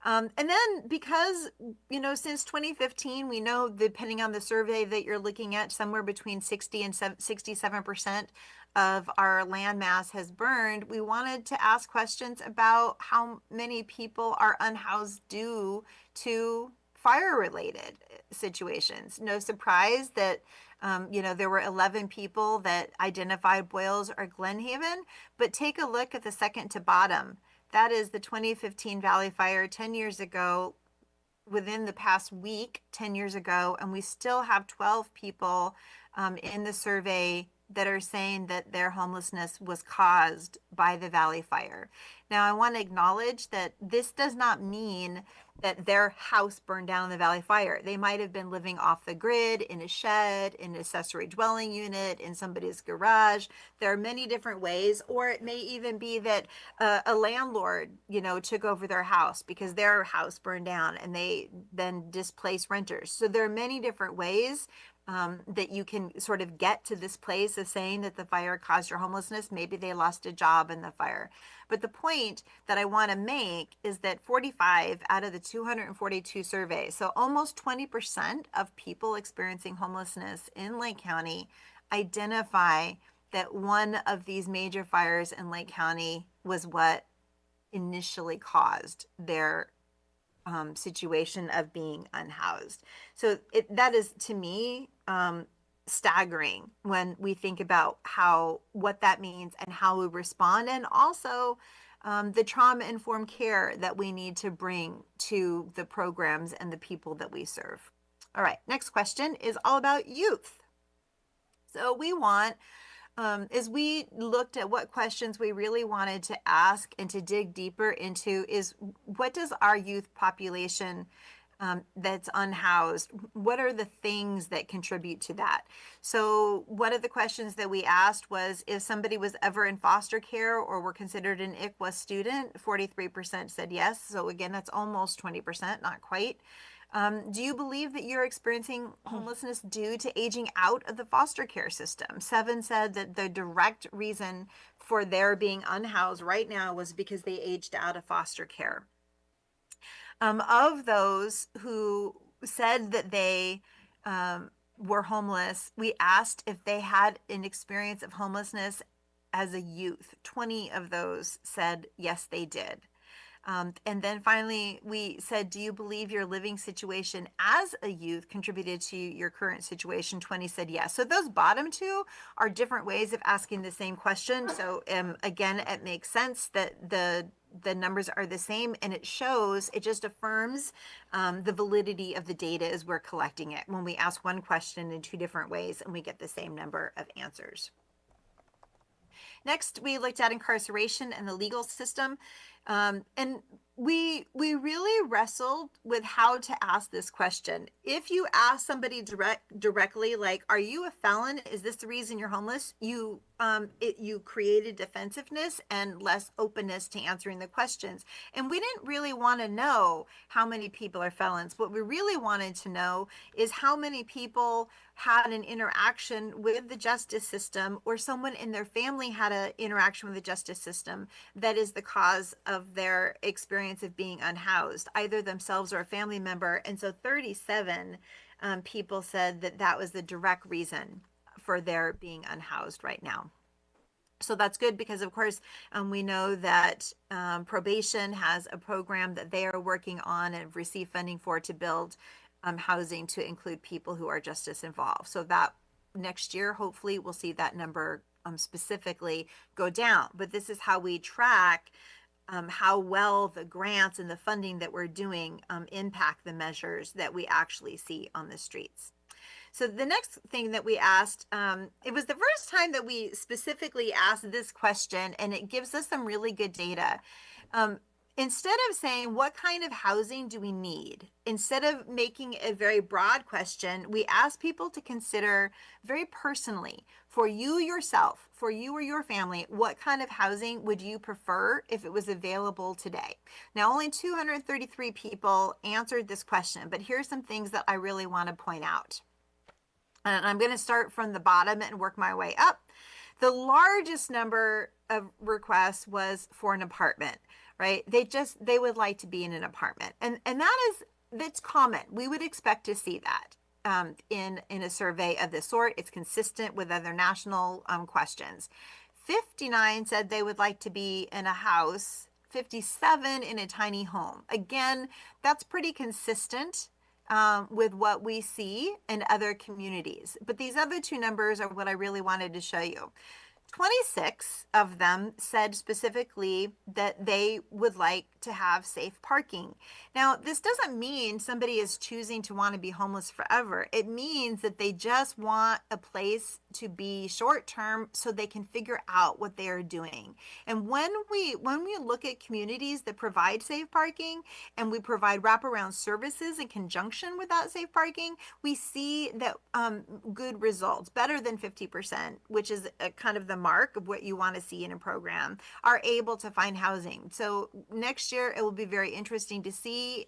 And then because, since 2015, we know, depending on the survey that you're looking at, somewhere between 60 and 67% of our land mass has burned, we wanted to ask questions about how many people are unhoused due to fire-related situations. No surprise that, there were 11 people that identified Boyles or Glenhaven, but take a look at the second to bottom. That is the 2015 Valley Fire 10 years ago, within the past week, 10 years ago, and we still have 12 people in the survey that are saying that their homelessness was caused by the Valley Fire. Now, I want to acknowledge that this does not mean that their house burned down in the Valley Fire. They might have been living off the grid, in a shed, in an accessory dwelling unit, in somebody's garage. There are many different ways, or it may even be that a landlord, took over their house because their house burned down and they then displaced renters. So there are many different ways that you can sort of get to this place of saying that the fire caused your homelessness. Maybe they lost a job in the fire. But the point that I want to make is that 45 out of the 242 surveys, so almost 20% of people experiencing homelessness in Lake County, identify that one of these major fires in Lake County was what initially caused their situation of being unhoused. So that is, to me, staggering when we think about what that means and how we respond, and also the trauma-informed care that we need to bring to the programs and the people that we serve. All right, next question is all about youth. So we want, as we looked at what questions we really wanted to ask and to dig deeper into, is what does our youth population that's unhoused, what are the things that contribute to that? So one of the questions that we asked was if somebody was ever in foster care or were considered an ICWA student. 43% said yes. So again, that's almost 20%, not quite. Do you believe that you're experiencing homelessness due to aging out of the foster care system? 7 said that the direct reason for their being unhoused right now was because they aged out of foster care. Of those who said that they were homeless, we asked if they had an experience of homelessness as a youth. 20 of those said yes, they did. And then finally, we said, do you believe your living situation as a youth contributed to your current situation? 20 said yes. So those bottom two are different ways of asking the same question. So again, it makes sense that the numbers are the same, and it just affirms the validity of the data as we're collecting it when we ask one question in two different ways and we get the same number of answers. Next, we looked at incarceration and the legal system. And we really wrestled with how to ask this question. If you ask somebody directly, like, are you a felon? Is this the reason you're homeless? You created defensiveness and less openness to answering the questions. And we didn't really want to know how many people are felons. What we really wanted to know is how many people had an interaction with the justice system, or someone in their family had an interaction with the justice system that is the cause of their experience of being unhoused, either themselves or a family member. And so 37 people said that that was the direct reason for their being unhoused right now. So that's good because, of course, we know that probation has a program that they are working on and have received funding for to build housing to include people who are justice involved. So that next year, hopefully, we'll see that number specifically go down. But this is how we track how well the grants and the funding that we're doing impact the measures that we actually see on the streets. So the next thing that we asked, it was the first time that we specifically asked this question, and it gives us some really good data. Instead of saying, what kind of housing do we need? Instead of making a very broad question, we asked people to consider very personally for you yourself, for you or your family, what kind of housing would you prefer if it was available today? Now, only 233 people answered this question, but here's some things that I really want to point out. And I'm going to start from the bottom and work my way up. The largest number of requests was for an apartment, right? They would like to be in an apartment. And that's common. We would expect to see that. In a survey of this sort. It's consistent with other national questions. 59 said they would like to be in a house, 57 in a tiny home. Again, that's pretty consistent with what we see in other communities. But these other two numbers are what I really wanted to show you. 26 of them said specifically that they would like to have safe parking. Now, this doesn't mean somebody is choosing to want to be homeless forever. It means that they just want a place to be short term so they can figure out what they are doing. And when we look at communities that provide safe parking and we provide wraparound services in conjunction with that safe parking, we see that good results, better than 50%, which is a kind of the mark of what you want to see in a program, are able to find housing. So next year, it will be very interesting to see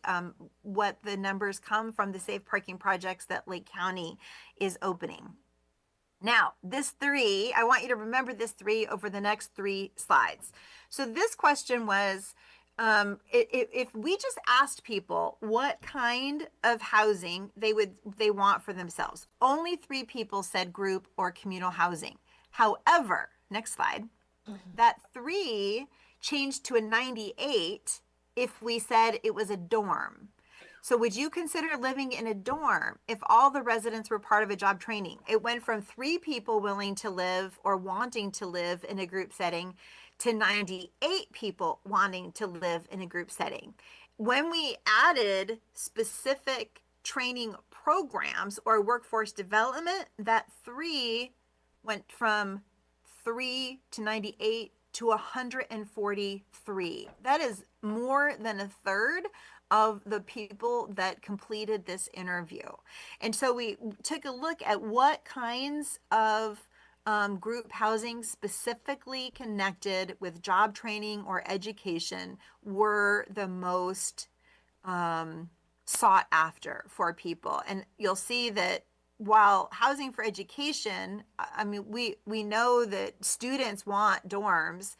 what the numbers come from the safe parking projects that Lake County is opening. Now, this 3, I want you to remember this 3 over the next 3 slides. So this question was, if we just asked people what kind of housing they want for themselves, only 3 people said group or communal housing. However, next slide, that 3 changed to a 98 if we said it was a dorm. So would you consider living in a dorm if all the residents were part of a job training? It went from 3 people willing to live or wanting to live in a group setting to 98 people wanting to live in a group setting. When we added specific training programs or workforce development, that 3 went from 3 to 98 to 143. That is more than a third of the people that completed this interview. And so we took a look at what kinds of group housing specifically connected with job training or education were the most sought after for people. And you'll see that while housing for education, I mean, we know that students want dorms.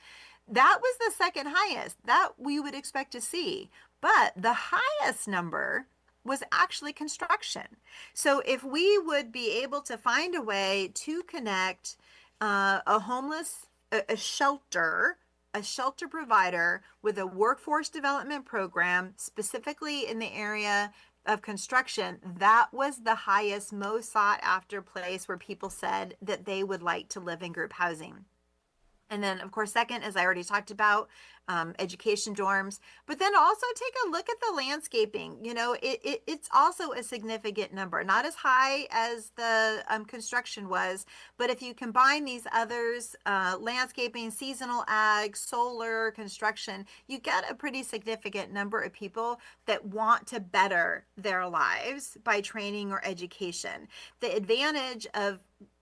That was the second highest that we would expect to see. But the highest number was actually construction. So if we would be able to find a way to connect a shelter provider with a workforce development program, specifically in the area of construction, that was the highest, most sought after place where people said that they would like to live in group housing. And then, of course, second, as I already talked about, education dorms. But then also take a look at the landscaping. You know, it's also a significant number, not as high as the construction was. But if you combine these others, landscaping, seasonal ag, solar, construction, you get a pretty significant number of people that want to better their lives by training or education. The advantage of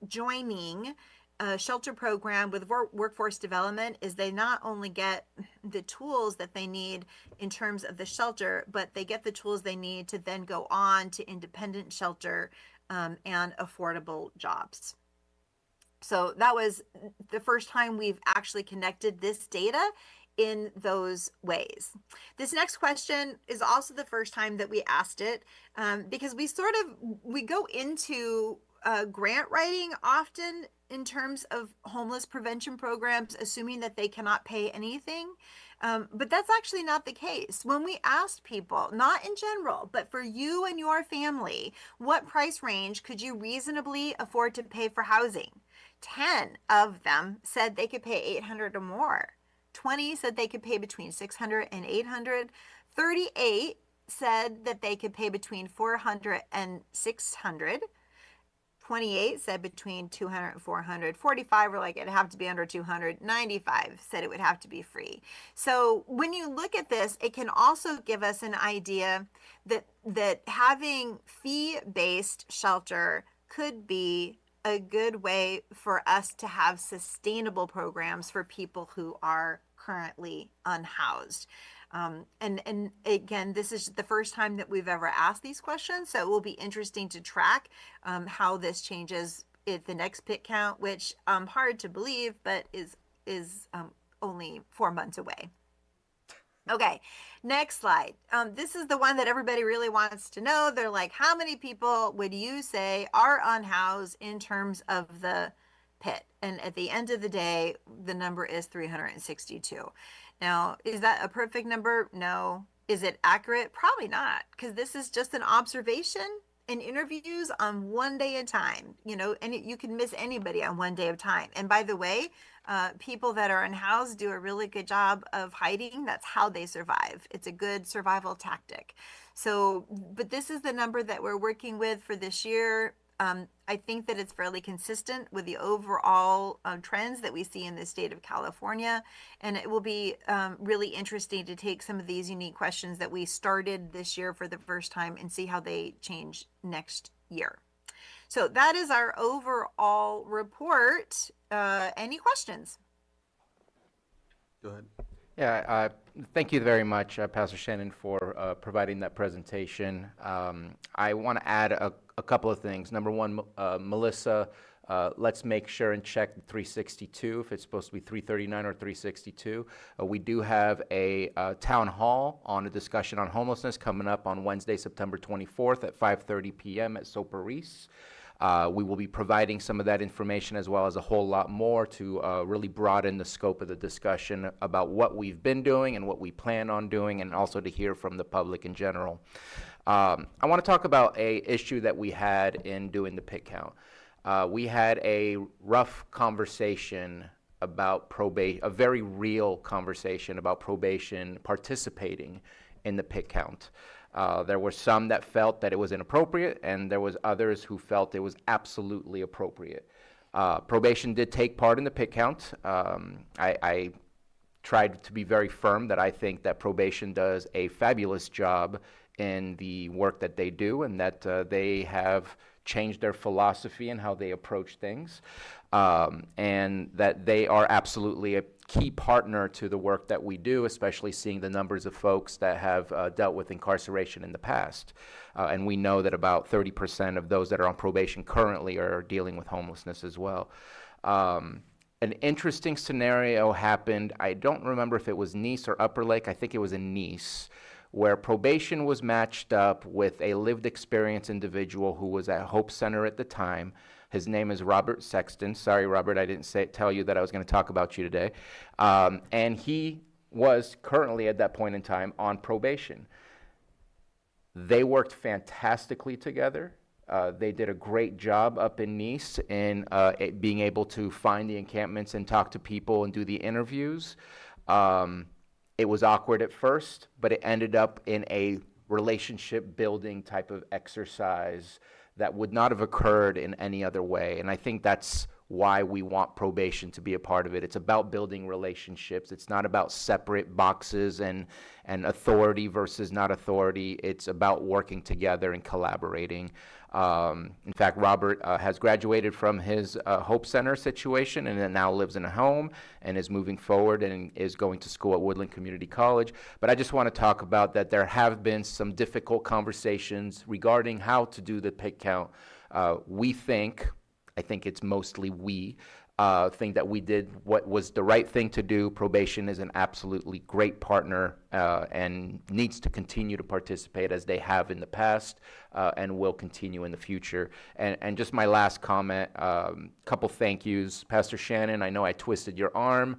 joining a shelter program with workforce development is they not only get the tools that they need in terms of the shelter, but they get the tools they need to then go on to independent shelter and affordable jobs. So that was the first time we've actually connected this data in those ways. This next question is also the first time that we asked it because we go into grant writing often in terms of homeless prevention programs, assuming that they cannot pay anything. But that's actually not the case. When we asked people, not in general, but for you and your family, what price range could you reasonably afford to pay for housing? 10 of them said they could pay $800 or more. 20 said they could pay between $600 and $800. 38 said that they could pay between $400 and $600. 28 said between $200 and $400. 45 were like, it'd have to be under $200. 95 said it would have to be free. So when you look at this, it can also give us an idea that having fee-based shelter could be a good way for us to have sustainable programs for people who are currently unhoused. And again, this is the first time that we've ever asked these questions, so it will be interesting to track how this changes at the next pit count, which hard to believe, but is only 4 months away. Okay, next slide. This is the one that everybody really wants to know. They're like, how many people would you say are unhoused in terms of the pit? And at the end of the day, the number is 362. Now, is that a perfect number? No. Is it accurate? Probably not, because this is just an observation and interviews on 1 day at a time, and you can miss anybody on 1 day of time. And by the way, people that are unhoused do a really good job of hiding. That's how they survive. It's a good survival tactic. So, but this is the number that we're working with for this year. I think that it's fairly consistent with the overall trends that we see in the state of California. And it will be really interesting to take some of these unique questions that we started this year for the first time and see how they change next year. So that is our overall report. Any questions? Go ahead. Yeah, thank you very much, Pastor Shannon, for providing that presentation. I want to add a couple of things. Number one, Melissa, let's make sure and check the 362, if it's supposed to be 339 or 362. We do have a town hall on a discussion on homelessness coming up on Wednesday, September 24th at 5:30 p.m. at Supervisors. We will be providing some of that information as well as a whole lot more to really broaden the scope of the discussion about what we've been doing and what we plan on doing, and also to hear from the public in general. I want to talk about a issue that we had in doing the pit count. We had a rough conversation about probation, a very real conversation about probation participating in the pit count. There were some that felt that it was inappropriate, and there was others who felt it was absolutely appropriate. Probation did take part in the pit count. I tried to be very firm that I think that probation does a fabulous job in the work that they do, and that they have changed their philosophy and how they approach things, and that they are absolutely a key partner to the work that we do, especially seeing the numbers of folks that have dealt with incarceration in the past. And we know that about 30% of those that are on probation currently are dealing with homelessness as well. An interesting scenario happened. I don't remember if it was Nice or Upper Lake. I think it was in Nice, where probation was matched up with a lived experience individual who was at Hope Center at the time. His name is Robert Sexton. Sorry, Robert, I didn't tell you that I was going to talk about you today. And he was currently at that point in time on probation. They worked fantastically together. They did a great job up in Nice in being able to find the encampments and talk to people and do the interviews. It was awkward at first, but it ended up in a relationship building type of exercise that would not have occurred in any other way. And I think that's why we want probation to be a part of it. It's about building relationships. It's not about separate boxes and authority versus not authority. It's about working together and collaborating. In fact, Robert has graduated from his Hope Center situation and then now lives in a home and is moving forward and is going to school at Woodland Community College. But I just want to talk about that there have been some difficult conversations regarding how to do the pit count. I think it's mostly we, think that we did what was the right thing to do. Probation is an absolutely great partner and needs to continue to participate as they have in the past and will continue in the future. And just my last comment, couple thank yous. Pastor Shannon, I know I twisted your arm.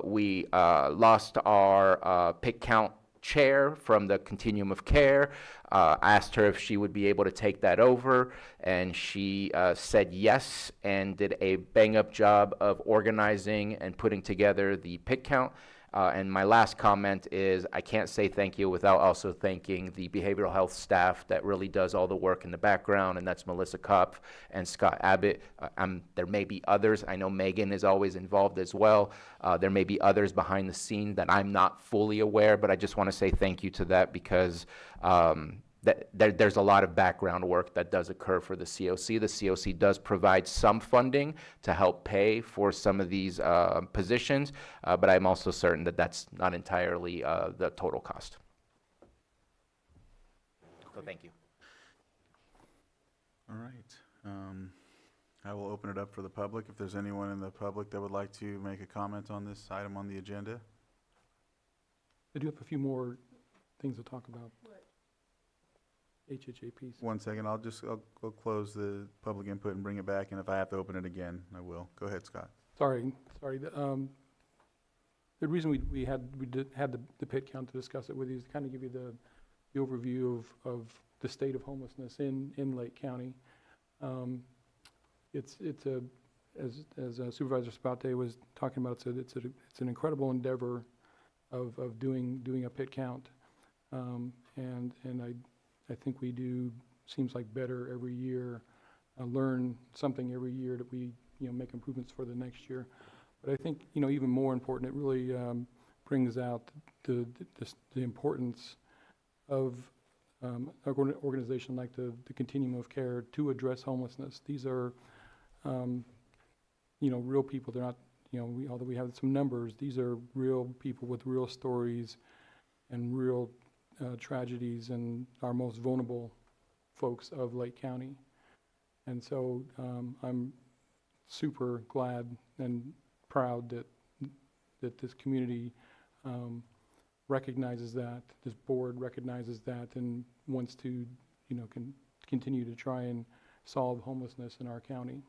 We lost our pit count chair from the continuum of care. Asked her if she would be able to take that over, and she said yes, and did a bang-up job of organizing and putting together the pit count. And my last comment is I can't say thank you without also thanking the behavioral health staff that really does all the work in the background, and that's Melissa Kopf and Scott Abbott. There may be others. I know Megan is always involved as well. There may be others behind the scene that I'm not fully aware, but I just want to say thank you to that because there's a lot of background work that does occur for the COC. The COC does provide some funding to help pay for some of these positions, but I'm also certain that that's not entirely the total cost. So thank you. All right. I will open it up for the public. If there's anyone in the public that would like to make a comment on this item on the agenda. I do have a few more things to talk about. HHAPs. 1 second, I'll close the public input and bring it back, and if I have to open it again, I will. Go ahead, Scott. Sorry. The reason we had the pit count to discuss it with you is to kind of give you the overview of the state of homelessness in Lake County. It's as Supervisor Spate was talking about, it's an incredible endeavor of doing a pit count, and I think we do, seems like, better every year, learn something every year that we make improvements for the next year. But I think even more important, it really brings out the importance of an organization like the Continuum of Care to address homelessness. These are real people. They're not, although we have some numbers, these are real people with real stories and real tragedies, and our most vulnerable folks of Lake County. And so I'm super glad and proud that this community recognizes that, this board recognizes that, and wants to continue to try and solve homelessness in our county.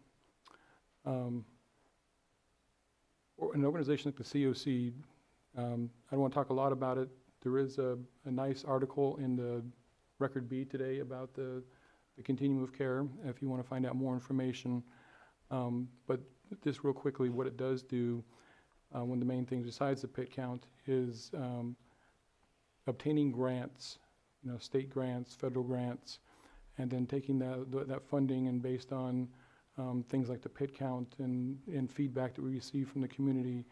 An organization like the COC, I don't want to talk a lot about it. There is a nice article in the Record B today about the Continuum of Care, if you want to find out more information. But just real quickly, what it does do, one of the main things besides the pit count, is obtaining grants, state grants, federal grants, and then taking that funding, and based on things like the pit count and feedback that we receive from the community,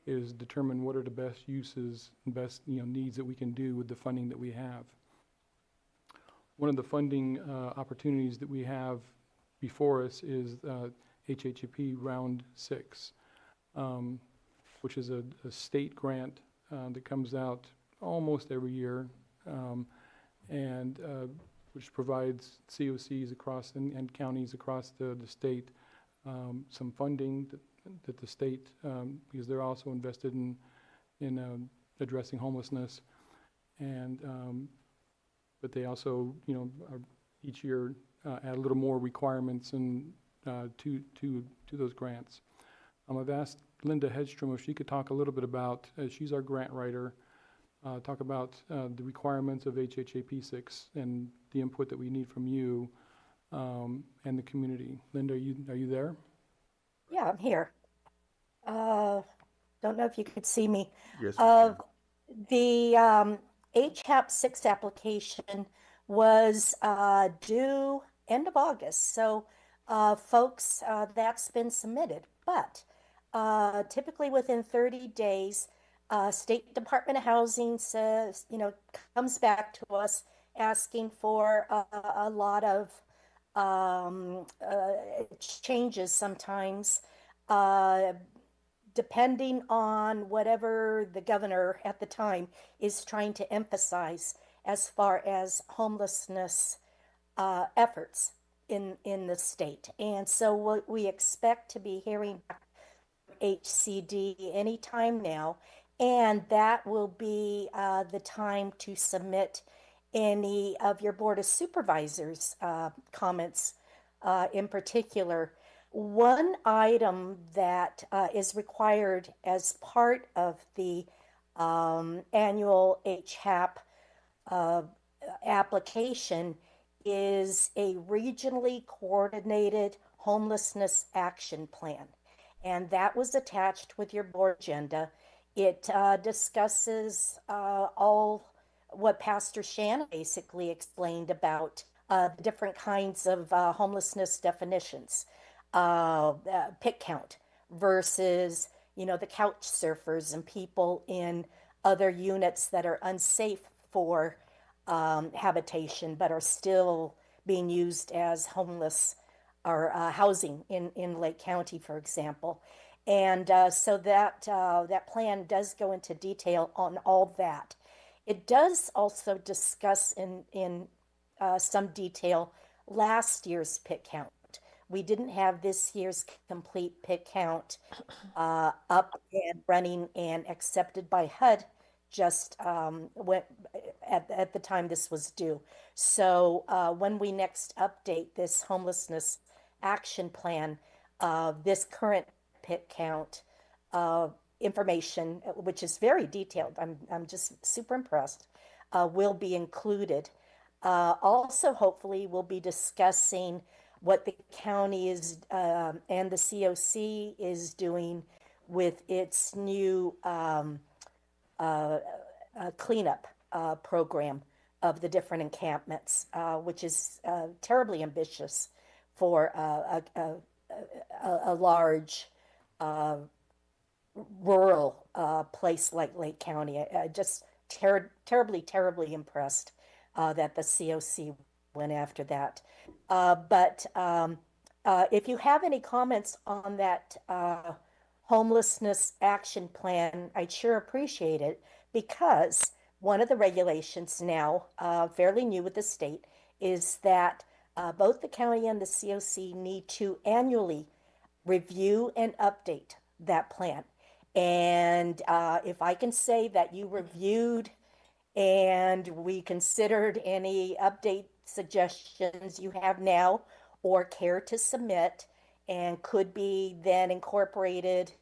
is determine what are the best uses and best needs that we can do with the funding that we have. One of the funding opportunities that we have before us is HHAP Round 6, which is a state grant that comes out almost every year, and which provides COCs across and counties across the state some funding that the state, because they're also invested in addressing homelessness, and but they also each year add a little more requirements and to those grants. I've asked Linda Hedstrom if she could talk a little bit about, she's our grant writer, talk about the requirements of HHAP 6 and the input that we need from you and the community. Linda, are you there? Yeah, I'm here. Don't know if you could see me. Yes. The HHAP 6 application was due end of August. So, folks, that's been submitted. But typically within 30 days, State Department of Housing says, comes back to us asking for a lot of changes sometimes, depending on whatever the governor at the time is trying to emphasize as far as homelessness efforts in the state. And so what we expect to be hearing back from HCD anytime now, and that will be the time to submit any of your Board of Supervisors comments in particular. One item that is required as part of the annual HHAP application is a regionally coordinated homelessness action plan. And that was attached with your board agenda. It discusses all what Pastor Shannon basically explained about the different kinds of homelessness definitions, pit count versus, the couch surfers and people in other units that are unsafe for habitation, but are still being used as homeless or housing in Lake County, for example. And so that plan does go into detail on all that. It does also discuss in some detail last year's pit count. We didn't have this year's complete pit count up and running and accepted by HUD just at the time this was due. So when we next update this homelessness action plan, this current pit count information, which is very detailed, I'm just super impressed, will be included. Also, hopefully, we'll be discussing what the county is and the COC is doing with its new cleanup program of the different encampments, which is terribly ambitious for a large rural place like Lake County. Just terribly impressed that the COC went after that. But if you have any comments on that homelessness action plan, I'd sure appreciate it, because one of the regulations now, fairly new with the state, is that both the county and the COC need to annually review and update that plan. And if I can say that you reviewed and we considered any update suggestions you have now or care to submit, and could be then incorporated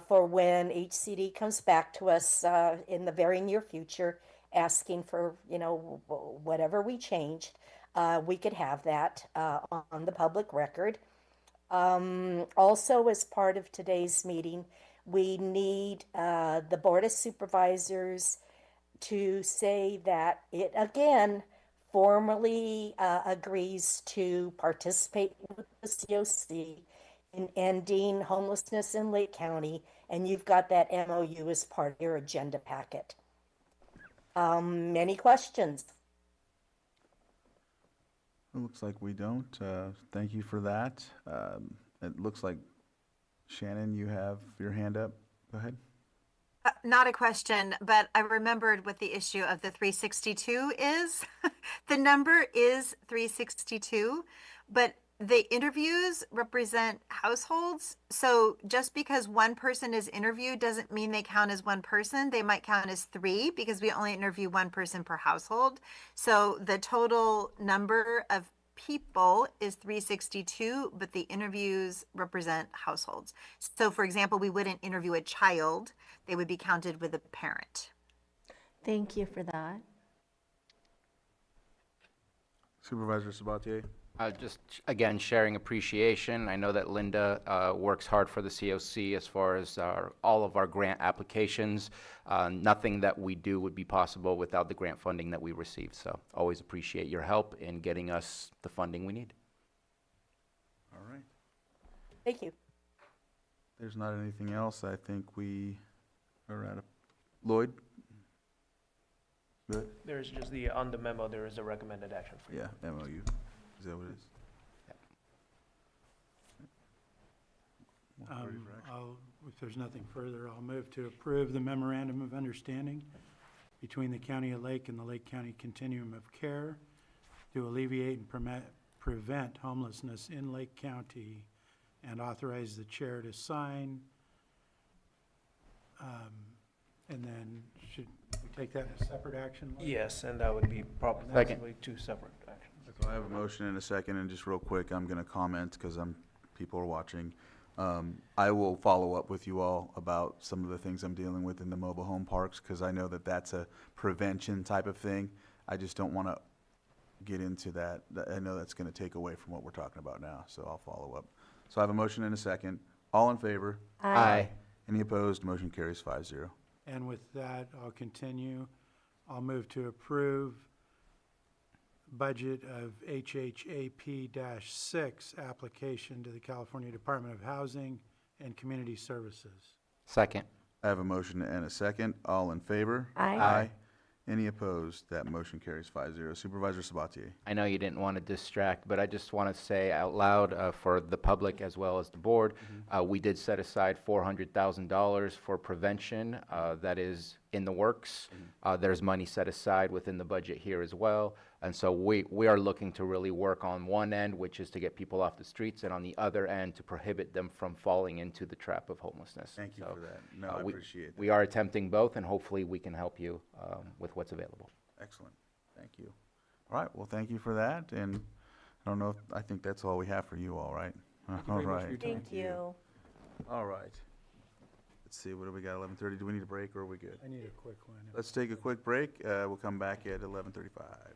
for when HCD comes back to us in the very near future, asking for, whatever we changed, we could have that on the public record. Also, as part of today's meeting, we need the Board of Supervisors to say that it again formally agrees to participate with the COC in ending homelessness in Lake County, and you've got that MOU as part of your agenda packet. Any questions? It looks like we don't. Thank you for that. It looks like, Shannon, you have your hand up. Go ahead. Not a question, but I remembered what the issue of the 362 is. The number is 362, but the interviews represent households. So just because one person is interviewed doesn't mean they count as one person. They might count as three, because we only interview one person per household. So the total number of people is 362, but the interviews represent households. So for example, we wouldn't interview a child. They would be counted with a parent. Thank you for that. Supervisor Sabatier? Just, again, sharing appreciation. I know that Linda works hard for the COC as far as all of our grant applications. Nothing that we do would be possible without the grant funding that we receive. So always appreciate your help in getting us the funding we need. All right. Thank you. There's not anything else. I think we are at a... Lloyd? Good? There's just on the memo, there is a recommended action for you. Yeah, MOU. Is that what it is? If there's nothing further, I'll move to approve the memorandum of understanding between the County of Lake and the Lake County Continuum of Care to alleviate and prevent homelessness in Lake County, and authorize the chair to sign. And then should we take that as separate action? Yes, and that would be probably two separate actions. So I have a motion and a second, and just real quick, I'm going to comment because people are watching. I will follow up with you all about some of the things I'm dealing with in the mobile home parks, because I know that that's a prevention type of thing. I just don't want to get into that. I know that's going to take away from what we're talking about now, so I'll follow up. So I have a motion and a second. All in favor? Aye. Any opposed? Motion carries 5-0. And with that, I'll continue. I'll move to approve budget of HHAP-6 application to the California Department of Housing and Community Services. Second. I have a motion and a second. All in favor? Aye. Aye. Any opposed? That motion carries 5-0. Supervisor Sabatier. I know you didn't want to distract, but I just want to say out loud for the public as well as the board, we did set aside $400,000 for prevention. That is in the works. There's money set aside within the budget here as well. And so we are looking to really work on one end, which is to get people off the streets, and on the other end, to prohibit them from falling into the trap of homelessness. Thank you So, for that. No, I we- appreciate that. We are attempting both, and hopefully we can help you with what's available. Excellent. Thank you. All right, well, thank you for that, and I don't know, I think that's all we have for you all, right? Thank you All very much for right. your time. Thank you. All right. Let's see, what do we got, 11:30? Do we need a break, or are we good? I need a quick one. Let's take a quick break. We'll come back at 11:35.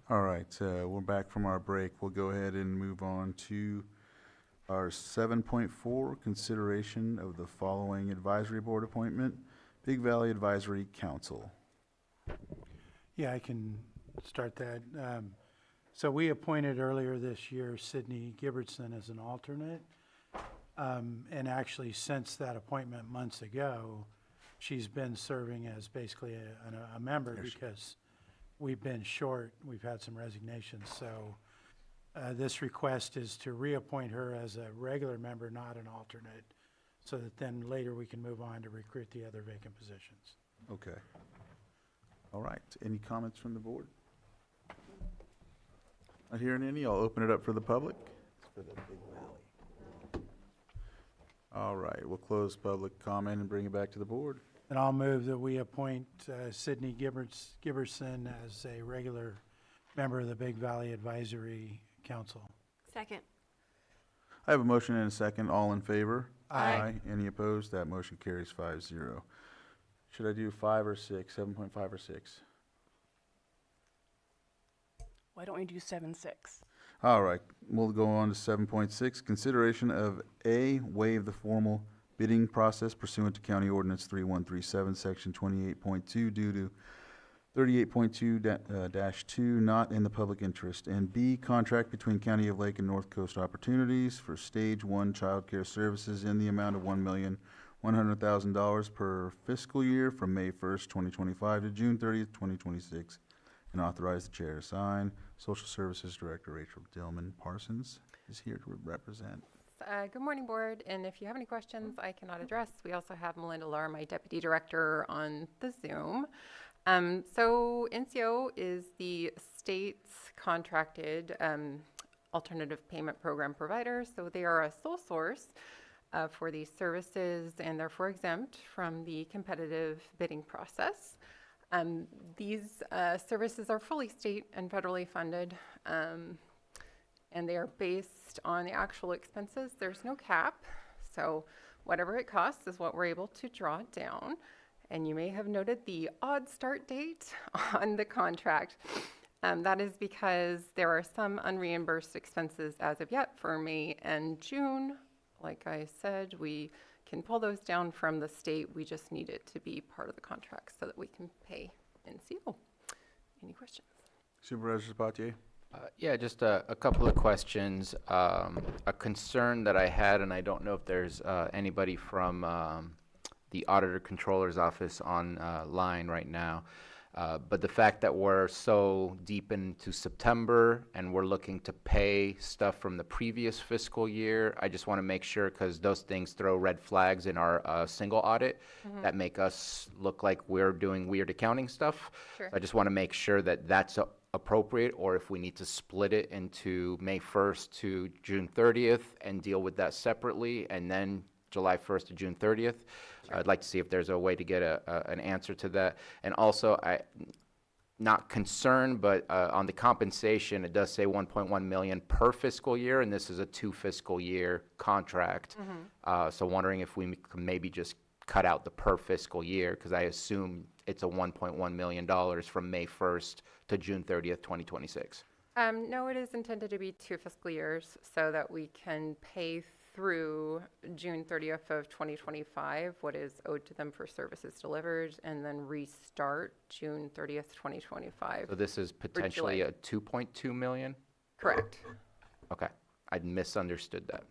All right, we're back from our break. We'll go ahead and move on to our 7.4, consideration of the following advisory board appointment, Big Valley Advisory Council. Yeah, I can start that. So we appointed earlier this year Sydney Gibbardson as an alternate. And actually, since that appointment months ago, she's been serving as basically a member because we've been short. We've had some resignations. So this request is to reappoint her as a regular member, not an alternate, so that then later we can move on to recruit the other vacant positions. Okay. All right, any comments from the board? Not hearing any, I'll open it up for the public. It's for the Big Valley. All right, we'll close public comment and bring it back to the board. And I'll move that we appoint Sydney Gibbardson as a regular member of the Big Valley Advisory Council. Second. I have a motion and a second. All in favor? Aye. Any opposed? That motion carries 5-0. Should I do 5 or 6, 7.5 or 6? Why don't we do 7-6? All right, we'll go on to 7.6, consideration of A, waive the formal bidding process pursuant to County Ordinance 3137, Section 28.2 due to 38.2-2 not in the public interest, and B, contract between County of Lake and North Coast Opportunities for Stage 1 childcare services in the amount of $1,100,000 per fiscal year from May 1st, 2025 to June 30th, 2026, and authorize the chair to sign. Social Services Director Rachel Dillman Parsons is here to represent. Good morning, Board, and if you have any questions I cannot address, we also have Melinda Lahr, my Deputy Director, on the Zoom. So NCO is the state's contracted alternative payment program provider, so they are a sole source for these services and therefore exempt from the competitive bidding process. These services are fully state and federally funded, and they are based on the actual expenses. There's no cap, so whatever it costs is what we're able to draw down. And you may have noted the odd start date on the contract. That is because there are some unreimbursed expenses as of yet for May and June. Like I said, we can pull those down from the state. We just need it to be part of the contract so that we can pay NCO. Any questions? Supervisor Sabatier? Yeah, just a couple of questions. A concern that I had, and I don't know if there's anybody from the Auditor Controller's Office on line right now, but the fact that we're so deep into September and we're looking to pay stuff from the previous fiscal year, I just want to make sure, because those things throw red flags in our single audit that make us look like we're doing weird accounting stuff. Sure. So I just want to make sure that that's appropriate, or if we need to split it into May 1st to June 30th and deal with that separately, and then July 1st to June 30th. Sure. I'd like to see if there's a way to get an answer to that. And also, not concerned, but on the compensation, it does say 1.1 million per fiscal year, and this is a 2 fiscal year contract. So wondering if we can maybe just cut out the per fiscal year, because I assume it's a $1.1 million from May 1st to June 30th, 2026. No, it is intended to be 2 fiscal years so that we can pay through June 30th of 2025 what is owed to them for services delivered, and then restart June 30th, 2025. So this is potentially a 2.2 million? Correct. Okay, I'd misunderstood that.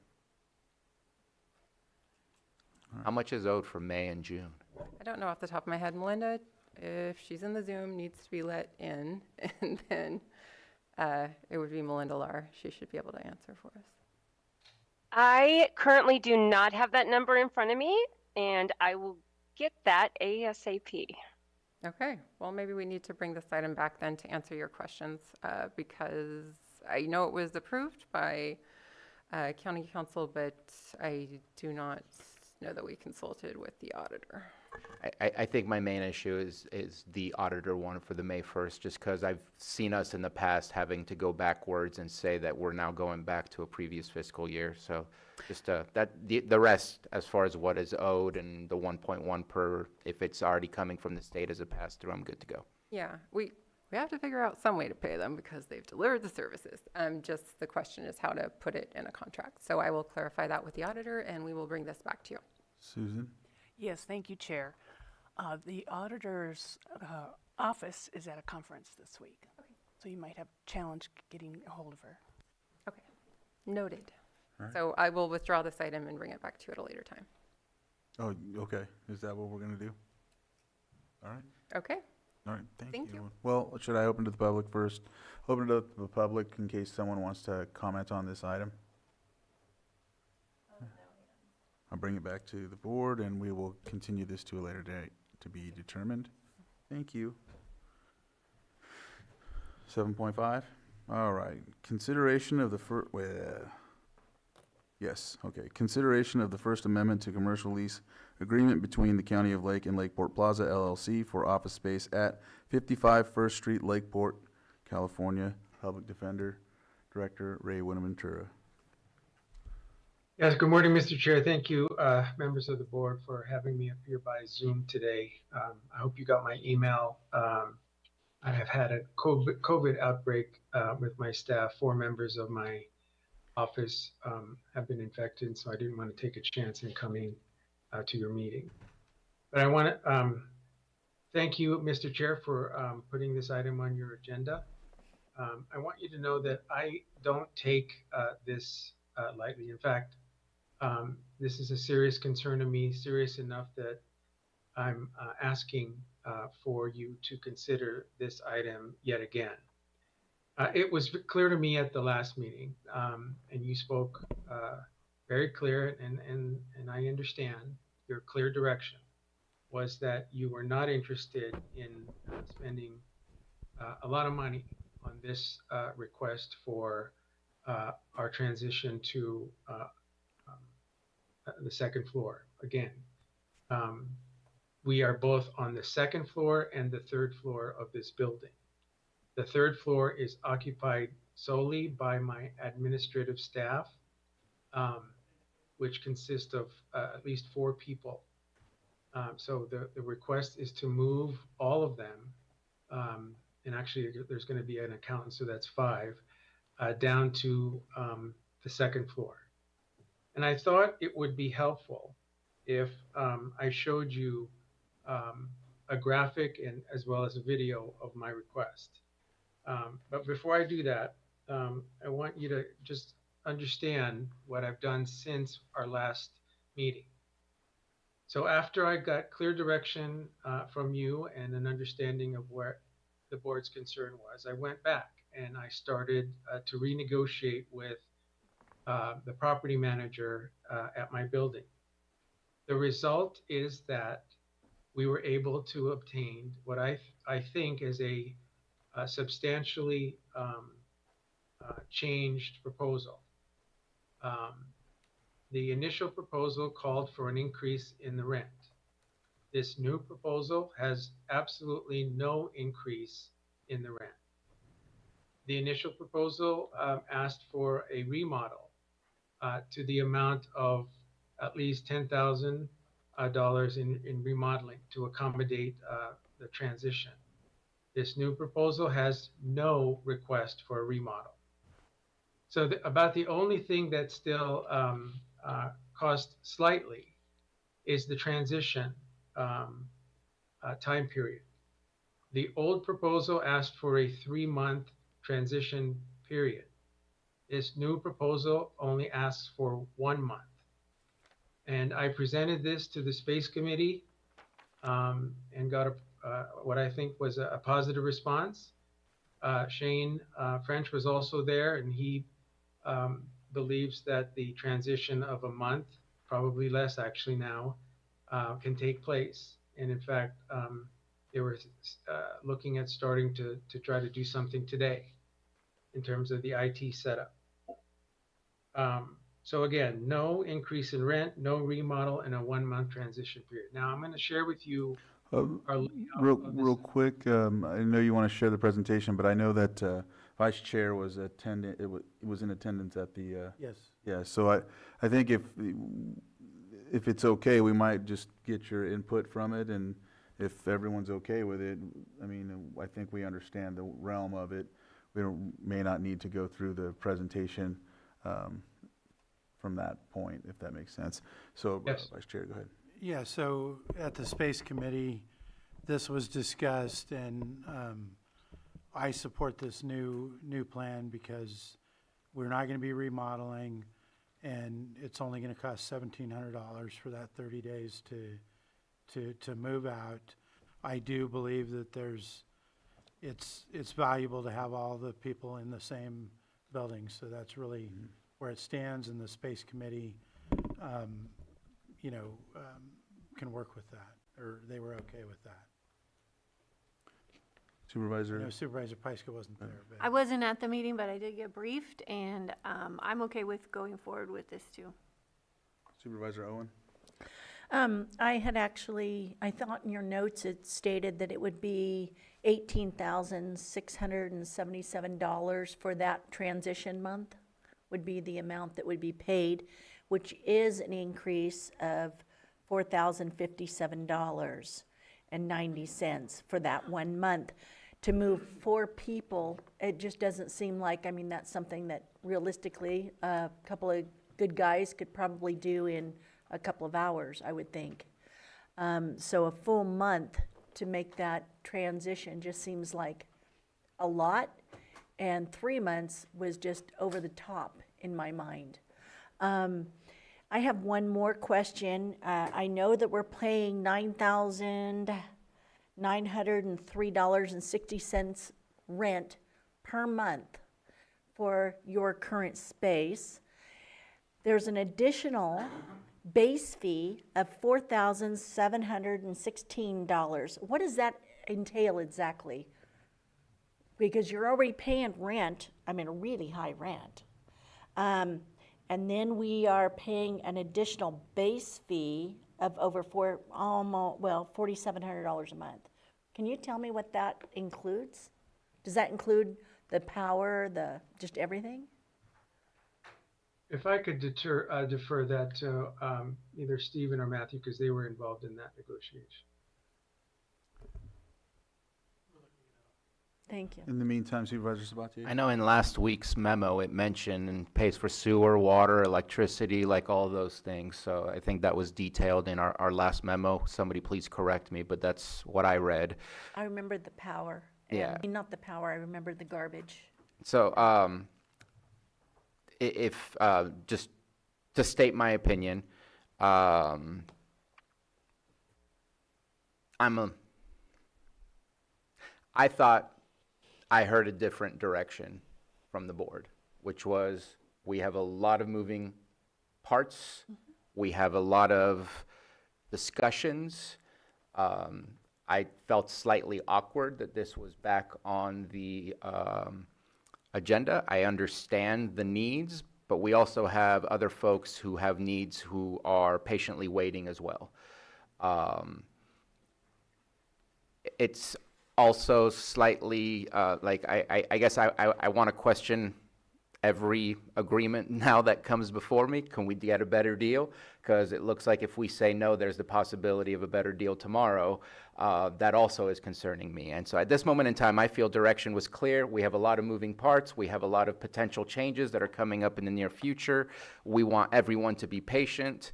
How much is owed for May and June? I don't know off the top of my head. Melinda, if she's in the Zoom, needs to be let in, and then it would be Melinda Lahr. She should be able to answer for us. I currently do not have that number in front of me, and I will get that ASAP. Okay, well, maybe we need to bring this item back then to answer your questions, because I know it was approved by County Council, but I do not know that we consulted with the auditor. I think my main issue is the auditor one for the May 1st, just because I've seen us in the past having to go backwards and say that we're now going back to a previous fiscal year. So just the rest, as far as what is owed and the 1.1 per, if it's already coming from the state as a pass-through, I'm good to go. Yeah, we we have to figure out some way to pay them because they've delivered the services. Just the question is how to put it in a contract. So I will clarify that with the auditor, and we will bring this back to you. Susan? Yes, thank you, Chair. The auditor's office is at a conference this week, so you might have a challenge getting a hold of her. Okay, noted. All right. So I will withdraw this item and bring it back to you at a later time. Oh, okay. Is that what we're gonna do? All right. Okay. All right, thank you. you. Well, should I open to the public first? Open it up to the public in case someone wants to comment on this item. I'll bring it back to the board and we will continue this to a later date to be determined. Thank you. 7.5, all right. Consideration of the Consideration of the First Amendment to Commercial Lease Agreement between the County of Lake and Lakeport Plaza LLC for office space at 55 First Street, Lakeport, California. Public Defender, Director Ray Buenaventura. Yes, good morning, Mr. Chair. Thank you, members of the board, for having me up here by Zoom today. I hope you got my email. I have had a COVID outbreak with my staff. 4 members of my office have been infected, so I didn't want to take a chance in coming to your meeting. But I want to thank you, Mr. Chair, for putting this item on your agenda. I want you to know that I don't take this lightly. In fact, this is a serious concern to me, serious enough that I'm asking for you to consider this item yet again. It was clear to me at the last meeting, and you spoke very clear, and I understand your clear direction was that you were not interested in spending a lot of money on this request for our transition to the second floor. Again, we are both on the second floor and the third floor of this building. The third floor is occupied solely by my administrative staff, which consists of at least 4 people. So the request is to move all of them, and actually there's going to be an accountant, so that's 5, down to the second floor. And I thought it would be helpful if I showed you a graphic and as well as a video of my request. But before I do that, I want you to just understand what I've done since our last meeting. So after I got clear direction from you and an understanding of where the board's concern was, I went back and I started to renegotiate with the property manager at my building. The result is that we were able to obtain what I think is a substantially changed proposal. The initial proposal called for an increase in the rent. This new proposal has absolutely no increase in the rent. The initial proposal asked for a remodel to the amount of at least $10,000 in remodeling to accommodate the transition. This new proposal has no request for a remodel. So about the only thing that still cost slightly is the transition time period. The old proposal asked for a 3-month transition period. This new proposal only asks for 1 month. And I presented this to the Space Committee and got what I think was a positive response. Shane French was also there, and he believes that the transition of a month, probably less actually now, can take place. And in fact, they were looking at starting to try to do something today in terms of the IT setup. So again, no increase in rent, no remodel, and a 1-month transition period. Now I'm going to share with you real quick, I know you want to share the presentation, but I know that Vice Chair was attending. It was in attendance at the. Yes. Yeah. So I think if it's okay, we might just get your input from it, and if everyone's okay with it, I mean, I think we understand the realm of it. We may not need to go through the presentation from that point, if that makes sense. So, Yes. Vice Chair, go ahead. Yeah, so at the Space Committee, this was discussed, and I support this new plan because we're not going to be remodeling, and it's only going to cost $1,700 for that 30 days to move out. I do believe that it's valuable to have all the people in the same building, so that's really where it stands, and the Space Committee, can work with that, or they were okay with that. Supervisor? No, Supervisor Pyska wasn't there, but. I wasn't at the meeting, but I did get briefed, and I'm okay with going forward with this too. Supervisor Owen? I had actually, I thought in your notes it stated that it would be $18,677 for that transition month would be the amount that would be paid, which is an increase of $4,057.90 for that 1 month. To move 4 people, it just doesn't seem like, I mean, that's something that realistically, a couple of good guys could probably do in a couple of hours, I would think. So a full month to make that transition just seems like a lot, and 3 months was just over the top in my mind. I have one more question. I know that we're paying $9,903.60 rent per month for your current space. There's an additional base fee of $4,716. What does that entail exactly? Because you're already paying rent, I mean, a really high rent. And then we are paying an additional base fee of over $4,700 a month. Can you tell me what that includes? Does that include the power, just everything? If I could defer that to either Stephen or Matthew, because they were involved in that negotiation. Thank you. In the meantime, Supervisor Sabatier? I know in last week's memo, it mentioned and pays for sewer, water, electricity, like all those things. So I think that was detailed in our last memo. Somebody please correct me, but that's what I read. I remembered the power. Yeah. I mean, not the power, I remembered the garbage. So, if just to state my opinion, I thought I heard a different direction from the board, which was we have a lot of moving parts. We have a lot of discussions. I felt slightly awkward that this was back on the agenda. I understand the needs, but we also have other folks who have needs who are patiently waiting as well. It's also slightly, I guess I want to question every agreement now that comes before me. Can we get a better deal? Because it looks like if we say no, there's the possibility of a better deal tomorrow. That also is concerning me. And so at this moment in time, I feel direction was clear. We have a lot of moving parts. We have a lot of potential changes that are coming up in the near future. We want everyone to be patient.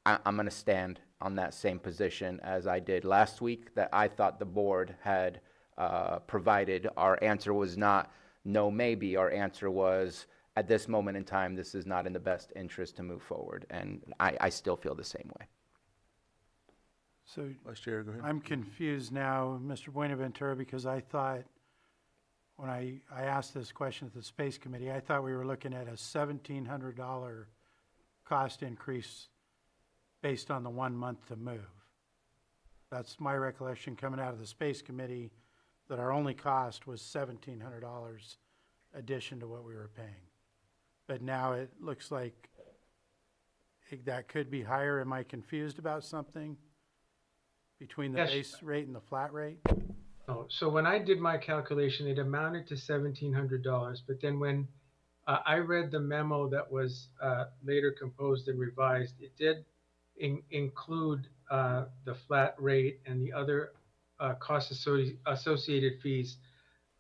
I'm going to stand on that same position as I did last week, that I thought the board had provided. Our answer was not no, maybe. Our answer was, at this moment in time, this is not in the best interest to move forward. And I still feel the same way. So Vice Chair, go ahead. I'm confused now, Mr. Buenaventura, because I thought when I asked this question at the Space Committee, I thought we were looking at a $1,700 cost increase based on the 1 month to move. That's my recollection coming out of the Space Committee, that our only cost was $1,700 addition to what we were paying. But now it looks like that could be higher. Am I confused about something between the Yes. base rate and the flat rate? Oh, so when I did my calculation, it amounted to $1,700. But then when I read the memo that was later composed and revised, it did include the flat rate and the other costs associated fees.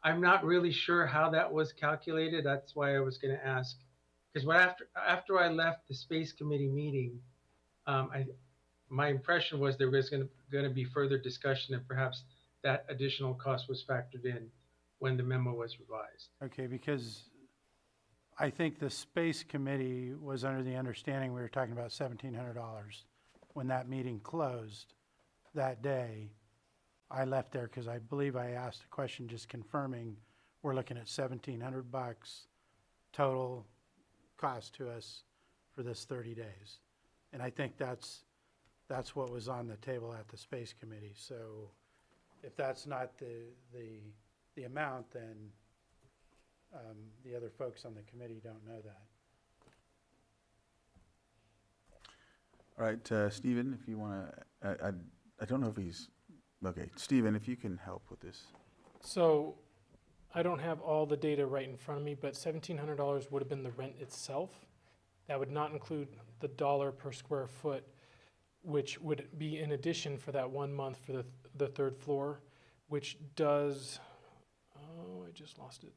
I'm not really sure how that was calculated. That's why I was going to ask. Because after I left the space committee meeting, my impression was there was going to be further discussion, and perhaps that additional cost was factored in when the memo was revised. Okay, because I think the Space Committee was under the understanding we were talking about $1,700. When that meeting closed that day, I left there because I believe I asked a question just confirming we're looking at $1,700 total cost to us for this 30 days. And I think that's what was on the table at the Space Committee. So if that's not the amount, then the other folks on the committee don't know that. All right, Stephen, if you want to, I don't know if he's, okay, Stephen, if you can help with this. So I don't have all the data right in front of me, but $1,700 would have been the rent itself. That would not include the dollar per square foot, which would be in addition for that 1 month for the third floor, which does, oh, I just lost it.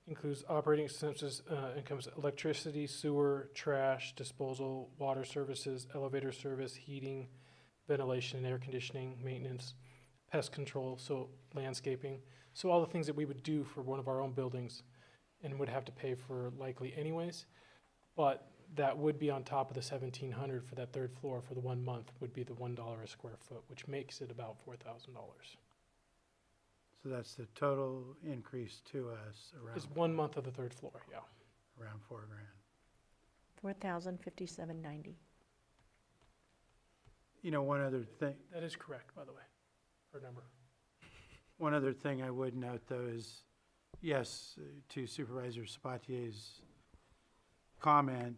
Includes operating expenses, incomes, electricity, sewer, trash, disposal, water services, elevator service, heating, ventilation and air conditioning, maintenance, pest control, so landscaping. So all the things that we would do for one of our own buildings and would have to pay for likely anyways. But that would be on top of the $1,700 for that third floor for the 1 month would be the $1 a square foot, which makes it about $4,000. So that's the total increase to us around. It's 1 month of the third floor, yeah. Around $4,000. $4,057.90. You know, one other thing. That is correct, by the way, her number. One other thing I would note, though, is, yes, to Supervisor Sabatier's comment,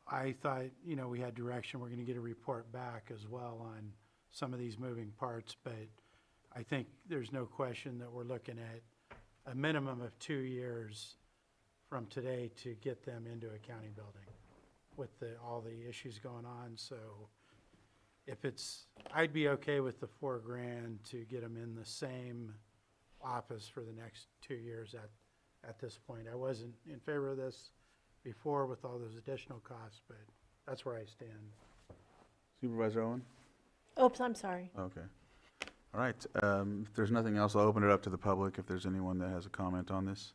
I thought, you know, we had direction, we're going to get a report back as well on some of these moving parts, but I think there's no question that we're looking at a minimum of 2 years from today to get them into a county building with all the issues going on. So if I'd be okay with the $4,000 to get them in the same office for the next 2 years at this point. I wasn't in favor of this before with all those additional costs, but that's where I stand. Supervisor Owen? Oops, I'm sorry. Okay. All right. If there's nothing else, I'll open it up to the public if there's anyone that has a comment on this.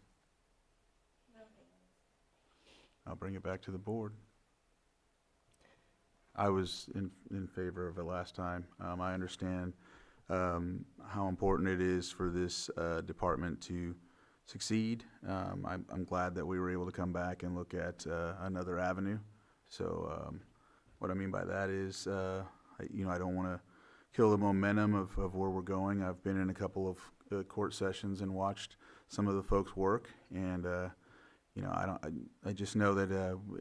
I'll bring it back to the board. I was in favor of it last time. I understand how important it is for this department to succeed. I'm glad that we were able to come back and look at another avenue. So what I mean by that is, I don't want to kill the momentum of where we're going. I've been in a couple of court sessions and watched some of the folks work, and I just know that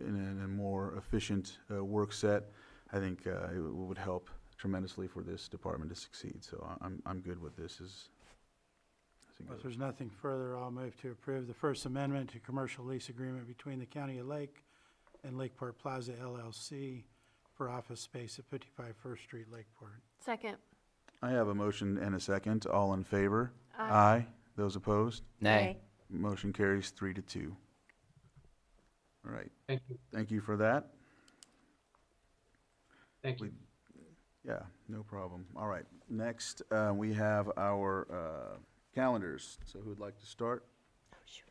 in a more efficient work set, I think it would help tremendously for this department to succeed. So I'm good with this. If there's nothing further, I'll move to approve the First Amendment to commercial lease agreement between the County of Lake and Lakeport Plaza LLC for office space at 55 First Street, Lakeport. Second. I have a motion and a second. All in favor? Aye. Those opposed? Nay. Motion carries 3-2. All right. Thank you. Thank you for that. Thank you. Yeah, no problem. All right. Next, we have our calendars. So who'd like to start? Oh, shoot,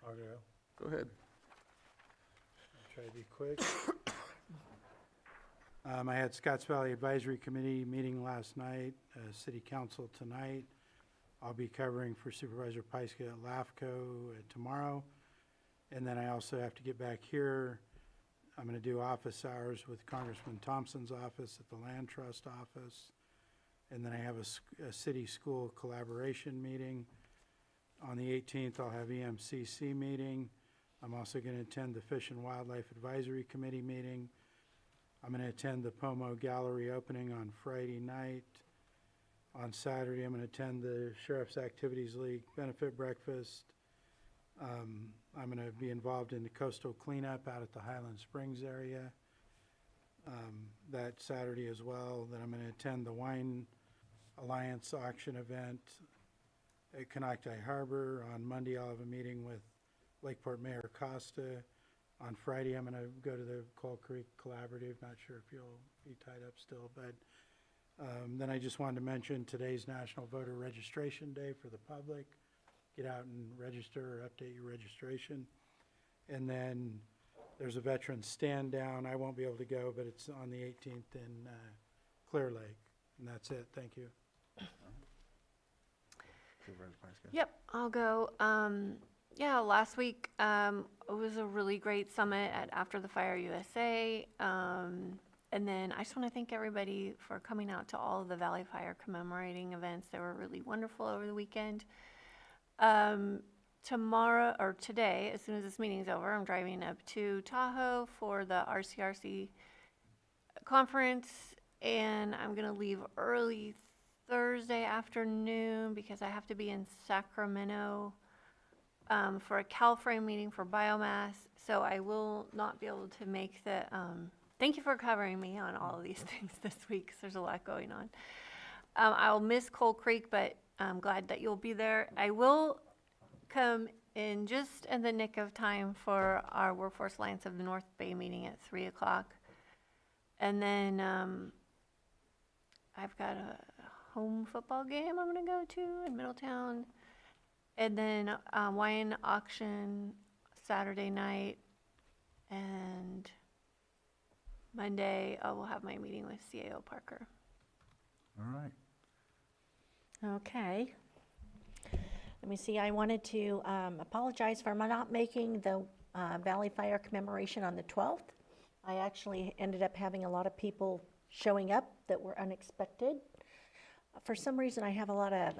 I'll go. Go ahead. I'll try to be quick. I had Scotts Valley Advisory Committee meeting last night, City Council tonight. I'll be covering for Supervisor Pyska at LAFCO tomorrow. And then I also have to get back here. I'm going to do office hours with Congressman Thompson's office at the Land Trust office. And then I have a city school collaboration meeting. On the 18th, I'll have EMCC meeting. I'm also going to attend the Fish and Wildlife Advisory Committee meeting. I'm going to attend the Pomo Gallery opening on Friday night. On Saturday, I'm going to attend the Sheriff's Activities League benefit breakfast. I'm going to be involved in the coastal cleanup out at the Highland Springs area that Saturday as well. Then I'm going to attend the Wine Alliance auction event at Canocti Harbor. On Monday, I'll have a meeting with Lakeport Mayor Costa. On Friday, I'm going to go to the Coal Creek Collaborative. Not sure if you'll be tied up still, but then I just wanted to mention today's National Voter Registration Day for the public. Get out and register or update your registration. And then there's a veteran stand down. I won't be able to go, but it's on the 18th in Clear Lake. And that's it. Thank you. Supervisor Pyska. Yep, I'll go. Yeah, last week it was a really great summit at After the Fire USA. And then I just want to thank everybody for coming out to all of the Valley Fire commemorating events. They were really wonderful over the weekend. Tomorrow or today, as soon as this meeting's over, I'm driving up to Tahoe for the RCRC conference, and I'm going to leave early Thursday afternoon because I have to be in Sacramento for a CalFrame meeting for biomass, so I will not be able to make the, thank you for covering me on all of these things this week, 'cause there's a lot going on. I'll miss Coal Creek, but I'm glad that you'll be there. I will come in just in the nick of time for our Workforce Alliance of the North Bay meeting at 3 o'clock. And then I've got a home football game I'm going to go to in Middletown. And then wine auction Saturday night. And Monday I will have my meeting with CAO Parker. All right. Okay. Let me see, I wanted to apologize for not making the Valley Fire commemoration on the 12th. I actually ended up having a lot of people showing up that were unexpected. For some reason, I have a lot of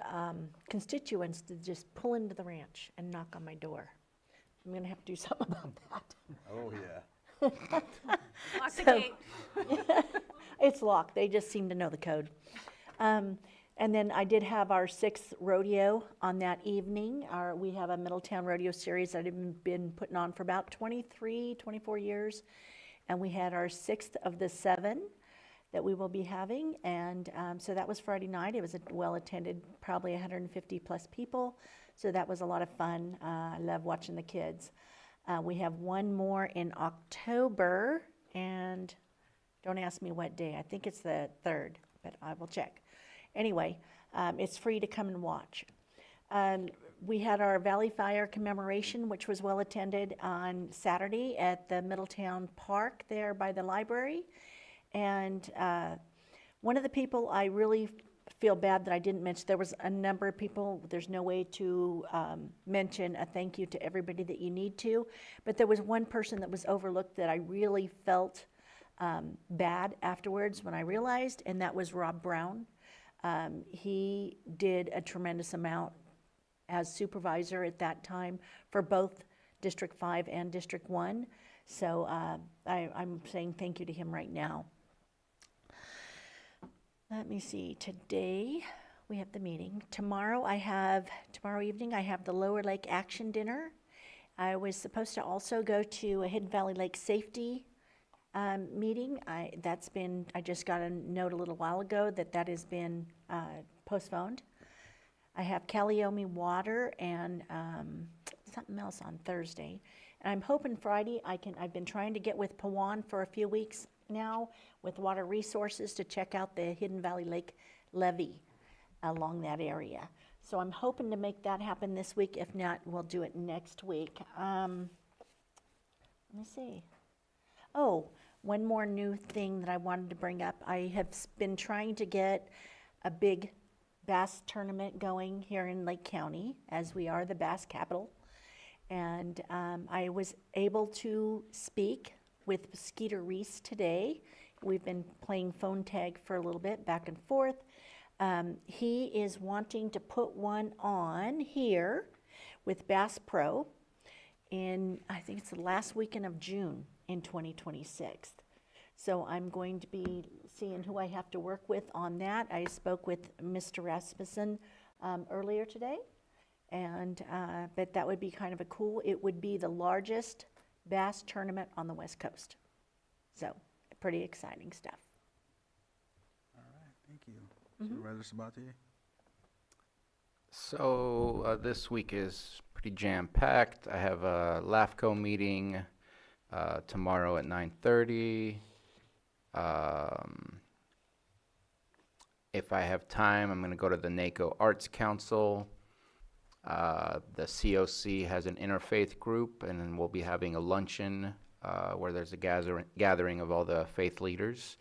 constituents that just pull into the ranch and knock on my door. I'm gonna have to do something about that. Oh, yeah. Lock the gate. It's locked, they just seem to know the code. And then I did have our 6th rodeo on that evening. We have a Middletown rodeo series that I've been putting on for about 23, 24 years. And we had our 6th of the 7 that we will be having. And so that was Friday night. It was a well-attended, probably 150 plus people. So that was a lot of fun. I love watching the kids. We have one more in October, and don't ask me what day. I think it's the 3rd, but I will check. Anyway, it's free to come and watch. We had our Valley Fire commemoration, which was well attended on Saturday at the Middletown Park there by the library. And one of the people I really feel bad that I didn't mention, there was a number of people, there's no way to mention a thank you to everybody that you need to, but there was one person that was overlooked that I really felt bad afterwards when I realized, and that was Rob Brown. He did a tremendous amount as supervisor at that time for both District 5 and District 1. So I'm saying thank you to him right now. Let me see, today we have the meeting. Tomorrow evening I have the Lower Lake Action Dinner. I was supposed to also go to a Hidden Valley Lake Safety meeting. I just got a note a little while ago that has been postponed. I have Calliope Water and something else on Thursday. And I'm hoping Friday I've been trying to get with Pawan for a few weeks now with Water Resources to check out the Hidden Valley Lake levee along that area. So I'm hoping to make that happen this week. If not, we'll do it next week. Let me see. Oh, one more new thing that I wanted to bring up. I have been trying to get a big bass tournament going here in Lake County, as we are the bass capital. And I was able to speak with Skeeter Reese today. We've been playing phone tag for a little bit, back and forth. He is wanting to put one on here with Bass Pro in, I think it's the last weekend of June in 2026. So I'm going to be seeing who I have to work with on that. I spoke with Mr. Rasmussen earlier today, And, but that would be kind of a cool, it would be the largest bass tournament on the West Coast. So, pretty exciting stuff. All right, thank you. Supervisor Sabatier? So this week is pretty jam-packed. I have a LAFCO meeting tomorrow at 9:30. If I have time, I'm going to go to the NACO Arts Council. The COC has an interfaith group, and then we'll be having a luncheon where there's a gathering of all the faith leaders.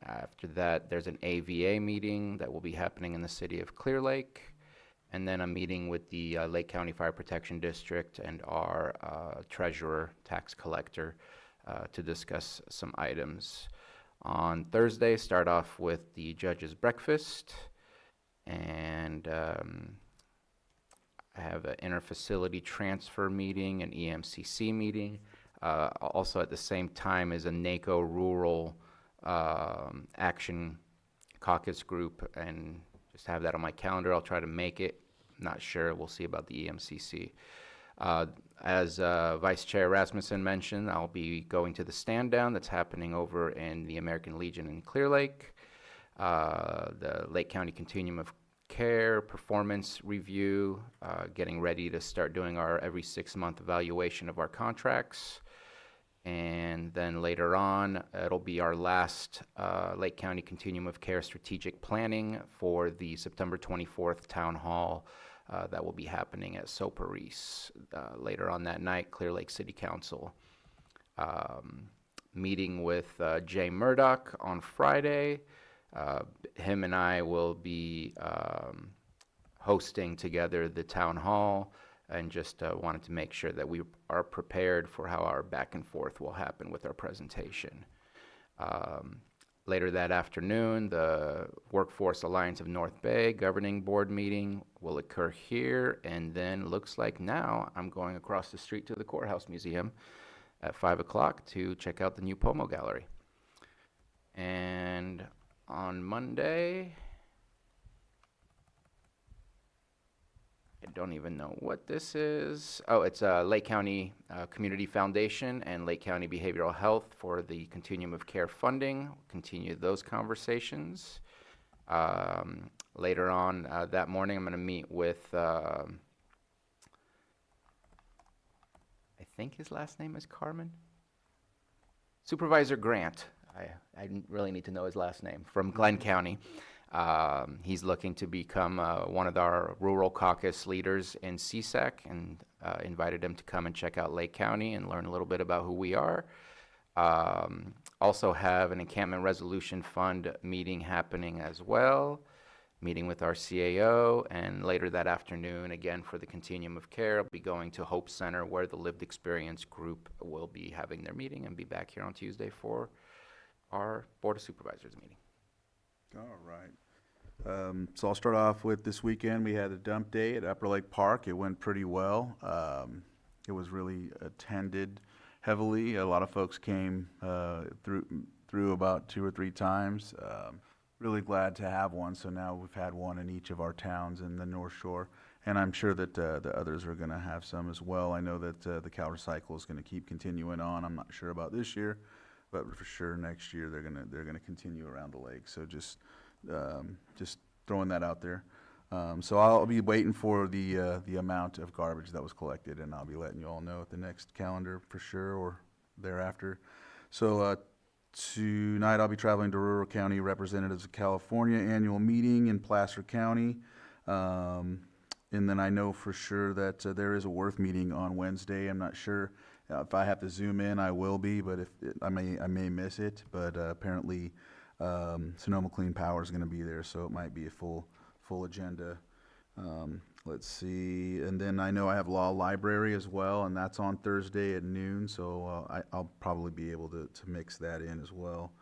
After that, there's an AVA meeting that will be happening in the city of Clear Lake. And then a meeting with the Lake County Fire Protection District and our treasurer, tax collector, to discuss some items. On Thursday, start off with the judge's breakfast, and I have an interfacility transfer meeting, an EMCC meeting. Also at the same time is a NACO Rural Action Caucus group, and just have that on my calendar. I'll try to make it. Not sure. We'll see about the EMCC. As Vice Chair Rasmussen mentioned, I'll be going to the stand down that's happening over in the American Legion in Clear Lake. The Lake County Continuum of Care performance review, getting ready to start doing our every 6-month evaluation of our contracts. And then later on, it'll be our last Lake County Continuum of Care strategic planning for the September 24th Town Hall that will be happening at Soparis. Later on that night, Clear Lake City Council. Meeting with Jay Murdoch on Friday. Him and I will be hosting together the Town Hall, and just wanted to make sure that we are prepared for how our back and forth will happen with our presentation. Later that afternoon, the Workforce Alliance of North Bay Governing Board meeting will occur here, and then looks like now I'm going across the street to the Courthouse Museum at 5 o'clock to check out the new Pomo Gallery. And on Monday, I don't even know what this is. Oh, it's Lake County Community Foundation and Lake County Behavioral Health for the Continuum of Care funding. We'll continue those conversations. Later on that morning, I'm going to meet with, I think his last name is Carmen? Supervisor Grant. I didn't really need to know his last name, from Glenn County. He's looking to become one of our rural caucus leaders in CSAC, and invited him to come and check out Lake County and learn a little bit about who we are. Also have an Encampment Resolution Fund meeting happening as well, meeting with our CAO, and later that afternoon, again for the Continuum of Care, I'll be going to Hope Center where the Lived Experience group will be having their meeting, and be back here on Tuesday for our Board of Supervisors meeting. All right. So I'll start off with this weekend. We had a dump day at Upper Lake Park. It went pretty well. It was really attended heavily. A lot of folks came through about 2 or 3 times. Really glad to have one. So now we've had one in each of our towns in the North Shore, and I'm sure that the others are going to have some as well. I know that the cow recycle is going to keep continuing on. I'm not sure about this year, but for sure next year they're gonna continue around the lake. So just throwing that out there. So I'll be waiting for the amount of garbage that was collected, and I'll be letting you all know at the next calendar for sure, or thereafter. So tonight I'll be traveling to Rural County Representatives of California annual meeting in Placer County. And then I know for sure that there is a Worth meeting on Wednesday. I'm not sure if I have to zoom in, I will be, but if I may miss it. But apparently, Sonoma Clean Power is going to be there, so it might be a full agenda. Let's see, and then I know I have Law Library as well, and that's on Thursday at noon. So I'll probably be able to mix that in as well.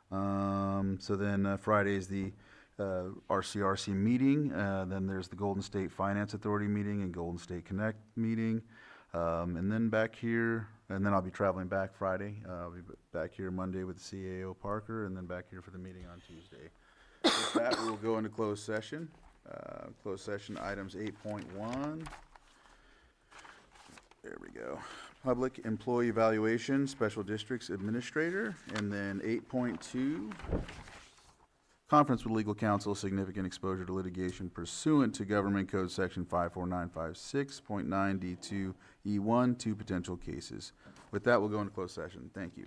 So then Friday is the RCRC meeting. Then there's the Golden State Finance Authority meeting and Golden State Connect meeting. And then back here, and then I'll be traveling back Friday. I'll be back here Monday with the CAO Parker, and then back here for the meeting on Tuesday. With that, we'll go into closed session. Closed session items 8.1. There we go. Public employee evaluation, special districts administrator, and then 8.2. Conference with legal counsel, significant exposure to litigation pursuant to Government Code Section 54956.9 D2 E1, two potential cases. With that, we'll go into closed session. Thank you.